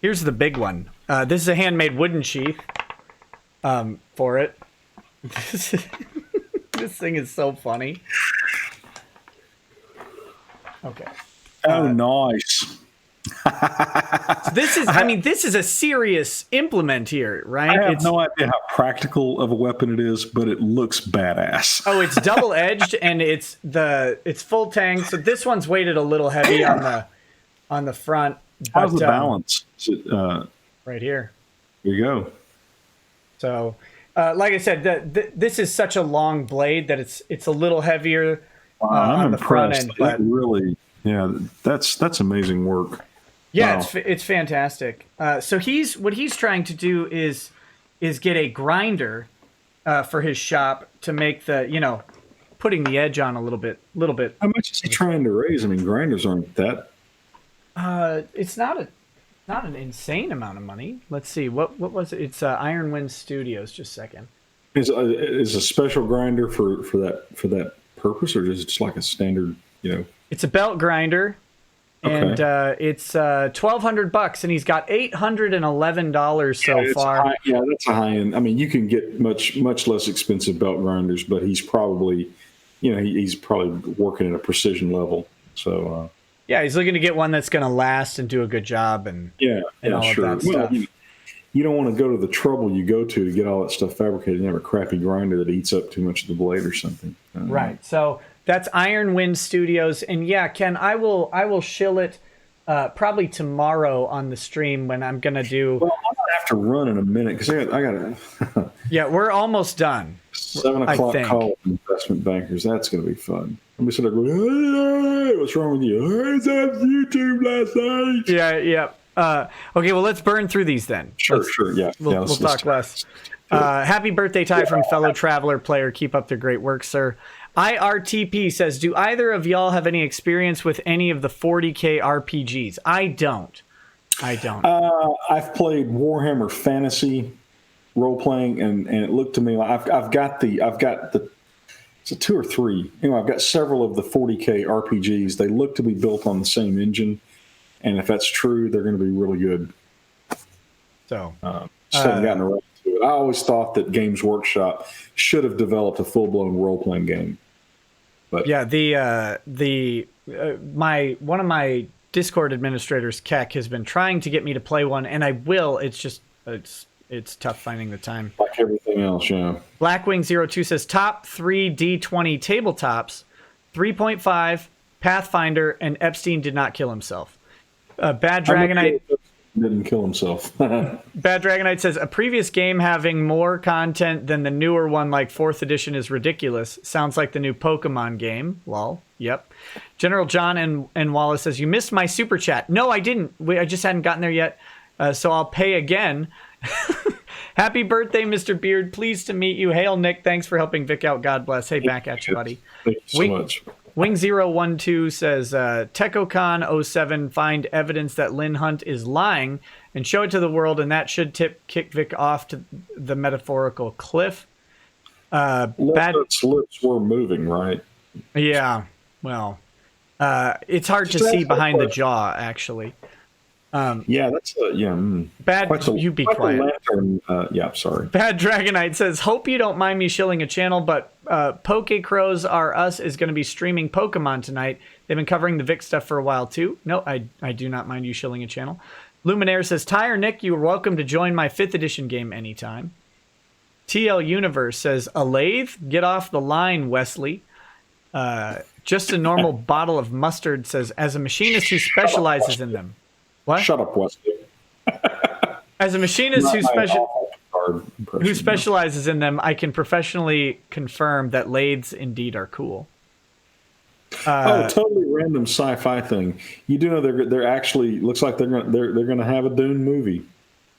Here's the big one. This is a handmade wooden sheath for it. This thing is so funny. Okay. Oh, nice. This is a serious implement here, right? I have no idea how practical of a weapon it is, but it looks badass. Oh, it's double edged and it's full tang. So this one's weighted a little heavy on the front. How's the balance? Is it, right here. There you go. So, like I said, this is such a long blade that it's a little heavier I'm on the front impressed. end. But really, yeah, that's amazing work. yeah, Wow. it's fantastic. So what he's trying to do is get a grinder for his shop to make the putting the edge on a little bit. How much is he trying to raise? I mean, grinders aren't that. It's not an insane amount of money. Let's see, what was it? It's Iron Wind Studios. Just a second. Is a special grinder for that purpose, or is it just like a standard? It's a belt grinder, and it's $1,200, and he's got $811 so far. That's a high end. I mean, you can get much less expensive belt grinders, but he's probably, he's probably working at a precision level. So yeah, he's looking to get one that's going to last and do a good job, and all sure. of that stuff. You don't want to go to the trouble you go to get all that stuff fabricated and have a crappy grinder that eats up too much of the blade or something. Right. So that's Iron Wind Studios, and yeah, Ken, I will shill it probably tomorrow on the stream when I'm gonna do. Well, I'm gonna have to run in a minute because I got Yeah, we're almost done. 7 o'clock call with investment bankers. That's gonna be fun. I'm just gonna go. Hey, what's wrong with you? I was on YouTube last night. Yeah. Okay, well, let's burn through these then. Sure. Yeah. We'll talk less. Happy birthday, Ty, from fellow Traveler player. Keep up the great work, sir. IRTP says, do either of y'all have any experience with any of the 40K RPGs? I don't. I've played Warhammer Fantasy role-playing, and it looked to me like I've got the it's a 2 or 3. I've got several of the 40K RPGs. They look to be built on the same engine. And if that's true, they're going to be really good. So, just haven't gotten around to it. I always thought that Games Workshop should have developed a full-blown role-playing game. But yeah, one of my Discord administrators, Keck, has been trying to get me to play one, and I will. It's just it's tough finding the time. Like everything else, yeah. Blackwing02 says top 3 D20 tabletops: 3.5, Pathfinder, and Epstein did not kill himself. Bad Dragonite didn't kill himself. Bad Dragonite says a previous game having more content than the newer one, like 4th edition, is ridiculous. Sounds like the new Pokemon game. Lol. Yep. General John and Wallace says, you missed my super chat. No, I didn't. I just hadn't gotten there yet. So I'll pay again. Happy birthday, Mr. Beard. Pleased to meet you. Hail, Nick. Thanks for helping Vic out. God bless. Hey, back at you, buddy. Thank you so much. Wing012 says, TechoCon07 find evidence that Lynn Hunt is lying and show it to the world, and that should kick Vic off to the metaphorical cliff. Hunt's lips were moving, right? Yeah, well, it's hard to see behind the jaw, actually. Yeah, that's Bad. You be quiet. Yeah, sorry. Bad Dragonite says, hope you don't mind me shilling a channel, but Poke Crows Are Us is going to be streaming Pokemon tonight. They've been covering the Vic stuff for a while too. No, I do not mind you shilling a channel. Luminaire says, Ty or Nick, you are welcome to join my 5th edition game anytime. TL Universe says, a lathe? Get off the line, Wesley. Just a normal bottle of mustard says, as a machinist who specializes in them. What? Shut up, Wesley. As a machinist who specializes in them, I can professionally confirm that lathes indeed are cool. Totally random sci-fi thing. You do know they're actually looks like they're gonna have a Dune movie.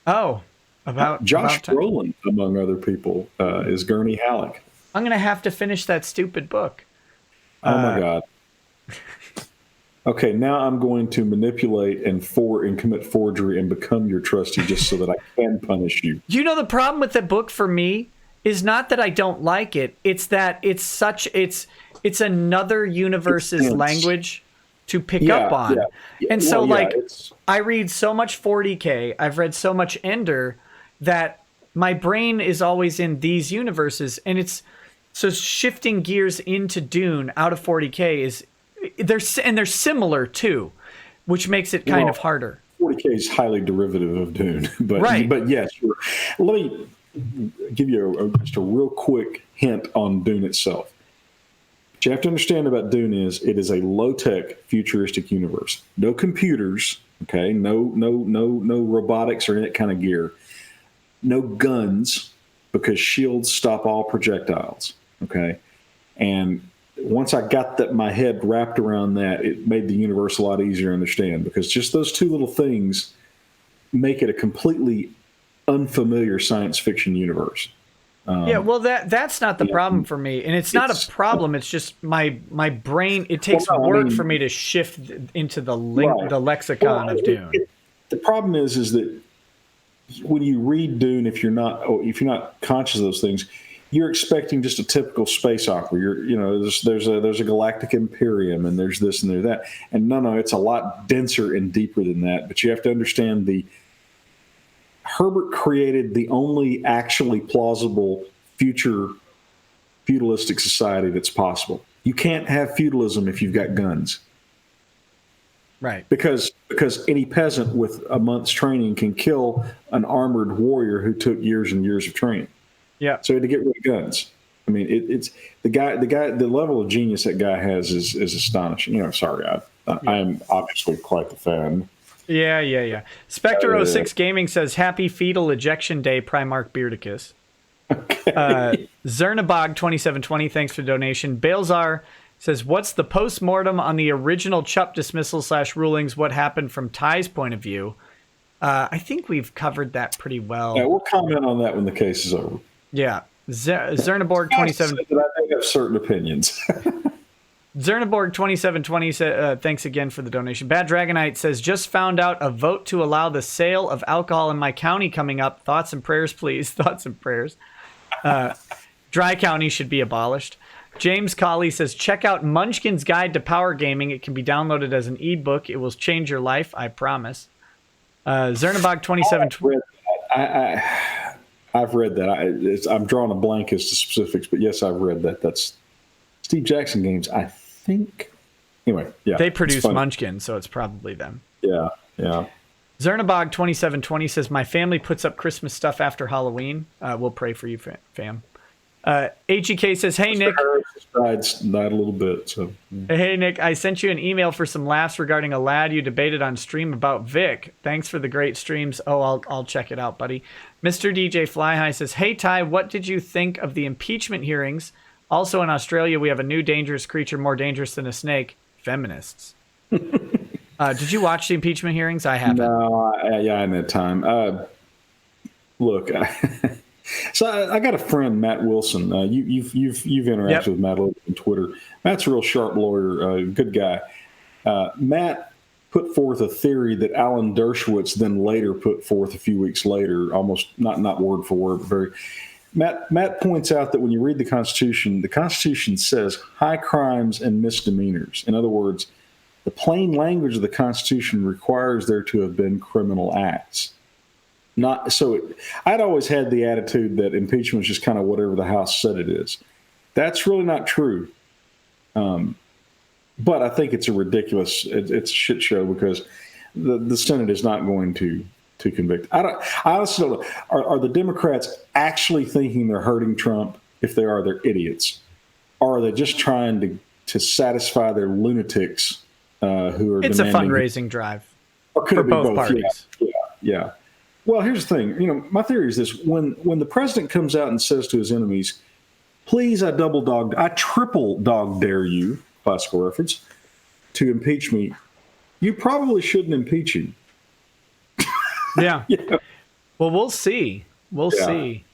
Oh, about Josh Brolin, among other people, is Gurney Halleck. I'm gonna have to finish that stupid book. Oh my God. Okay, now I'm going to manipulate and commit forgery and become your trustee just so that I can punish you. You know, the problem with that book for me is not that I don't like it. It's that it's another universe's language to pick up on. Yeah. And so I read so much 40K, I've read so much Ender that my brain is always in these universes, and it's so shifting gears into Dune out of 40K is they're similar too, which makes it kind of harder. 40K is highly derivative of Dune, but right. But yes, let me give you just a real quick hint on Dune itself. What you have to understand about Dune is it is a low-tech, futuristic universe. No computers, okay? No robotics or any kind of gear. no guns, because shields stop all projectiles. Okay. And once I got my head wrapped around that, it made the universe a lot easier to understand, because just those two little things make it a completely unfamiliar science fiction universe. Yeah, well, that's not the problem for me, and it's not a problem. It's just my brain. It takes work for me to shift into the lexicon of Dune. The problem is that when you read Dune, if you're not conscious of those things, you're expecting just a typical space opera. There's a galactic imperium, and there's this and there's that, and no, it's a lot denser and deeper than that. But you have to understand Herbert created the only actually plausible future feudalistic society that's possible. You can't have feudalism if you've got guns. Right. Because any peasant with a month's training can kill an armored warrior who took years and years of training. Yeah. So he had to get rid of guns. I mean, it's the level of genius that guy has is astonishing. Sorry, I am obviously quite the fan. Yeah. Spectre06 Gaming says, happy fetal ejection day, Primarch Beardicus. Zernabog 2720, thanks for the donation. Balezar says, what's the post-mortem on the original CHUP dismissal / rulings? What happened from Ty's point of view? I think we've covered that pretty well. Yeah, we'll comment on that when the case is over. Yeah. Zernaborg 27. I think I have certain opinions. Zernaborg 2720 said, thanks again for the donation. Bad Dragonite says, just found out a vote to allow the sale of alcohol in my county coming up. Thoughts and prayers, please. Thoughts and prayers. Dry County should be abolished. James Colley says, check out Munchkin's Guide to Power Gaming. It can be downloaded as an ebook. It will change your life, I promise. Zernabog 2720. I've read that. I'm drawing a blank as to specifics, but yes, I've read that. That's Steve Jackson Games, I think. Anyway, yeah. They produce Munchkin, so it's probably them. Yeah. Zernabog 2720 says, my family puts up Christmas stuff after Halloween. We'll pray for you, fam. HEK says, hey, Nick. Died a little bit. So. Hey, Nick, I sent you an email for some laughs regarding a lad you debated on stream about Vic. Thanks for the great streams. Oh, I'll check it out, buddy. Mr. DJ Flyhigh says, hey, Ty, what did you think of the impeachment hearings? Also in Australia, we have a new dangerous creature more dangerous than a snake, feminists. Did you watch the impeachment hearings? I haven't. No, I hadn't had time. Look, so I got a friend, Matt Wilson. You've interacted with Matt on Twitter. Matt's a real sharp lawyer, good guy. Matt put forth a theory that Alan Dershowitz then later put forth a few weeks later, almost not word for word, but very. Matt points out that when you read the Constitution says high crimes and misdemeanors. In other words, the plain language of the Constitution requires there to have been criminal acts. I'd always had the attitude that impeachment is just kind of whatever the House said it is. That's really not true. But I think it's it's a shit show because the Senate is not going to convict. I honestly don't know. Are the Democrats actually thinking they're hurting Trump? If they are, they're idiots. Or are they just trying to satisfy their lunatics who are It's demanding... a fundraising drive or could for it be both parties. Yeah. Well, here's the thing. My theory is this. When the president comes out and says to his enemies, please, I triple dog dare you, classical reference, to impeach me, you probably shouldn't impeach him. Yeah. Well, we'll see. We'll see.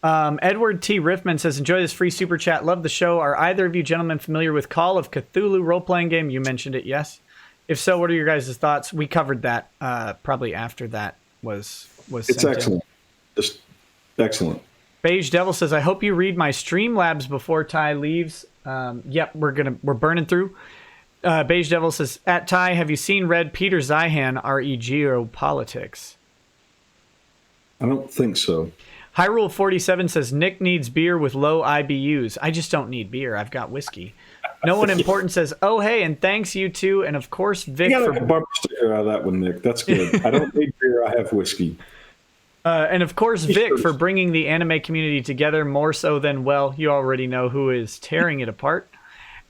Edward T. Riffman says, enjoy this free super chat. Love the show. Are either of you gentlemen familiar with Call of Cthulhu role-playing game? You mentioned it, yes. If so, what are your guys' thoughts? We covered that probably after that was It's sent excellent. in. Just excellent. Beige Devil says, I hope you read my Streamlabs before Ty leaves. Yep, we're burning through. Beige Devil says, at Ty, have you seen Read Peter Zeihan, R.E. Geopolitics? I don't think so. Hyrule 47 says, Nick needs beer with low IBUs. I just don't need beer. I've got whiskey. No one important says, oh, hey, and thanks you two. And of course, Vic. You got a bumper sticker out of that one, Nick. That's good. I don't need beer. I have whiskey. And of course, Vic for bringing the anime community together more so than, well, you already know who is tearing it apart.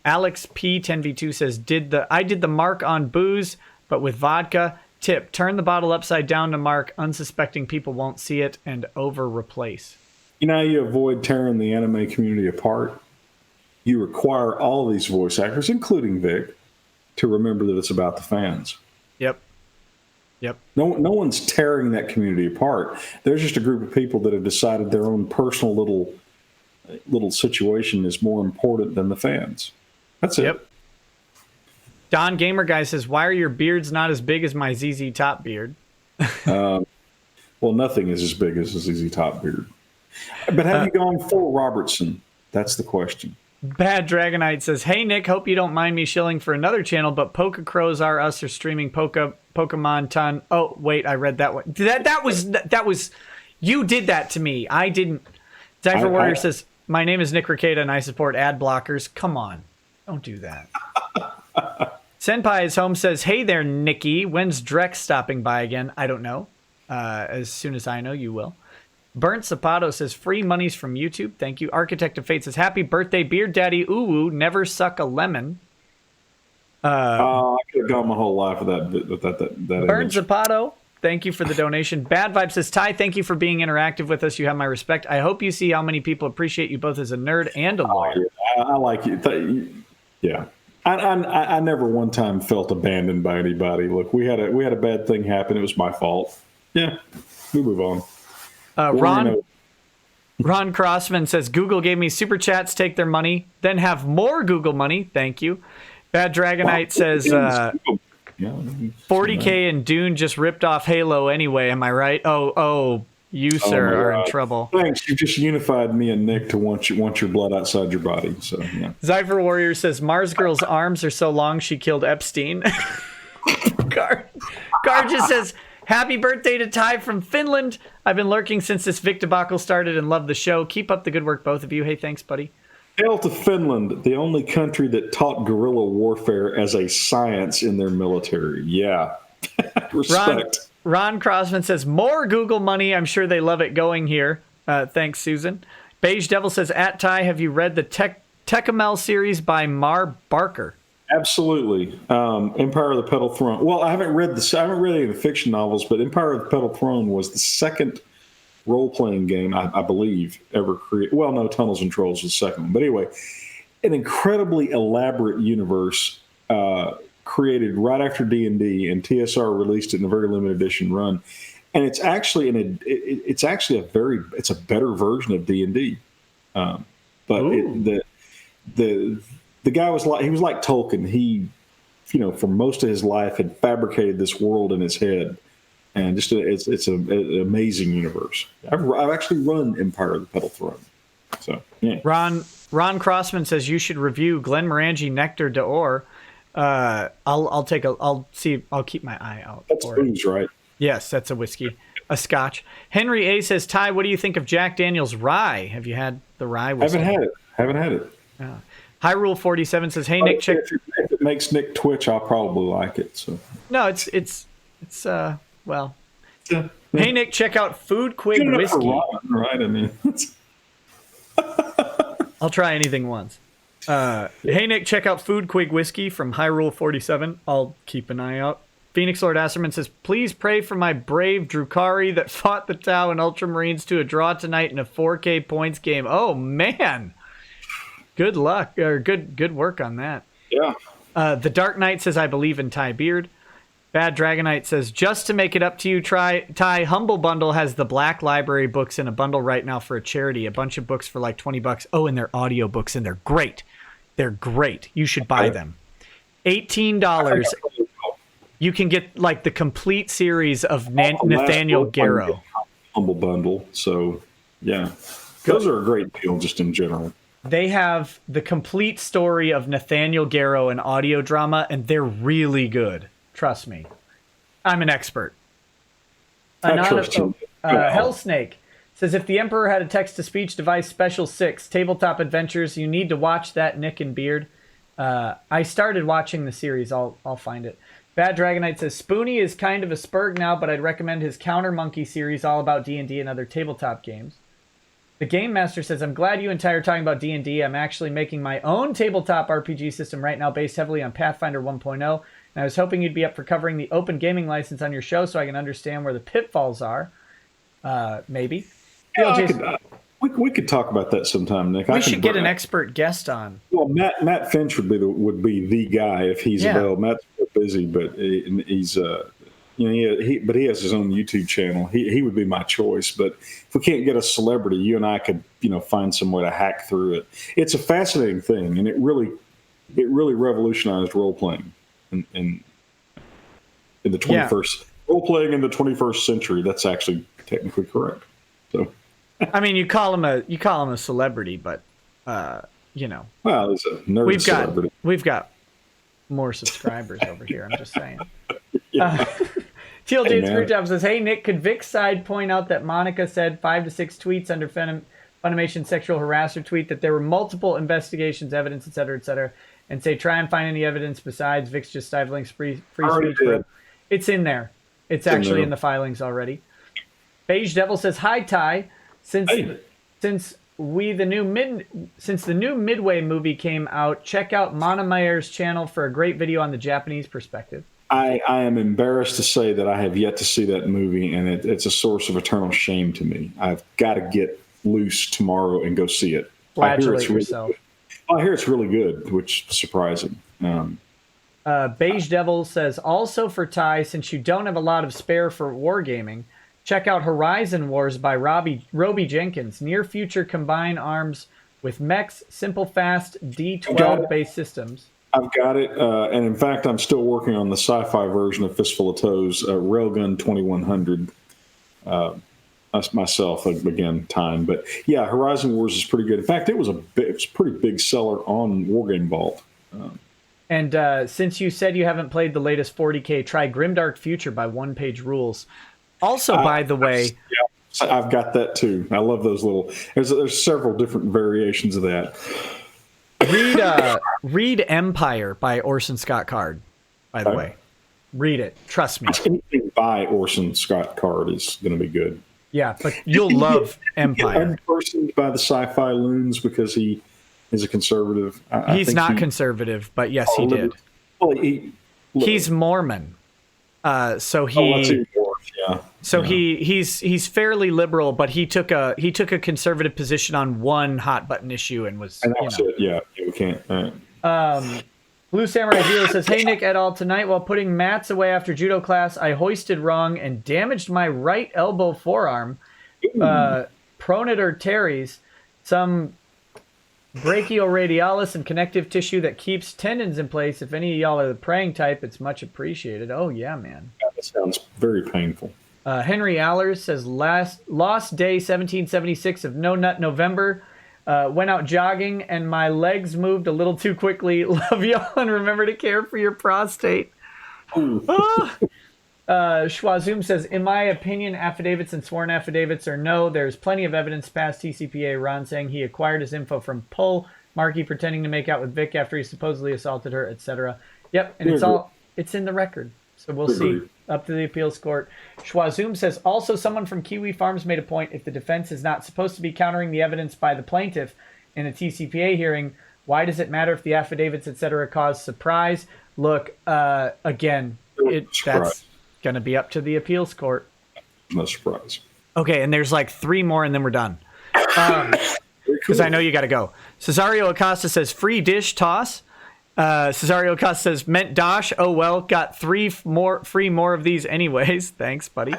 Alex P10v2 says, I did the mark on booze, but with vodka. Tip, turn the bottle upside down to mark. Unsuspecting people won't see it, and over replace. You know how you avoid tearing the anime community apart? You require all these voice actors, including Vic, to remember that it's about the fans. Yep. No one's tearing that community apart. There's just a group of people that have decided their own personal little situation is more important than the fans. That's it. Yep. Don Gamer Guy says, why are your beards not as big as my ZZ Top beard? Well, nothing is as big as a ZZ Top beard. But have you gone full Robertson? That's the question. Bad Dragonite says, hey, Nick, hope you don't mind me shilling for another channel, but Poke Crows are us are streaming Pokemon Ton. Oh, wait, I read that one. That was, you did that to me. I didn't. Zypher Warrior says, my name is Nick Rekieta and I support ad blockers. Come on. Don't do that. Senpai is home says, hey there, Nikki. When's Drex stopping by again? I don't know. As soon as I know, you will. Burnt Zapato says, free monies from YouTube. Thank you. Architect of Fate says, happy birthday, Beard Daddy. Ooh, never suck a lemon. I could have gone my whole life with that Burnt Zapato, thank you for the donation. Bad Vibe says, Ty, thank you for being interactive with us. You have my respect. I hope you see how many people appreciate you both as a nerd and a lawyer. I like you. Yeah. I never one time felt abandoned by anybody. Look, we had a bad thing happen. It was my fault. Yeah, we move on. Ron Crossman says, Google gave me super chats, take their money, then have more Google money. Thank you. Bad Dragonite says, 40K and Dune just ripped off Halo anyway. Am I right? Oh, you, sir, are in trouble. Thanks. You just unified me and Nick to want your blood outside your body. So, yeah. Zypher Warrior says, Mars Girl's arms are so long she killed Epstein. Gar just says, happy birthday to Ty from Finland. I've been lurking since this Vic debacle started and love the show. Keep up the good work, both of you. Hey, thanks, buddy. Hail to Finland, the only country that taught guerrilla warfare as a science in their military. Yeah. Respect. Ron Crossman says, more Google money. I'm sure they love it going here. Thanks, Susan. Beige Devil says, at Ty, have you read the Tecumseh series by Mar Barker? Absolutely. Empire of the Petal Throne. Well, I haven't read any of the fiction novels, but Empire of the Petal Throne was the second role-playing game, I believe, ever created. Well, no, Tunnels and Trolls was the second one. But anyway, an incredibly elaborate universe created right after D&D, and TSR released it in a very limited edition run. And it's actually a better version of D&D. The guy was like Tolkien. He, for most of his life had fabricated this world in his head, and just it's an amazing universe. I've actually run Empire of the Petal Throne. So yeah. Ron Crossman says you should review Glenmorangie Nectar d'Or. I'll keep my eye out. That's booze, right? Yes, that's a whiskey, a scotch. Henry A says, Ty, what do you think of Jack Daniel's rye? Have you had the rye whiskey? Haven't had it. Hyrule 47 says, hey, Nick, check. If it makes Nick twitch, I'll probably like it. So no, it's well. Yeah. Hey, Nick, check out Food Quig whiskey. Ramen, right? I mean, I'll try anything once. Hey, Nick, check out Food Quig whiskey from Hyrule 47. I'll keep an eye out. Phoenix Lord Asserman says, please pray for my brave Drukari that fought the Tau and Ultramarines to a draw tonight in a 4K points game. Oh, man. Good luck, or good work on that. Yeah. The Dark Knight says, I believe in Ty Beard. Bad Dragonite says, just to make it up to you, Ty, Humble Bundle has the Black Library books in a bundle right now for a charity. A bunch of books for like $20. Oh, and they're audio books, and they're great. They're great. You should buy them. $18. You can get like the complete series of Nathaniel Garrow. Humble Bundle. So, yeah. Those are a great deal just in general. They have the complete story of Nathaniel Garrow in audio drama, and they're really good. Trust me. I'm an expert. Hellsnake says, if the Emperor had a text-to-speech device special 6, Tabletop Adventures, you need to watch that, Nick and Beard. I started watching the series. I'll find it. Bad Dragonite says, Spoonie is kind of a spurg now, but I'd recommend his Counter Monkey series all about D&D and other tabletop games. The Game Master says, I'm glad you and Ty are talking about D&D. I'm actually making my own tabletop RPG system right now based heavily on Pathfinder 1.0. And I was hoping you'd be up for covering the open gaming license on your show so I can understand where the pitfalls are. Maybe. Yeah, we could talk about that sometime, Nick. We should get an expert guest on. Well, Matt Finch would be the guy if he's available. Matt's busy, but he's he has his own YouTube channel. He would be my choice. But if we can't get a celebrity, you and I could find some way to hack through it. It's a fascinating thing, and it really revolutionized role playing in the 21st role playing in the 21st century. That's actually technically correct. So. I mean, you call him a celebrity, but well, he's a nerd celebrity. We've got more subscribers over here. I'm just saying. Yeah. TLJ Screwjob says, "Hey Nick, could Vic's side point out that Monica said 5 to 6 tweets under Funimation sexual harasser tweet that there were multiple investigations, evidence, etc., and say try and find any evidence besides Vic's just stifling free speech." It's in there. It's actually in the filings already. Beige Devil says, "Hi Ty. Since the new Midway movie came out, check out Mana Meyer's channel for a great video on the Japanese perspective." I am embarrassed to say that I have yet to see that movie, and it's a source of eternal shame to me. I've got to get loose tomorrow and go see it. Flagellate yourself. I hear it's really good, which is surprising. Beige Devil says, also for Ty, since you don't have a lot of spare for wargaming, check out Horizon Wars by Roby Jenkins. Near future combine arms with mechs, simple, fast, D12-based systems. I've got it. And in fact, I'm still working on the sci-fi version of Fistful of Toes, Railgun 2100. That's myself, again, time. But yeah, Horizon Wars is pretty good. In fact, it was a pretty big seller on Wargame Vault. And since you said you haven't played the latest 40K, try Grimdark Future by One Page Rules. Also, by the way, I've got that too. I love those little. There's several different variations of that. Read Empire by Orson Scott Card. By the way, read it. Trust me. Anything by Orson Scott Card is going to be good. Yeah, but you'll love Empire. Unpersoned by the sci-fi loons because he is a conservative. He's not conservative, but yes, he did. Well, he's Mormon, so he. Yeah. So he's fairly liberal, but he took a conservative position on one hot button issue and was. And that's it. Yeah, we can't. Blue Samurai Zero says, "Hey Nick et al. Tonight while putting mats away after judo class, I hoisted wrong and damaged my right elbow forearm, pronator teres, some brachioradialis and connective tissue that keeps tendons in place. If any of y'all are the praying type, it's much appreciated." Oh yeah, man. That sounds very painful. Henry Allers says, lost day 1776 of No Nut November. Went out jogging and my legs moved a little too quickly. Love y'all and remember to care for your prostate. Schwazoom says, in my opinion, affidavits and sworn affidavits are no. There's plenty of evidence past TCPA. Ron saying he acquired his info from Pull. Marky pretending to make out with Vic after he supposedly assaulted her, etc. Yep, and it's in the record. So we'll see. Up to the appeals court. Schwazoom says, also someone from Kiwi Farms made a point. If the defense is not supposed to be countering the evidence by the plaintiff in a TCPA hearing, why does it matter if the affidavits, etc., cause surprise? Look, again, that's going to be up to the appeals court. No surprise. Okay, and there's like 3 more and then we're done. Because I know you got to go. Cesario Acosta says, free dish toss. Cesario Acosta says, meant dosh. Oh, well, got 3 more of these anyways. Thanks, buddy.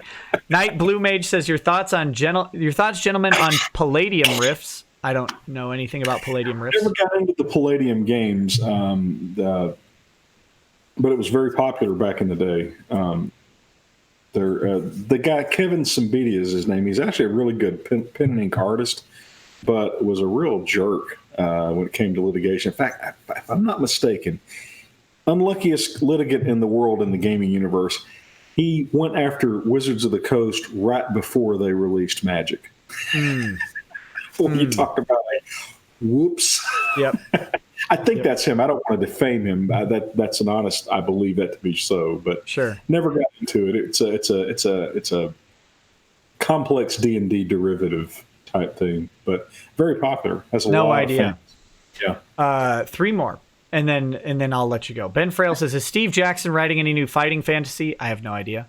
Night Blue Mage says, your thoughts, gentlemen, on Palladium riffs. I don't know anything about Palladium riffs. I never got into the Palladium games, but it was very popular back in the day. The guy, Kevin Simbedia is his name. He's actually a really good pen and ink artist, but was a real jerk when it came to litigation. In fact, if I'm not mistaken, unluckiest litigant in the world in the gaming universe, he went after Wizards of the Coast right before they released Magic. When you talk about it, whoops. Yep. I think that's him. I don't want to defame him. That's an honest. I believe that to be so, but sure. Never got into it. It's a complex D&D derivative type thing, but very popular. Has a lot of fans. Yeah. 3 more. And then I'll let you go. Ben Frail says, is Steve Jackson writing any new fighting fantasy? I have no idea.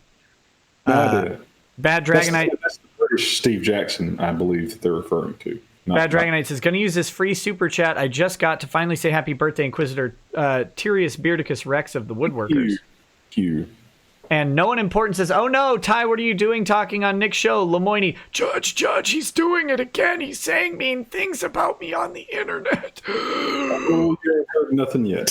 No idea. Bad Dragonite. That's the British Steve Jackson, I believe, that they're referring to. Bad Dragonite says, going to use this free super chat I just got to finally say happy birthday, Inquisitor Tyrius Beardicus Rex of the Woodworkers. Q. And no one important says, oh no, Ty, what are you doing talking on Nick's show? Lemoyne, Judge, he's doing it again. He's saying mean things about me on the internet. Oh, you haven't heard nothing yet.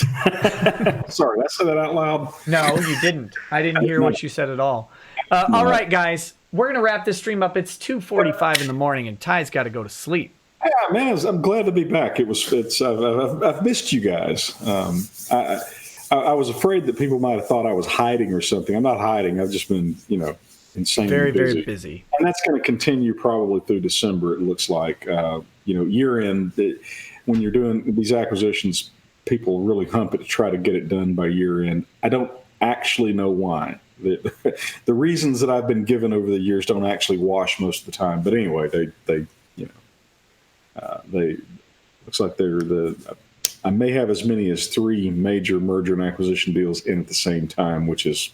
Sorry, did I say that out loud? No, you didn't. I didn't hear what you said at all. All right, guys, we're going to wrap this stream up. It's 2:45 in the morning, and Ty's got to go to sleep. Yeah, man, I'm glad to be back. I've missed you guys. I was afraid that people might have thought I was hiding or something. I'm not hiding. I've just been, insanely very, busy. very busy. And that's going to continue probably through December, it looks like. Year end, when you're doing these acquisitions, people really hump it to try to get it done by year end. I don't actually know why. The reasons that I've been given over the years don't actually wash most of the time. But anyway, they looks like I may have as many as 3 major merger and acquisition deals in at the same time, which is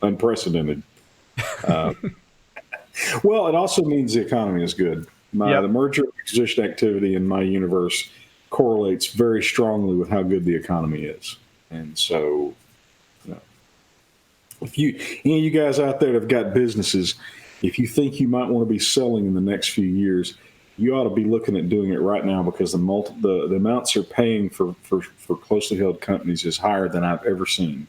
unprecedented. Well, it also means the economy is good. The merger and acquisition activity in my universe correlates very strongly with how good the economy is. And so, if you guys out there that have got businesses, if you think you might want to be selling in the next few years, you ought to be looking at doing it right now, because the amounts you're paying for closely held companies is higher than I've ever seen,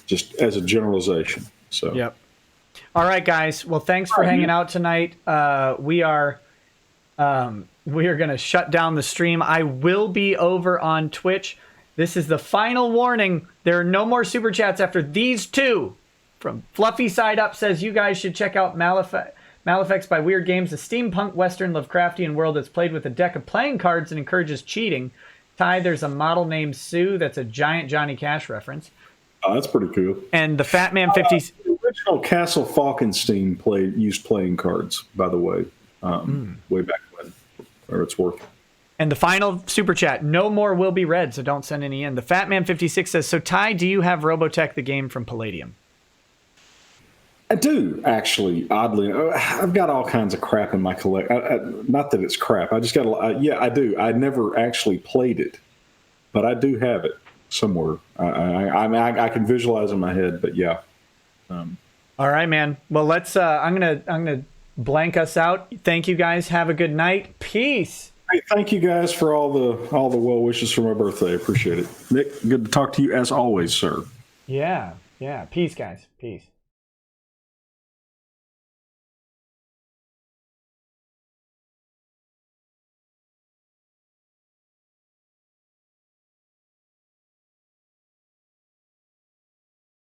just as a generalization. So. Yep. All right, guys. Well, thanks for hanging out tonight. We are going to shut down the stream. I will be over on Twitch. This is the final warning. There are no more super chats after these 2. From Fluffy Side Up says, you guys should check out Malefics by Weird Games, a steampunk Western Lovecraftian world that's played with a deck of playing cards and encourages cheating. Ty, there's a model named Sue that's a giant Johnny Cash reference. Oh, that's pretty cool. And the Fat Man 50s. The original Castle Falkenstein used playing cards, by the way, way back when, or it's worth it. And the final super chat, no more will be read, so don't send any in. The Fat Man 56 says, so Ty, do you have Robotech, the game from Palladium? I do, actually, oddly. I've got all kinds of crap in my collection. Not that it's crap. I just got I do. I never actually played it, but I do have it somewhere. I can visualize in my head, but yeah. All right, man. Well, let's. I'm gonna blank us out. Thank you, guys. Have a good night. Peace. Hey, thank you guys for all the well wishes for my birthday. Appreciate it. Nick, good to talk to you as always, sir. Yeah. Peace, guys. Peace.